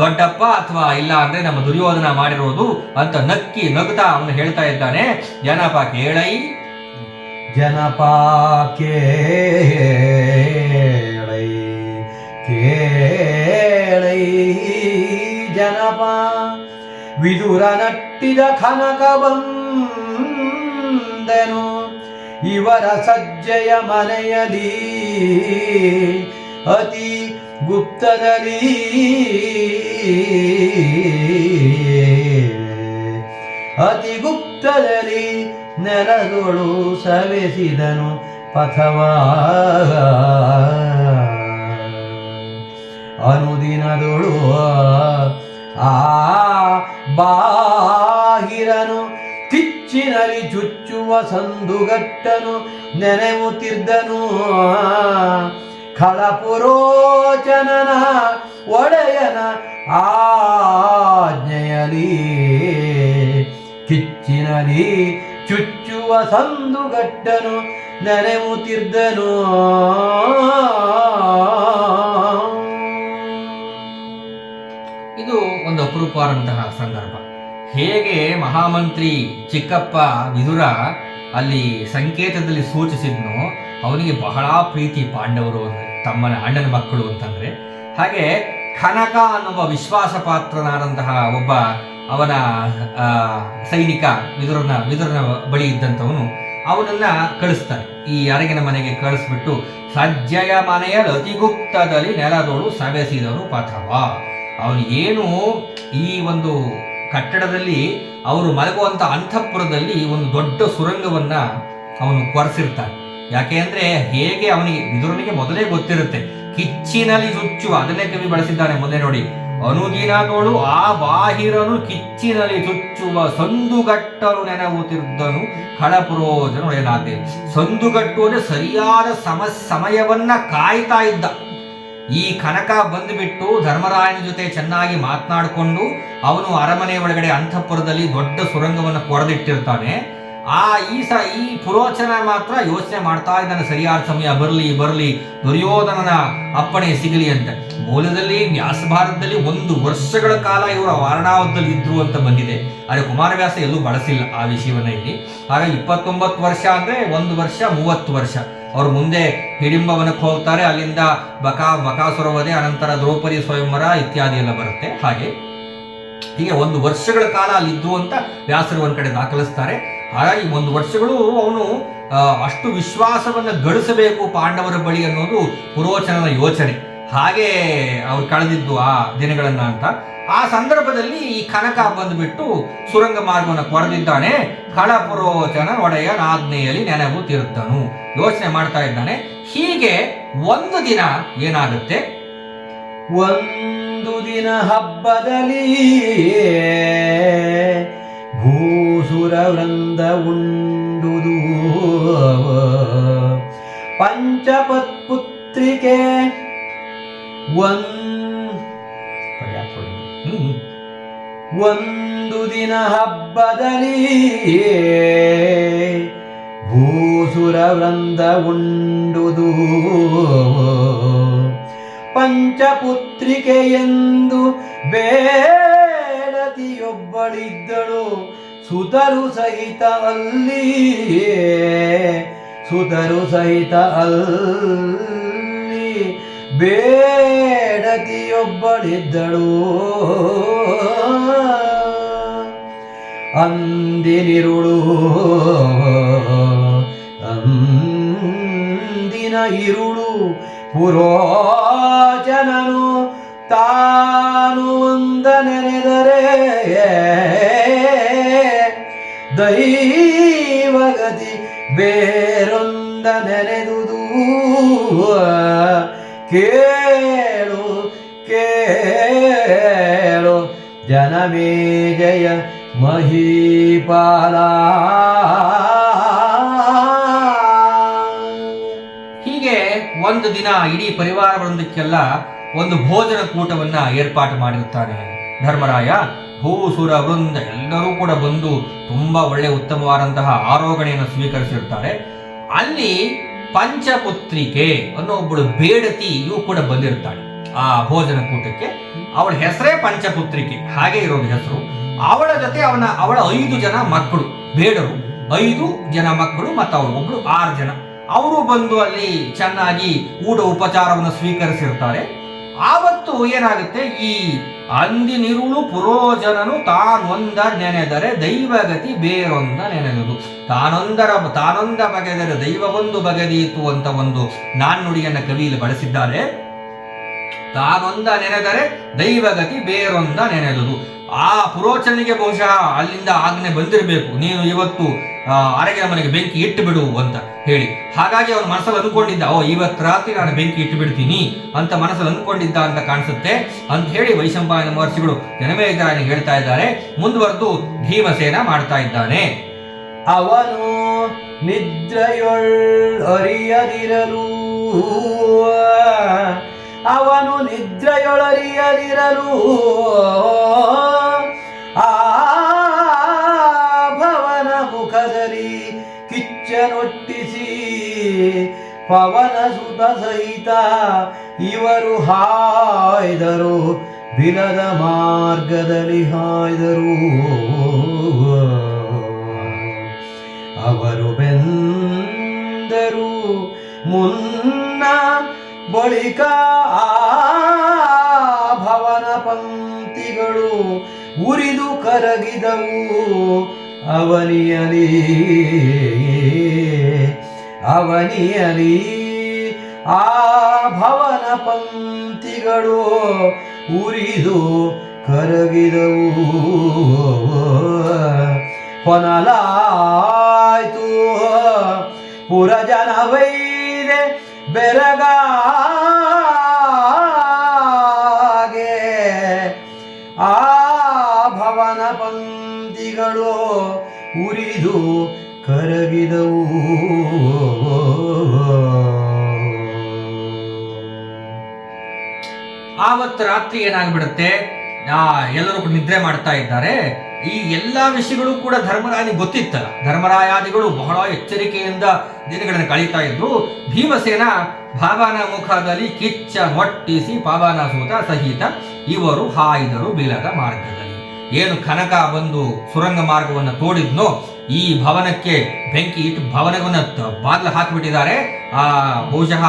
ದೊಡ್ಡಪ್ಪ ಅಥವಾ ಇಲ್ಲ ಅಂದ್ರೆ ನಮ್ಮ ದುರ್ಯೋಧನ ಮಾಡಿರೋದು ಅಂತ ನಗುತ್ತಾ ಅವನು ಹೇಳ್ತಾ ಇದ್ದಾನೆ. ಜನಪ ಕೇಳೈ ಜನಪ ವಿದುರ ನಟ್ಟಿದ ಕನಕ ಬಂದನು ಇವರ ಸಜ್ಜೆಯ ಮನೆಯಲ್ಲಿ ಅತಿ ಗುಪ್ತದಲ್ಲಿ ನೆಲದೊಳು ಸವೆಸಿದನು ಪಥವಾ. ಅನುದಿನದೊಳು ಆ ಬಾಹಿರನು ಕಿಚ್ಚಿನಲ್ಲಿ ಚುಚ್ಚುವ ಸಂದುಗಟ್ಟನು ನೆನೆಯುತ್ತಿದ್ದನು. ಖಳಪುರೋಚನನ ಒಡೆಯನ ಆಜ್ಞೆಯಲಿ ಕಿಚ್ಚಿನಲ್ಲಿ ಚುಚ್ಚುವ ಸಂದುಗಟ್ಟನು ನೆನೆಯುತ್ತಿದ್ದನು. ಇದು ಒಂದು ಅಪರೂಪವಾದಂತಹ ಸಂದರ್ಭ. ಹೇಗೆ ಮಹಾಮಂತ್ರಿ ಚಿಕ್ಕಪ್ಪ ವಿದುರ ಅಲ್ಲಿ ಸಂಕೇತದಲ್ಲಿ ಸೂಚಿಸಿದ್ನೋ ಅವನಿಗೆ ಬಹಳ ಪ್ರೀತಿ ಪಾಂಡವರು ತಮ್ಮನ ಅಣ್ಣನ ಮಕ್ಕಳು ಅಂತಂದ್ರೆ, ಹಾಗೆ ಕನಕ ಅನ್ನುವ ವಿಶ್ವಾಸ ಪಾತ್ರನಾದಂತಹ ಒಬ್ಬ ಅವನ ಸೈನಿಕ ವಿದುರನ ಬಳಿ ಇದ್ದಂಥವನು ಅವನನ್ನ ಕಳಿಸ್ತಾನೆ. ಈ ಅರಗಿನ ಮನೆಗೆ ಕಳಿಸ್ಬಿಟ್ಟು ಸಜ್ಜೆಯ ಮನೆಯ ಅತಿಗುಪ್ತದಲ್ಲಿ ನೆಲದೋಳು ಸವೆಸಿದನು ಪಥವ. ಅವನು ಏನು ಈ ಒಂದು ಕಟ್ಟಡದಲ್ಲಿ ಅವರು ಮಲಗುವಂತ ಅಂತಃಪುರದಲ್ಲಿ ಒಂದು ದೊಡ್ಡ ಸುರಂಗವನ್ನ ಅವನು ಕೊರೆಸಿರ್ತಾನೆ. ಯಾಕೆ ಅಂದ್ರೆ ಹೇಗೆ ಅವನಿಗೆ ವಿದುರನಿಗೆ ಮೊದಲೇ ಗೊತ್ತಿರುತ್ತೆ ಕಿಚ್ಚಿನಲ್ಲಿ ಚುಚ್ಚುವ, ಅದನ್ನೇ ಕವಿ ಬಳಸಿದ್ದಾನೆ ಮುಂದೆ ನೋಡಿ. ಅನುದಿನದೋಳು ಆ ಬಾಹಿರನು ಕಿಚ್ಚಿನಲ್ಲಿ ಚುಚ್ಚುವ ಸಂದುಗಟ್ಟಲು ನೆನಗುತ್ತಿದ್ದನು ಖಳಪುರೋಜನ ಒಡೆಯನಾದೆ. ಸಂದುಗಟ್ಟುವುದೇ ಸರಿಯಾದ ಸಮಯವನ್ನ ಕಾಯ್ತಾ ಇದ್ದ. ಈ ಕನಕ ಬಂದುಬಿಟ್ಟು ಧರ್ಮರಾಯನ ಜೊತೆ ಚೆನ್ನಾಗಿ ಮಾತನಾಡಿಕೊಂಡು ಅವನು ಅರಮನೆ ಒಳಗಡೆ ಅಂತಃಪುರದಲ್ಲಿ ದೊಡ್ಡ ಸುರಂಗವನ್ನು ಕೊರೆದಿಟ್ಟಿರ್ತಾನೆ. ಈ ಪುರೋಚನ ಮಾತ್ರ ಯೋಚನೆ ಮಾಡ್ತಾ ಇದ್ದಾನೆ, ಸರಿಯಾದ ಸಮಯ ಬರಲಿ ದುರ್ಯೋಧನನ ಅಪ್ಪಣೆ ಸಿಗಲಿ ಅಂತ. ಮೂಲದಲ್ಲಿ ವ್ಯಾಸಭಾರತದಲ್ಲಿ 1 ವರ್ಷಗಳ ಕಾಲ ಇವರು ವಾರಣಾವತದಲ್ಲಿ ಇದ್ರು ಅಂತ ಬಂದಿದೆ. ಆದರೆ ಕುಮಾರವ್ಯಾಸ ಎಲ್ಲೂ ಬಳಸಿಲ್ಲ ಆ ವಿಷಯವನ್ನ ಇಲ್ಲಿ. ಹಾಗಾಗಿ 29 ವರ್ಷ ಅಂದ್ರೆ 1 ವರ್ಷ 30 ವರ್ಷ ಅವರು ಮುಂದೆ ಹಿಡಿಂಬವನಕ್ಕೆ ಹೋಗ್ತಾರೆ, ಅಲ್ಲಿಂದ ಬಕಾಸುರ ವಧೆ, ಅನಂತರ ದ್ರೌಪದಿ ಸ್ವಯಂವರ ಇತ್ಯಾದಿ ಎಲ್ಲ ಬರುತ್ತೆ. ಹೀಗೆ 1 ವರ್ಷಗಳ ಕಾಲ ಅಲ್ಲಿದ್ದು ಅಂತ ವ್ಯಾಸರು ಒಂದ್ ಕಡೆ ದಾಖಲಿಸ್ತಾರೆ. ಹಾಗಾಗಿ 1 ವರ್ಷಗಳು ಅವನು ಅಷ್ಟು ವಿಶ್ವಾಸವನ್ನು ಗಳಿಸಬೇಕು ಪಾಂಡವರ ಬಳಿ ಅನ್ನೋದು ಪುರೋಚನನ ಯೋಚನೆ. ಹಾಗೆ ಅವ್ರು ಕಳೆದಿದ್ದು ಆ ದಿನಗಳನ್ನ ಅಂತ. ಆ ಸಂದರ್ಭದಲ್ಲಿ ಈ ಕನಕ ಬಂದುಬಿಟ್ಟು ಸುರಂಗ ಮಾರ್ಗವನ್ನು ಕೊರೆದಿದ್ದಾನೆ. ಕಳಪುರೋಚನ ಒಡೆಯನಾಜ್ಞೆಯಲ್ಲಿ ನೆನಪು ತೀರುತ್ತನು, ಯೋಚನೆ ಮಾಡ್ತಾ ಇದ್ದಾನೆ. ಹೀಗೆ ಒಂದು ದಿನ ಏನಾಗುತ್ತೆ, ಒಂದು ದಿನ ಹಬ್ಬದಲ್ಲಿ ಭೂಸುರ ವೃಂದ ಉಂಡುದು ಪಂಚಪತ್ಪುತ್ರಿಕೆ ಒಂದು ದಿನ ಹಬ್ಬದಲ್ಲಿ ಭೂಸುರ ವೃಂದ ಉಂಡುದು ಪಂಚಪುತ್ರಿಕೆ ಎಂದು ಬೇಡತಿಯೊಬ್ಬಳಿದ್ದಳು ಸುತರು ಸಹಿತ ಅಲ್ಲಿ ಬೇಡತಿಯೊಬ್ಬಳಿದ್ದಳು ಅಂದಿನ ಇರುಳು ಪುರೋಚನನು ತಾನು ಒಂದ ನೆನೆದರೆ ದೈವಗತಿ ಬೇರೊಂದ ನೆನೆದುದು ಕೇಳು ಜನಮೇಜಯ ಮಹೀಪಾಲ. ಹೀಗೆ ಒಂದು ದಿನ ಇಡೀ ಪರಿವಾರವೊಂದಕ್ಕೆಲ್ಲ ಒಂದು ಭೋಜನ ಕೂಟವನ್ನ ಏರ್ಪಾಟು ಮಾಡಿರುತ್ತಾನೆ ಧರ್ಮರಾಯ. ಭೂಸುರ ವೃಂದ ಎಲ್ಲರೂ ಕೂಡ ಬಂದು ತುಂಬಾ ಒಳ್ಳೆ ಉತ್ತಮವಾದಂತಹ ಆರೋಗಣೆಯನ್ನು ಸ್ವೀಕರಿಸಿರ್ತಾರೆ. ಅಲ್ಲಿ ಪಂಚಪುತ್ರಿಕೆ ಅನ್ನೋ ಒಬ್ಬಳು ಬೇಡತಿಯೂ ಕೂಡ ಬಂದಿರ್ತಾಳೆ ಆ ಭೋಜನ ಕೂಟಕ್ಕೆ. ಅವಳ ಹೆಸರೇ ಪಂಚಪುತ್ರಿಕೆ, ಹಾಗೆ ಇರೋದು ಹೆಸರು. ಅವಳ ಜೊತೆ ಅವಳ 5 ಜನ ಮಕ್ಕಳು, ಬೇಡರು 5 ಜನ ಮಕ್ಕಳು, ಮತ್ತು ಅವಳು ಒಬ್ಳು 6 ಜನ. ಅವರು ಬಂದು ಅಲ್ಲಿ ಚೆನ್ನಾಗಿ ಊಟ ಉಪಚಾರವನ್ನು ಸ್ವೀಕರಿಸಿರ್ತಾರೆ. ಆವತ್ತು ಏನಾಗುತ್ತೆ, ಈ ಅಂದಿನಿರುಳು ಪುರೋಜನನು ತಾನೊಂದ ನೆನೆದರೆ ದೈವಗತಿ ಬೇರೊಂದ ನೆನೆದುದು. ತಾನೊಂದ ಬಗೆದರೆ ದೈವವೊಂದು ಬಗೆದೀತು ಅಂತ ಒಂದು ನಾಣ್ಣುಡಿಯನ್ನ ಕವಿಯಲ್ಲಿ ಬಳಸಿದ್ದಾರೆ. ತಾನೊಂದ ನೆನೆದರೆ ದೈವಗತಿ ಬೇರೊಂದ ನೆನೆದುದು. ಆ ಪುರೋಚನಿಗೆ ಬಹುಶಃ ಅಲ್ಲಿಂದ ಆಜ್ಞೆ ಬಂದಿರಬೇಕು, ನೀನು ಇವತ್ತು ಅರಗಿನ ಮನೆಗೆ ಬೆಂಕಿ ಇಟ್ಟು ಬಿಡು ಅಂತ ಹೇಳಿ. ಹಾಗಾಗಿ ಅವನು ಮನಸ್ಸಲ್ಲಿ ಅಂದ್ಕೊಂಡಿದ್ದ, ಇವತ್ತು ರಾತ್ರಿ ನಾನು ಬೆಂಕಿ ಇಟ್ಟು ಬಿಡ್ತೀನಿ ಅಂತ ಮನಸ್ಸಲ್ಲಿ ಅಂದ್ಕೊಂಡಿದ್ದ ಅಂತ ಕಾಣಿಸುತ್ತೆ ಅಂತ ಹೇಳಿ ವೈಶಂಪಾಯನ ಮಹರ್ಷಿಗಳು ಜನಮೇಜಯನಿಗೆ ಹೇಳ್ತಾ ಇದ್ದಾರೆ. ಮುಂದುವರೆದು ಭೀಮಸೇನ ಮಾಡ್ತಾ ಇದ್ದಾನೆ. ಅವನು ನಿದ್ರೆಯೊಳರಿಯದಿರಲು ಆ ಭವನ ಮುಖದಲ್ಲಿ ಕಿಚ್ಚನೊಟ್ಟಿಸಿ ಪವನ ಸುತ ಸಹಿತ ಇವರು ಹಾಯ್ದರು, ಬಿಲದ ಮಾರ್ಗದಲ್ಲಿ ಹಾಯ್ದರು. ಅವರು ಬೆಂದರು ಮುನ್ನ ಬಳಿಕ ಭವನ ಪಂಕ್ತಿಗಳು ಉರಿದು ಕರಗಿದವು. ಅವನಿಯಲಿ ಆ ಭವನ ಪಂಕ್ತಿಗಳು ಉರಿದು ಕರಗಿದವು. ಹೊನಲಾಯ್ತು ಪುರಜನವೈದೆ ಬೆರಗಾಗೆ ಆ ಭವನ ಪಂಕ್ತಿಗಳು ಉರಿದು ಕರಗಿದವು. ಆವತ್ತು ರಾತ್ರಿ ಏನಾಗ್ಬಿಡುತ್ತೆ, ಎಲ್ಲರೂ ಕೂಡ ನಿದ್ರೆ ಮಾಡ್ತಾ ಇದ್ದಾರೆ. ಈ ಎಲ್ಲಾ ವಿಷಯಗಳು ಕೂಡ ಧರ್ಮರಾಯನಿಗೆ ಗೊತ್ತಿತ್ತಲ್ಲ. ಧರ್ಮರಾಯಾದಿಗಳು ಬಹಳ ಎಚ್ಚರಿಕೆಯಿಂದ ದಿನಗಳನ್ನು ಕಳೀತಾ ಇದ್ರು. ಭೀಮಸೇನ ಭಾವನ ಮುಖದಲ್ಲಿ ಕಿಚ್ಚ ಮೊಟ್ಟಿಸಿ ಪಾವನಸೂತ ಸಹಿತ ಇವರು ಹಾಯ್ದರು ಬಿಲದ ಮಾರ್ಗದಲ್ಲಿ. ಏನು ಕನಕ ಬಂದು ಸುರಂಗ ಮಾರ್ಗವನ್ನು ತೋಡಿದ್ನೋ ಈ ಭವನಕ್ಕೆ ಬೆಂಕಿ ಇಟ್ಟು ಭವನವನ್ನು ಬಾಗಿಲು ಹಾಕಿಬಿಟ್ಟಿದ್ದಾರೆ. ಬಹುಶಃ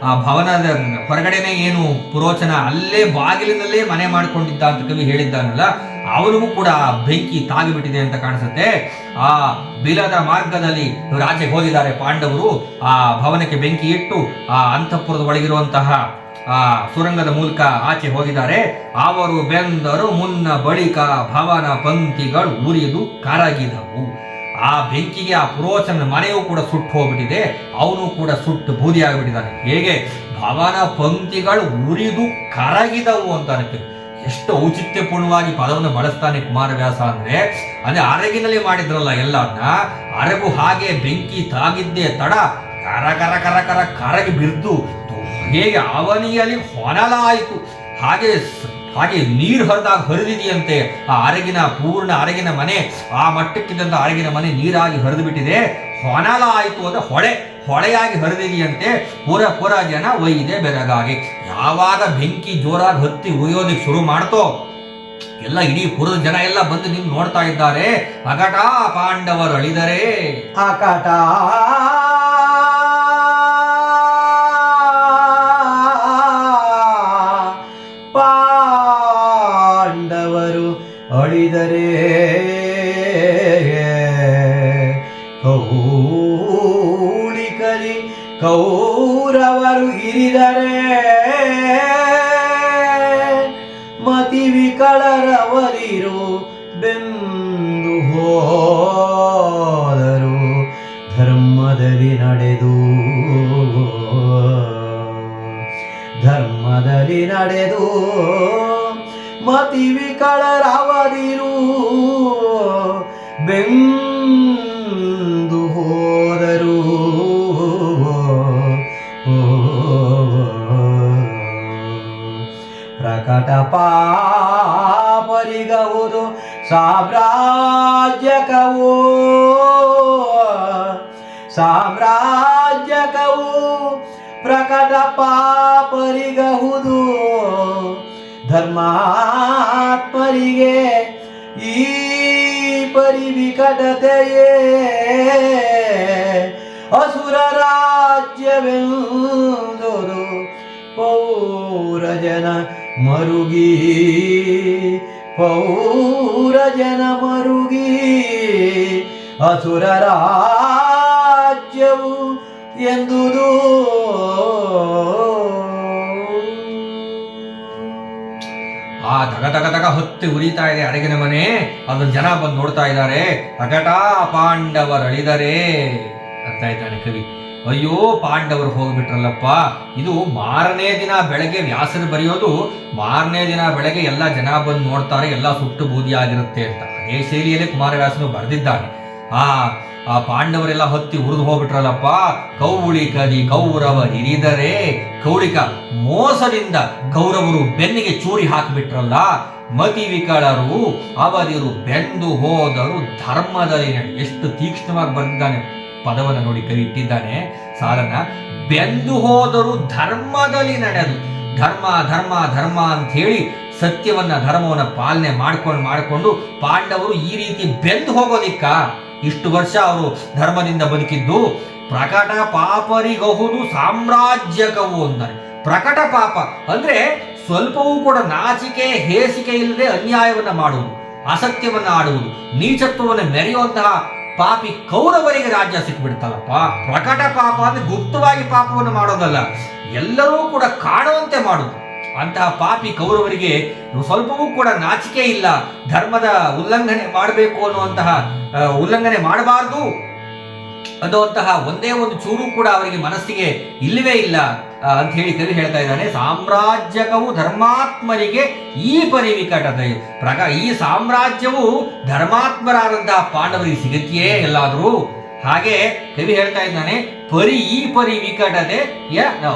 ಆ ಭವನದ ಹೊರಗಡೆನೆ ಏನು ಪುರೋಚನ ಅಲ್ಲೇ ಬಾಗಿಲಿನಲ್ಲೇ ಮನೆ ಮಾಡಿಕೊಂಡಿದ್ದ ಅಂತ ಕವಿ ಹೇಳಿದ್ದಾನಲ್ಲ, ಅವನಿಗೂ ಕೂಡ ಬೆಂಕಿ ತಾಗಿಬಿಟ್ಟಿದೆ ಅಂತ ಕಾಣಿಸುತ್ತೆ. ಆ ಬಿಲದ ಮಾರ್ಗದಲ್ಲಿ ಆಚೆಗೆ ಹೋಗಿದ್ದಾರೆ ಪಾಂಡವರು. ಆ ಭವನಕ್ಕೆ ಬೆಂಕಿ ಇಟ್ಟು ಆ ಅಂತಃಪುರದ ಒಳಗಿರುವಂತಹ ಆ ಸುರಂಗದ ಮೂಲಕ ಆಚೆ ಹೋಗಿದ್ದಾರೆ. ಅವರು ಬೆಂದರು ಮುನ್ನ ಬಳಿಕ ಭವನ ಪಂಕ್ತಿಗಳು ಉರಿದು ಕರಗಿದವು. ಆ ಬೆಂಕಿಗೆ ಆ ಪುರೋಚನ ಮನೆಯೂ ಕೂಡ ಸುಟ್ಟು ಹೋಗ್ಬಿಟ್ಟಿದೆ, ಅವನು ಕೂಡ ಸುಟ್ಟು ಬೂದಿ ಆಗಿಬಿಟ್ಟಿದ್ದಾನೆ. ಹೇಗೆ ಭವನ ಪಂಕ್ತಿಗಳು ಉರಿದು ಕರಗಿದವು ಅಂತ ಅನ್ಬೇಕು. ಎಷ್ಟು ಔಚಿತ್ಯಪೂರ್ಣವಾಗಿ ಪದವನ್ನು ಬಳಸ್ತಾನೆ ಕುಮಾರವ್ಯಾಸ ಅಂದ್ರೆ ಅರಗಿನಲ್ಲಿ ಮಾಡಿದ್ರಲ್ಲ ಎಲ್ಲನ್ನ, ಅರಗು ಹಾಗೆ ಬೆಂಕಿ ತಾಗಿದ್ದೇ ತಡ ಕರ ಕರ ಕರ ಕರ ಕರಗಿ ಬಿದ್ದು ಹೇಗೆ ಅವನಿಯಲ್ಲಿ ಹೊನಲಾಯಿತು, ಹಾಗೆ ನೀರು ಹರಿದಾಗ ಹರಿದಿದೆಯಂತೆ ಆ ಪೂರ್ಣ ಅರಗಿನ ಮನೆ, ಆ ಮಟ್ಟಕ್ಕಿದ್ದಂತ ಅರಗಿನ ಮನೆ ನೀರಾಗಿ ಹರಿದು ಬಿಟ್ಟಿದೆ. ಹೊನಲಾಯಿತು ಅಂದ್ರೆ ಹೊಳೆಯಾಗಿ ಹರಿದಿದೆಯಂತೆ. ಪುರ ಜನ ಒಯ್ದೆ ಬೆರಗಾಗಿ. ಯಾವಾಗ ಬೆಂಕಿ ಜೋರಾಗಿ ಹತ್ತಿ ಉರಿಯೋದಕ್ಕೆ ಶುರು ಮಾಡ್ತೋ ಎಲ್ಲ ಇಡೀ ಪುರದ ಜನ ಎಲ್ಲ ಬಂದು ನಿಮ್ ನೋಡ್ತಾ ಇದ್ದಾರೆ. ಅಕಟ ಪಾಂಡವರು ಅಳಿದರೆ, ಅಕಟ ಪಾಂಡವರು ಅಳಿದರೆ, ಕೌಳಿಕಲಿ ಕೌರವರು ಇರಿದರೆ, ಮತಿ ವಿಕಳರವರಿರು ಬೆಂದು ಹೋದರು, ಧರ್ಮದಲ್ಲಿ ನಡೆದು ಮತಿ ವಿಕಳರವರಿರು ಬೆಂದು ಹೋದರು. ಪ್ರಕಟ ಪಾಪರಿಗವುದು ಸಾಮ್ರಾಜ್ಯಕವು ಪ್ರಕಟ ಪಾಪರಿಗಹುದು, ಧರ್ಮಾತ್ಮರಿಗೆ ಈ ಪರಿವಿಕಟತೆಯೇ ಅಸುರ ರಾಜ್ಯವೆಂದರು. ಪೌರಜನ ಮರುಗಿ ಅಸುರ ರಾಜ್ಯವು ಎಂದುದು. ಆ ದಗ ಹೊತ್ತಿ ಉರಿತಾ ಇದೆ ಅರಗಿನ ಮನೆ. ಅದನ್ನ ಜನ ಬಂದು ನೋಡ್ತಾ ಇದ್ದಾರೆ. ಅಕಟ ಪಾಂಡವರಳಿದರೆ ಅಂತ ಇದ್ದಾನೆ ಕವಿ. ಅಯ್ಯೋ ಪಾಂಡವರು ಹೋಗ್ಬಿಟ್ರಲ್ಲಪ್ಪ. ಇದು ಮಾರನೇ ದಿನ ಬೆಳಗ್ಗೆ ವ್ಯಾಸರು ಬರೆಯೋದು, ಮಾರನೇ ದಿನ ಬೆಳಗ್ಗೆ ಎಲ್ಲ ಜನ ಬಂದು ನೋಡ್ತಾರೆ, ಎಲ್ಲ ಸುಟ್ಟು ಬೂದಿ ಆಗಿರುತ್ತೆ ಅಂತ. ಅದೇ ಶೈಲಿಯಲ್ಲಿ ಕುಮಾರವ್ಯಾಸನು ಬರೆದಿದ್ದಾನೆ. ಆ ಪಾಂಡವರೆಲ್ಲ ಹತ್ತಿ ಉರಿದು ಹೋಗ್ಬಿಟ್ರಲ್ಲಪ್ಪ. ಕೌಳಿಕದಿ ಕೌರವರಿರಿದರೆ, ಕೌಳಿಕ ಮೋಸದಿಂದ ಕೌರವರು ಬೆನ್ನಿಗೆ ಚೂರಿ ಹಾಕಿಬಿಟ್ರಲ್ಲ. ಮತಿ ವಿಕಳರು ಅವರಿರು ಬೆಂದು ಹೋದರು ಧರ್ಮದಲ್ಲಿ ನಡೆ. ಎಷ್ಟು ತೀಕ್ಷ್ಣವಾಗಿ ಬರೆದಿದ್ದಾನೆ ಪದವನ್ನು ನೋಡಿ ಕವಿ ಇಟ್ಟಿದ್ದಾನೆ ಸಾಲನ್ನ. ಬೆಂದು ಹೋದರು ಧರ್ಮದಲ್ಲಿ ನಡೆದು. ಧರ್ಮ ಧರ್ಮ ಧರ್ಮ ಅಂತ ಹೇಳಿ ಸತ್ಯವನ್ನ ಧರ್ಮವನ್ನ ಪಾಲನೆ ಮಾಡಿಕೊಂಡು ಪಾಂಡವರು ಈ ರೀತಿ ಬೆಂದು ಹೋಗೋದಿಕ್ಕ ಇಷ್ಟು ವರ್ಷ ಅವರು ಧರ್ಮದಿಂದ ಬದುಕಿದ್ದು. ಪ್ರಕಟ ಪಾಪರಿಗಹುದು ಸಾಮ್ರಾಜ್ಯಕವು ಅಂತಾರೆ. ಪ್ರಕಟ ಪಾಪ ಅಂದ್ರೆ ಸ್ವಲ್ಪವೂ ಕೂಡ ನಾಚಿಕೆ ಹೇಸಿಕೆ ಇಲ್ಲದೆ ಅನ್ಯಾಯವನ್ನ ಮಾಡುವುದು, ಅಸತ್ಯವನ್ನ ಆಡುವುದು, ನೀಚತ್ವವನ್ನು ಮೆರೆಯುವಂತಹ ಪಾಪಿ ಕೌರವರಿಗೆ ರಾಜ್ಯ ಸಿಕ್ಬಿಡ್ತಲ್ಲಪ್ಪ. ಪ್ರಕಟ ಪಾಪ ಅಂದ್ರೆ ಗುಪ್ತವಾಗಿ ಪಾಪವನ್ನು ಮಾಡೋದಲ್ಲ, ಎಲ್ಲರೂ ಕೂಡ ಕಾಣುವಂತೆ ಮಾಡುವುದು. ಅಂತಹ ಪಾಪಿ ಕೌರವರಿಗೆ ಸ್ವಲ್ಪವೂ ಕೂಡ ನಾಚಿಕೆ ಇಲ್ಲ. ಧರ್ಮದ ಉಲ್ಲಂಘನೆ ಮಾಡಬೇಕು ಅನ್ನುವಂತಹ ಉಲ್ಲಂಘನೆ ಮಾಡಬಾರದು ಅನ್ನುವಂತಹ ಒಂದೇ ಒಂದು ಚೂರು ಕೂಡ ಅವರಿಗೆ ಮನಸ್ಸಿಗೆ ಇಲ್ಲವೇ ಇಲ್ಲ ಅಂತ ಹೇಳಿ ಕವಿ ಹೇಳ್ತಾ ಇದ್ದಾನೆ. ಸಾಮ್ರಾಜ್ಯಕವು ಧರ್ಮಾತ್ಮರಿಗೆ ಈ ಪರಿವಿಕಟತೆ. ಈ ಸಾಮ್ರಾಜ್ಯವು ಧರ್ಮಾತ್ಮರಾದಂತಹ ಪಾಂಡವರಿಗೆ ಸಿಗತ್ತೆಯೇ ಎಲ್ಲಾದರೂ? ಹಾಗೆ ಕವಿ ಹೇಳ್ತಾ ಇದ್ದಾನೆ, ಈ ಪರಿವಿಕಟತೆ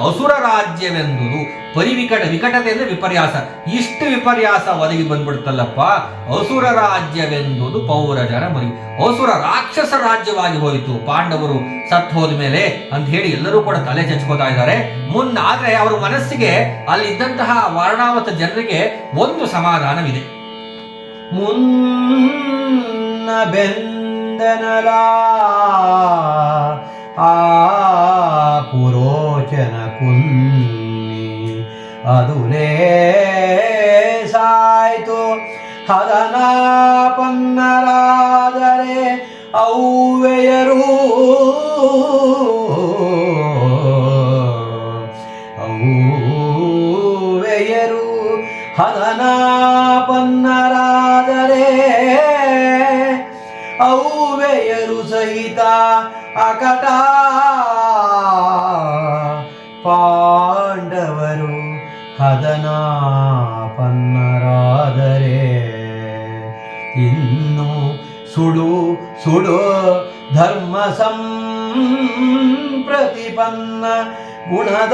ಅಸುರ ರಾಜ್ಯವೆಂದುದು. ವಿಕಟತೆ ಅಂದ್ರೆ ವಿಪರ್ಯಾಸ. ಇಷ್ಟು ವಿಪರ್ಯಾಸ ಒದಗಿ ಬಂದ್ಬಿಡ್ತಲ್ಲಪ್ಪ. ಅಸುರ ರಾಜ್ಯವೆಂದುದು ಪೌರಜನ ಮರಿ. ಅಸುರ ರಾಕ್ಷಸ ರಾಜ್ಯವಾಗಿ ಹೋಯಿತು ಪಾಂಡವರು ಸತ್ತು ಹೋದ ಮೇಲೆ ಅಂತ ಹೇಳಿ ಎಲ್ಲರೂ ಕೂಡ ತಲೆ ಚಚ್ಕೋತಾ ಇದ್ದಾರೆ. ಆದ್ರೆ ಅವರ ಮನಸ್ಸಿಗೆ ಅಲ್ಲಿದ್ದಂತಹ ವರ್ಣಾವತ ಜನರಿಗೆ ಒಂದು ಸಮಾಧಾನವಿದೆ. ಮುನ್ನ ಬೆಂದ ಎಂದನಲಾ ಆ ಪುರೋಚನ ಕುನ್ನಿ ಅದುಲೇ ಸಾಯ್ತು ಹದನ ಪನ್ನರಾದರೆ ಔವೆಯರು ಔವೆಯರು ಹದನ ಪನ್ನರಾದರೆ ಔವೆಯರು ಸಹಿತ ಅಕಟ ಪಾಂಡವರು ಹದನ ಪನ್ನರಾದರೆ ಇನ್ನು ಸುಡು ಸುಡು ಧರ್ಮ ಸಂಪ್ರತಿಪನ್ನ ಗುಣದಾಚಾರಗಳ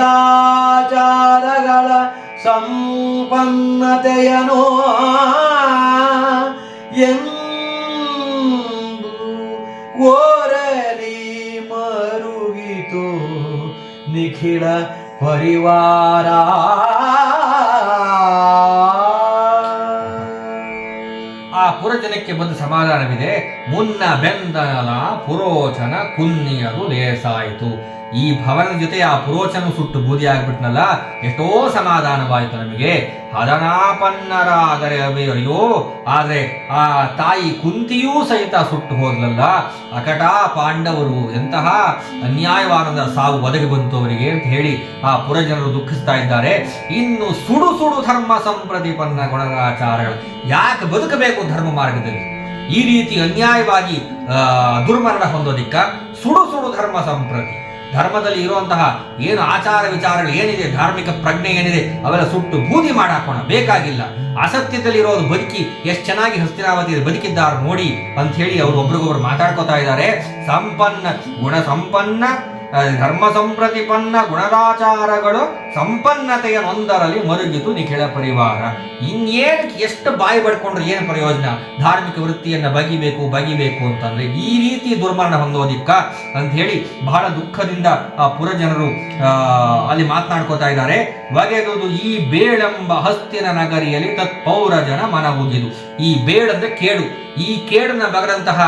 ಸಂಪನ್ನತೆಯನೋ ಎಂದು ಓರಲಿ ಮರುಗಿತು ನಿಖಿಳ ಪರಿವಾರ. ಆ ಪುರಜನಕ್ಕೆ ಬಂದ ಸಮಾಧಾನವಿದೆ. ಮುನ್ನ ಬೆಂದನಲ ಪುರೋಚನ ಕುನ್ನಿಯರು ಲೇಸಾಯಿತು. ಈ ಭವನದ ಜೊತೆ ಆ ಪುರೋಚನ ಸುಟ್ಟು ಬೂದಿ ಆಗ್ಬಿಟ್ನಲ್ಲ, ಎಷ್ಟೋ ಸಮಾಧಾನವಾಯಿತು ನಮಗೆ. ಹದನಾಪನ್ನರಾದರೆ ಅಯ್ಯೋ, ಆದ್ರೆ ಆ ತಾಯಿ ಕುಂತಿಯೂ ಸಹಿತ ಸುಟ್ಟು ಹೋದ್ಲಲ್ಲ. ಅಕಟ ಪಾಂಡವರು ಎಂತಹ ಅನ್ಯಾಯವಾದ ಸಾವು ಒದಗಿ ಬಂತು ಅವರಿಗೆ ಅಂತ ಹೇಳಿ ಆ ಪುರಜನರು ದುಃಖಿಸ್ತಾ ಇದ್ದಾರೆ. ಇನ್ನು ಸುಡು ಸುಡು ಧರ್ಮ ಸಂಪ್ರತಿಪನ್ನ ಗುಣಾಚಾರಗಳು, ಯಾಕೆ ಬದುಕಬೇಕು ಧರ್ಮ ಮಾರ್ಗದಲ್ಲಿ? ಈ ರೀತಿ ಅನ್ಯಾಯವಾಗಿ ದುರ್ಮರಣ ಹೊಂದೋದಿಕ್ಕ ಸುಡು ಸುಡು ಧರ್ಮ ಸಂಪ್ರತಿ, ಧರ್ಮದಲ್ಲಿ ಇರುವಂತಹ ಏನು ಆಚಾರ ವಿಚಾರಗಳು ಏನಿದೆ, ಧಾರ್ಮಿಕ ಪ್ರಜ್ಞೆ ಏನಿದೆ, ಅವೆಲ್ಲ ಸುಟ್ಟು ಬೂದಿ ಮಾಡಾಕೋಣ, ಬೇಕಾಗಿಲ್ಲ. ಅಸತ್ಯದಲ್ಲಿ ಇರೋದು ಬದುಕಿ ಎಷ್ಟು ಚೆನ್ನಾಗಿ ಹಸ್ತಿನಾವತಿ ಬದುಕಿದ್ದಾರೆ ನೋಡಿ ಅಂತ ಹೇಳಿ ಅವರು ಒಬ್ರಿಗೊಬ್ರು ಮಾತಾಡ್ಕೋತಾ ಇದ್ದಾರೆ. ಸಂಪನ್ನ ಗುಣ ಸಂಪನ್ನ ಧರ್ಮ ಸಂಪ್ರತಿಪನ್ನ ಗುಣದಾಚಾರಗಳು ಸಂಪನ್ನತೆಯ ನೊಂದರಲ್ಲಿ ಮರುಗಿತು ನಿಖಿಳ ಪರಿವಾರ. ಇನ್ನೇನಕ್ಕೆ ಎಷ್ಟು ಬಾಯಿ ಬಡ್ಕೊಂಡ್ರೆ ಏನು ಪ್ರಯೋಜನ? ಧಾರ್ಮಿಕ ವೃತ್ತಿಯನ್ನ ಬಗಿಬೇಕು ಅಂತಂದ್ರೆ ಈ ರೀತಿ ದುರ್ಮರಣ ಹೊಂದೋದಿಕ್ಕ ಅಂತ ಹೇಳಿ ಬಹಳ ದುಃಖದಿಂದ ಆ ಪುರಜನರು ಅಲ್ಲಿ ಮಾತನಾಡ್ಕೋತಾ ಇದ್ದಾರೆ. ಬಗೆದುದು ಈ ಬೇಳೆಂಬ ಹಸ್ತಿನ ನಗರಿಯಲ್ಲಿ ತತ್ ಪೌರಜನ ಮನ ಉಗಿದು. ಈ ಬೇಳಂದ್ರೆ ಕೇಡು, ಈ ಕೇಡನ್ನ ಬಗದಂತಹ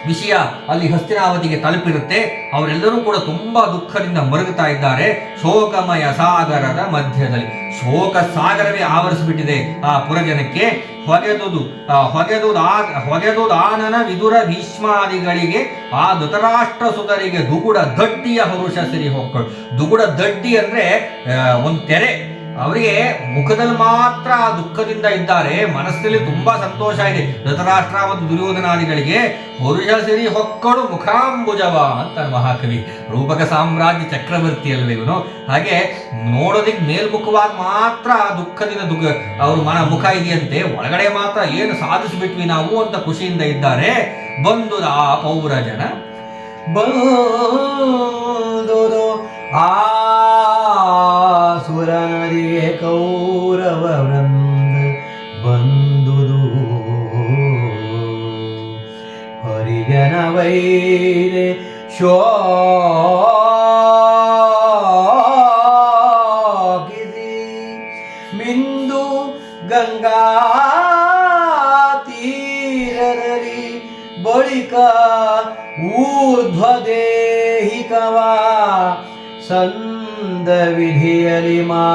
ವಿಷಯ ಅಲ್ಲಿ ಹಸ್ತಿನಾವತಿಗೆ ತಲುಪಿರುತ್ತೆ. ಅವರೆಲ್ಲರೂ ಕೂಡ ತುಂಬಾ ದುಃಖದಿಂದ ಮರುಗುತ್ತಾ ಇದ್ದಾರೆ. ಶೋಕಮಯ ಸಾಗರದ ಮಧ್ಯದಲ್ಲಿ ಶೋಕ ಸಾಗರವೇ ಆವರಿಸಿಬಿಟ್ಟಿದೆ ಆ ಪುರಜನಕ್ಕೆ. ಹೊಗೆದುದಾನನ ವಿದುರ ಭೀಷ್ಮಾದಿಗಳಿಗೆ ಆ ಧೃತರಾಷ್ಟ್ರ ಸುತರಿಗೆ ದುಗುಡ ದಡ್ಡಿಯ ಹರುಷ ಸಿರಿ ಹೊಕ್ಕಳು. ದುಗುಡ ದಡ್ಡಿ ಅಂದ್ರೆ ಒಂದು ತೆರೆ. ಅವರಿಗೆ ಮುಖದಲ್ಲಿ ಮಾತ್ರ ದುಃಖದಿಂದ ಇದ್ದಾರೆ, ಮನಸ್ಸಲ್ಲಿ ತುಂಬಾ ಸಂತೋಷ ಇದೆ. ಧೃತರಾಷ್ಟ್ರ ಮತ್ತು ದುರ್ಯೋಧನಾದಿಗಳಿಗೆ ಪುರುಷ ಸಿರಿ ಹೊಕ್ಕಳು ಮುಖಾಂಬುಜವ ಅಂತ ಮಹಾಕವಿ. ರೂಪಕ ಸಾಮ್ರಾಜ್ಯ ಚಕ್ರವರ್ತಿ ಅಲ್ವ ಇವನು. ಹಾಗೆ ನೋಡೋದಿಕ್ ಮೇಲ್ಮುಖವಾಗಿ ಮಾತ್ರ ದುಃಖದಿಂದ ಅವ್ರ ಮುಖ ಇದೆಯಂತೆ, ಒಳಗಡೆ ಮಾತ್ರ ಏನು ಸಾಧಿಸಿಬಿಟ್ವಿ ನಾವು ಅಂತ ಖುಷಿಯಿಂದ ಇದ್ದಾರೆ. ಬಂದು ಆ ಪೌರಜನ ಬಂದುದು ಆ ಸುರನರಿಗೆ ಕೌರವ ವೃಂದ ಬಂದುದು ಹರಿಜನ ವೈರೆ ಶೋಕಿಸಿ ಮಿಂದು ಗಂಗಾ ತೀರದಲ್ಲಿ ಬಳಿಕ ಊರ್ಧ್ವದೇಹಿಕವಾ ಸಂದ ವಿಧಿಯಲಿ ಮಾಡಿ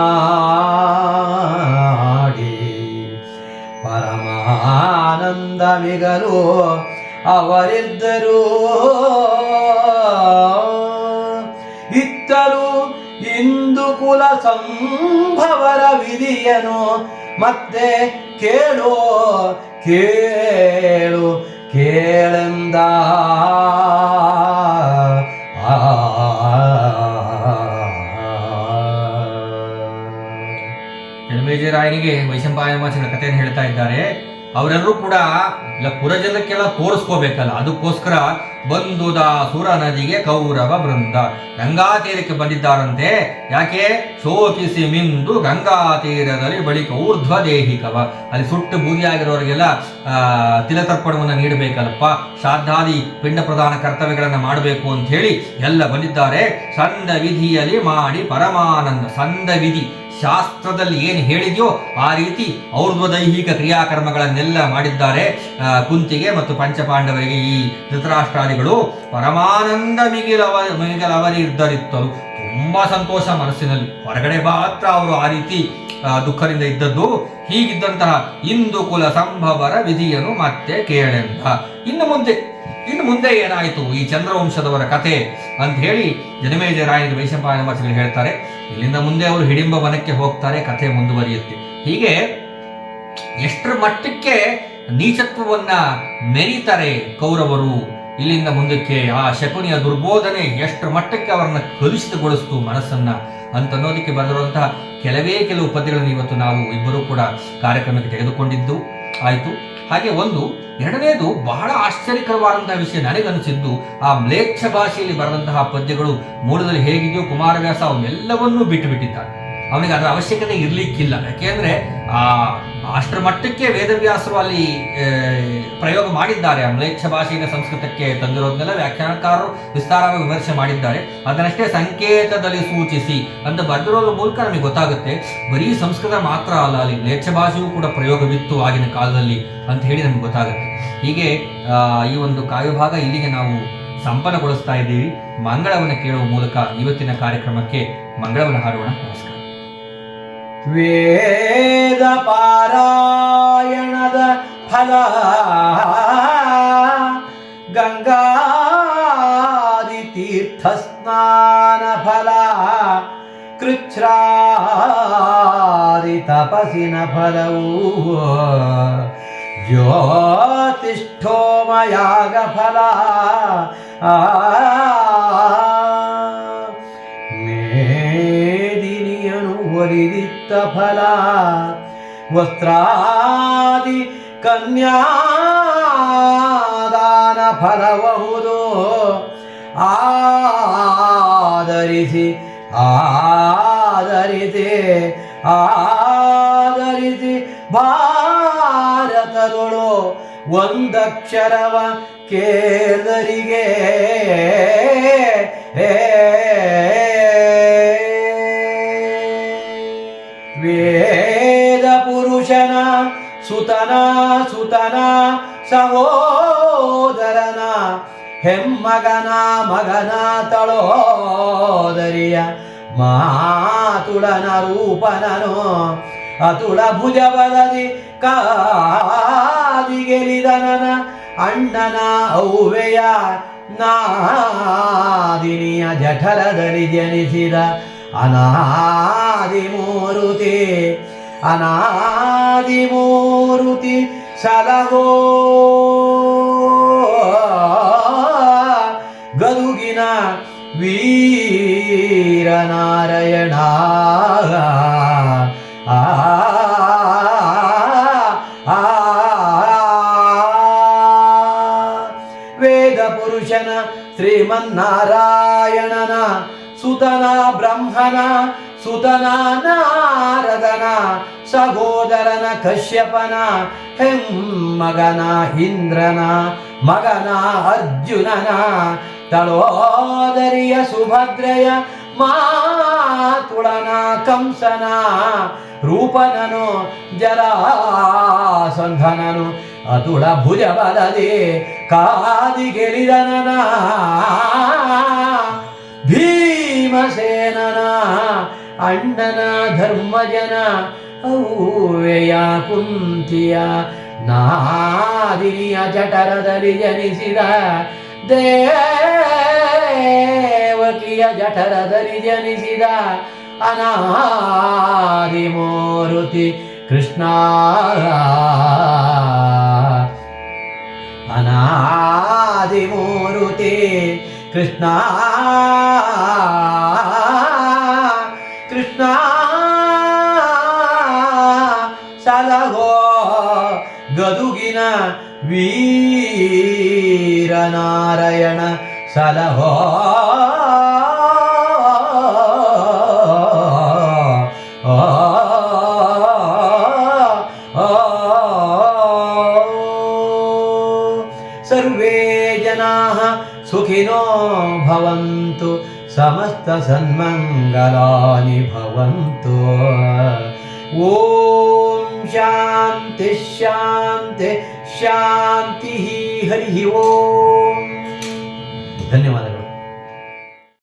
ಪರಮಾನಂದ ಮಿಗಲು ಅವರಿದ್ದರು. ಇತ್ತರು ಇಂದು ಕುಲ ಸಂಭವರ ವಿಧಿಯನು ಮತ್ತೆ ಕೇಳು ಕೇಳು ಕೇಳೆಂದ. ರಾಯನಿಗೆ ವೈಶಂಪಾಯನ ಕಥೆಯನ್ನು ಹೇಳ್ತಾ ಇದ್ದಾರೆ. ಅವರೆಲ್ಲರೂ ಕೂಡ ಇಲ್ಲ ಪುರಜನಕ್ಕೆಲ್ಲ ತೋರಿಸ್ಕೋಬೇಕಲ್ಲ, ಅದಕ್ಕೋಸ್ಕರ ಬಂದುದ ಸುರ ನದಿಗೆ ಕೌರವ ಬೃಂದ. ಗಂಗಾ ತೀರಕ್ಕೆ ಬಂದಿದ್ದಾರಂತೆ. ಯಾಕೆ? ಶೋಕಿಸಿ ಮಿಂದು ಗಂಗಾ ತೀರದಲ್ಲಿ ಬಳಿಕ ಊರ್ಧ್ವ ದೇಹಿಕವ, ಅಲ್ಲಿ ಸುಟ್ಟು ಬೂದಿಯಾಗಿರೋರಿಗೆಲ್ಲ ತಿಲತರ್ಪಣವನ್ನು ನೀಡಬೇಕಲ್ಲಪ್ಪ, ಶ್ರಾದ್ದಾದಿ ಪಿಂಡ ಪ್ರದಾನ ಕರ್ತವ್ಯಗಳನ್ನು ಮಾಡಬೇಕು ಅಂತ ಹೇಳಿ ಎಲ್ಲ ಬಂದಿದ್ದಾರೆ. ಸಂದ ವಿಧಿಯಲ್ಲಿ ಮಾಡಿ ಪರಮಾನಂದ, ಸಂದ ವಿಧಿ ಶಾಸ್ತ್ರದಲ್ಲಿ ಏನು ಹೇಳಿದೆಯೋ ಆ ರೀತಿ ಔರ್ಧ್ವದೈಹಿಕ ಕ್ರಿಯಾಕರ್ಮಗಳನ್ನೆಲ್ಲ ಮಾಡಿದ್ದಾರೆ. ಕುಂತಿಗೆ ಮತ್ತು ಪಂಚಪಾಂಡವರಿಗೆ ಈ ಧೃತರಾಷ್ಟ್ರಾದಿಗಳು ಪರಮಾನಂದ ಮಿಗಿಲವರಿದ್ದರಿತ್ತರು. ತುಂಬಾ ಸಂತೋಷ ಮನಸ್ಸಿನಲ್ಲಿ. ಹೊರಗಡೆ ಮಾತ್ರ ಅವರು ಆ ರೀತಿ ದುಃಖದಿಂದ ಇದ್ದದ್ದು. ಹೀಗಿದ್ದಂತಹ ಇಂದು ಕುಲ ಸಂಭವರ ವಿಧಿಯನ್ನು ಮತ್ತೆ ಕೇಳೆಂದ. ಇನ್ನು ಮುಂದೆ ಏನಾಯಿತು ಈ ಚಂದ್ರವಂಶದವರ ಕಥೆ ಅಂತ ಹೇಳಿ ಜನಮೇಜಯ ರಾಯನ ವೈಶಂಪಾಯನ ವಾಚಕರು ಹೇಳ್ತಾರೆ. ಇಲ್ಲಿಂದ ಮುಂದೆ ಅವರು ಹಿಡಿಂಬ ವನಕ್ಕೆ ಹೋಗ್ತಾರೆ, ಕಥೆ ಮುಂದುವರಿಯುತ್ತೆ. ಹೀಗೆ ಎಷ್ಟರ ಮಟ್ಟಕ್ಕೆ ನೀಚತ್ವವನ್ನ ಮೆರೀತಾರೆ ಕೌರವರು. ಇಲ್ಲಿಂದ ಮುಂದಕ್ಕೆ ಆ ಶಕುನಿಯ ದುರ್ಬೋಧನೆ ಎಷ್ಟರ ಮಟ್ಟಕ್ಕೆ ಅವರನ್ನ ಕಲುಷಿತಗೊಳಿಸ್ತು ಮನಸ್ಸನ್ನ ಅಂತನ್ನೋದಕ್ಕೆ ಬರೆದಿರುವಂತಹ ಕೆಲವು ಪದ್ಯಗಳನ್ನು ಇವತ್ತು ನಾವು ಇಬ್ಬರು ಕೂಡ ಕಾರ್ಯಕ್ರಮಕ್ಕೆ ತೆಗೆದುಕೊಂಡಿದ್ದು ಆಯಿತು. ಹಾಗೆ ಎರಡನೇದು ಬಹಳ ಆಶ್ಚರ್ಯಕರವಾದಂತಹ ವಿಷಯ ನನಗನಿಸಿದ್ದು, ಆ ಮ್ಲೇಚ್ಛ ಭಾಷೆಯಲ್ಲಿ ಬರೆದಂತಹ ಪದ್ಯಗಳು ಮೂಲದಲ್ಲಿ ಹೇಗಿದೆಯೋ ಕುಮಾರವ್ಯಾಸ ಅವನ್ನೆಲ್ಲವನ್ನೂ ಬಿಟ್ಟಿದ್ದಾನೆ. ಅವನಿಗೆ ಅದರ ಅವಶ್ಯಕತೆ ಇರಲಿಕ್ಕಿಲ್ಲ. ಯಾಕೆಂದ್ರೆ ಅಷ್ಟರ ಮಟ್ಟಕ್ಕೆ ವೇದವ್ಯಾಸರು ಅಲ್ಲಿ ಪ್ರಯೋಗ ಮಾಡಿದ್ದಾರೆ. ಆ ಮ್ಲೇಚ್ಛ ಭಾಷೆಯಿಂದ ಸಂಸ್ಕೃತಕ್ಕೆ ತಂದಿರೋದನ್ನೆಲ್ಲ ವ್ಯಾಖ್ಯಾನಕಾರರು ವಿಸ್ತಾರವಾಗಿ ವಿಮರ್ಶೆ ಮಾಡಿದ್ದಾರೆ. ಅದನ್ನಷ್ಟೇ ಸಂಕೇತದಲ್ಲಿ ಸೂಚಿಸಿ ಅಂತ ಬರೆದಿರೋದ್ರ ಮೂಲಕ ನಮಗೆ ಗೊತ್ತಾಗುತ್ತೆ, ಬರೀ ಸಂಸ್ಕೃತ ಮಾತ್ರ ಅಲ್ಲ, ಅಲ್ಲಿ ಮ್ಲೇಚ್ಛ ಭಾಷೆಯೂ ಕೂಡ ಪ್ರಯೋಗವಿತ್ತು ಆಗಿನ ಕಾಲದಲ್ಲಿ ಅಂತ ಹೇಳಿ ನಮ್ಗೆ ಗೊತ್ತಾಗುತ್ತೆ. ಹೀಗೆ ಈ ಒಂದು ಕಾವ್ಯಭಾಗ ಇಲ್ಲಿಗೆ ನಾವು ಸಂಪನ್ನಗೊಳಿಸ್ತಾ ಇದ್ದೀವಿ. ಮಂಗಳವನ್ನು ಕೇಳುವ ಮೂಲಕ ಇವತ್ತಿನ ಕಾರ್ಯಕ್ರಮಕ್ಕೆ ಮಂಗಳವನ್ನು ಹಾಡೋಣ. ನಮಸ್ಕಾರ. ವೇದ ಪಾರಾಯಣದ ಫಲ, ಗಂಗಾದಿ ತೀರ್ಥ ಸ್ನಾನ ಫಲ, ಕೃಚ್ಛ್ರಾದಿ ತಪಸ್ಸಿನ ಫಲವು, ಜ್ಯೋತಿಷ್ಠೋಮಯಾಗ ಫಲ, ಮೇದಿನಿಯನು ಒಲಿದಿತ್ತ ಫಲ, ವಸ್ತ್ರಾದಿ ಕನ್ಯಾದಾನ ಫಲಬಹುದು, ಆದರಿಸಿ ಭಾರತದೊಳು ಒಂದಕ್ಷರವ ಕೇಳರಿಗೆ ವೇದ ಪುರುಷನ ಸುತನ ಸಹೋದರನ ಹೆಮ್ಮಗನ ತಳೋದರಿಯ ಮಾತುಳನ ರೂಪನನು ಅತುಳ ಭುಜಬಲದಿ ಕಾದಿಗೆಲಿದನನ ಅಣ್ಣನ ಔವೆಯ ನಾದಿನಿಯ ಜಠರದಲ್ಲಿ ಜನಿಸಿದ ಅನಾದಿ ಮೂರುತಿ ಸಲಹೋ ಗದುಗಿನ ವೀರನಾರಾಯಣ ವೇದ ಪುರುಷನ ಶ್ರೀಮನ್ನಾರಾಯಣನ ಸುತನ ಬ್ರಹ್ಮನ ಸುತನ ನಾರದನ ಸಹೋದರನ ಕಶ್ಯಪನ ಹೆಮ್ಮಗನ ಇಂದ್ರನ ಮಗನ ಅರ್ಜುನನ ತಳೋದರಿಯ ಸುಭದ್ರೆಯ ಮಾತುಳನ ಕಂಸನ ರೂಪನನು ಜರಾಸಂಧನನು ಅತುಳ ಭುಜಬಲದಿ ಕಾದಿಗೆಲಿದನನ ಭೀಮಸೇನನ ಅಣ್ಣನ ಧರ್ಮಜನ ಔವೆಯ ಕುಂತಿಯ ನಾದಿನಿಯ ಜಠರದಲ್ಲಿ ಜನಿಸಿದ ದೇವಕಿಯ ಜಠರದಲ್ಲಿ ಜನಿಸಿದ ಅನಾದಿ ಮೂರುತಿ ಕೃಷ್ಣ ಅನಾದಿ ಮೂರುತಿ ಕೃಷ್ಣ ಕೃಷ್ಣ ಸಲಹೋ ಗದುಗಿನ ವೀರನಾರಾಯಣ ಸಲಹೋ ಸರ್ವೇ ಜನಾಃ ಸುಖಿನೋ ಭವಂತು ಸಮಸ್ತ ಸನ್ಮಂಗಲಾನಿ ಭವಂತು ಓಂ ಶಾಂತಿ ಶಾಂತಿ ಶಾಂತಿ ಹರಿ ಓಂ ಧನ್ಯವಾದ.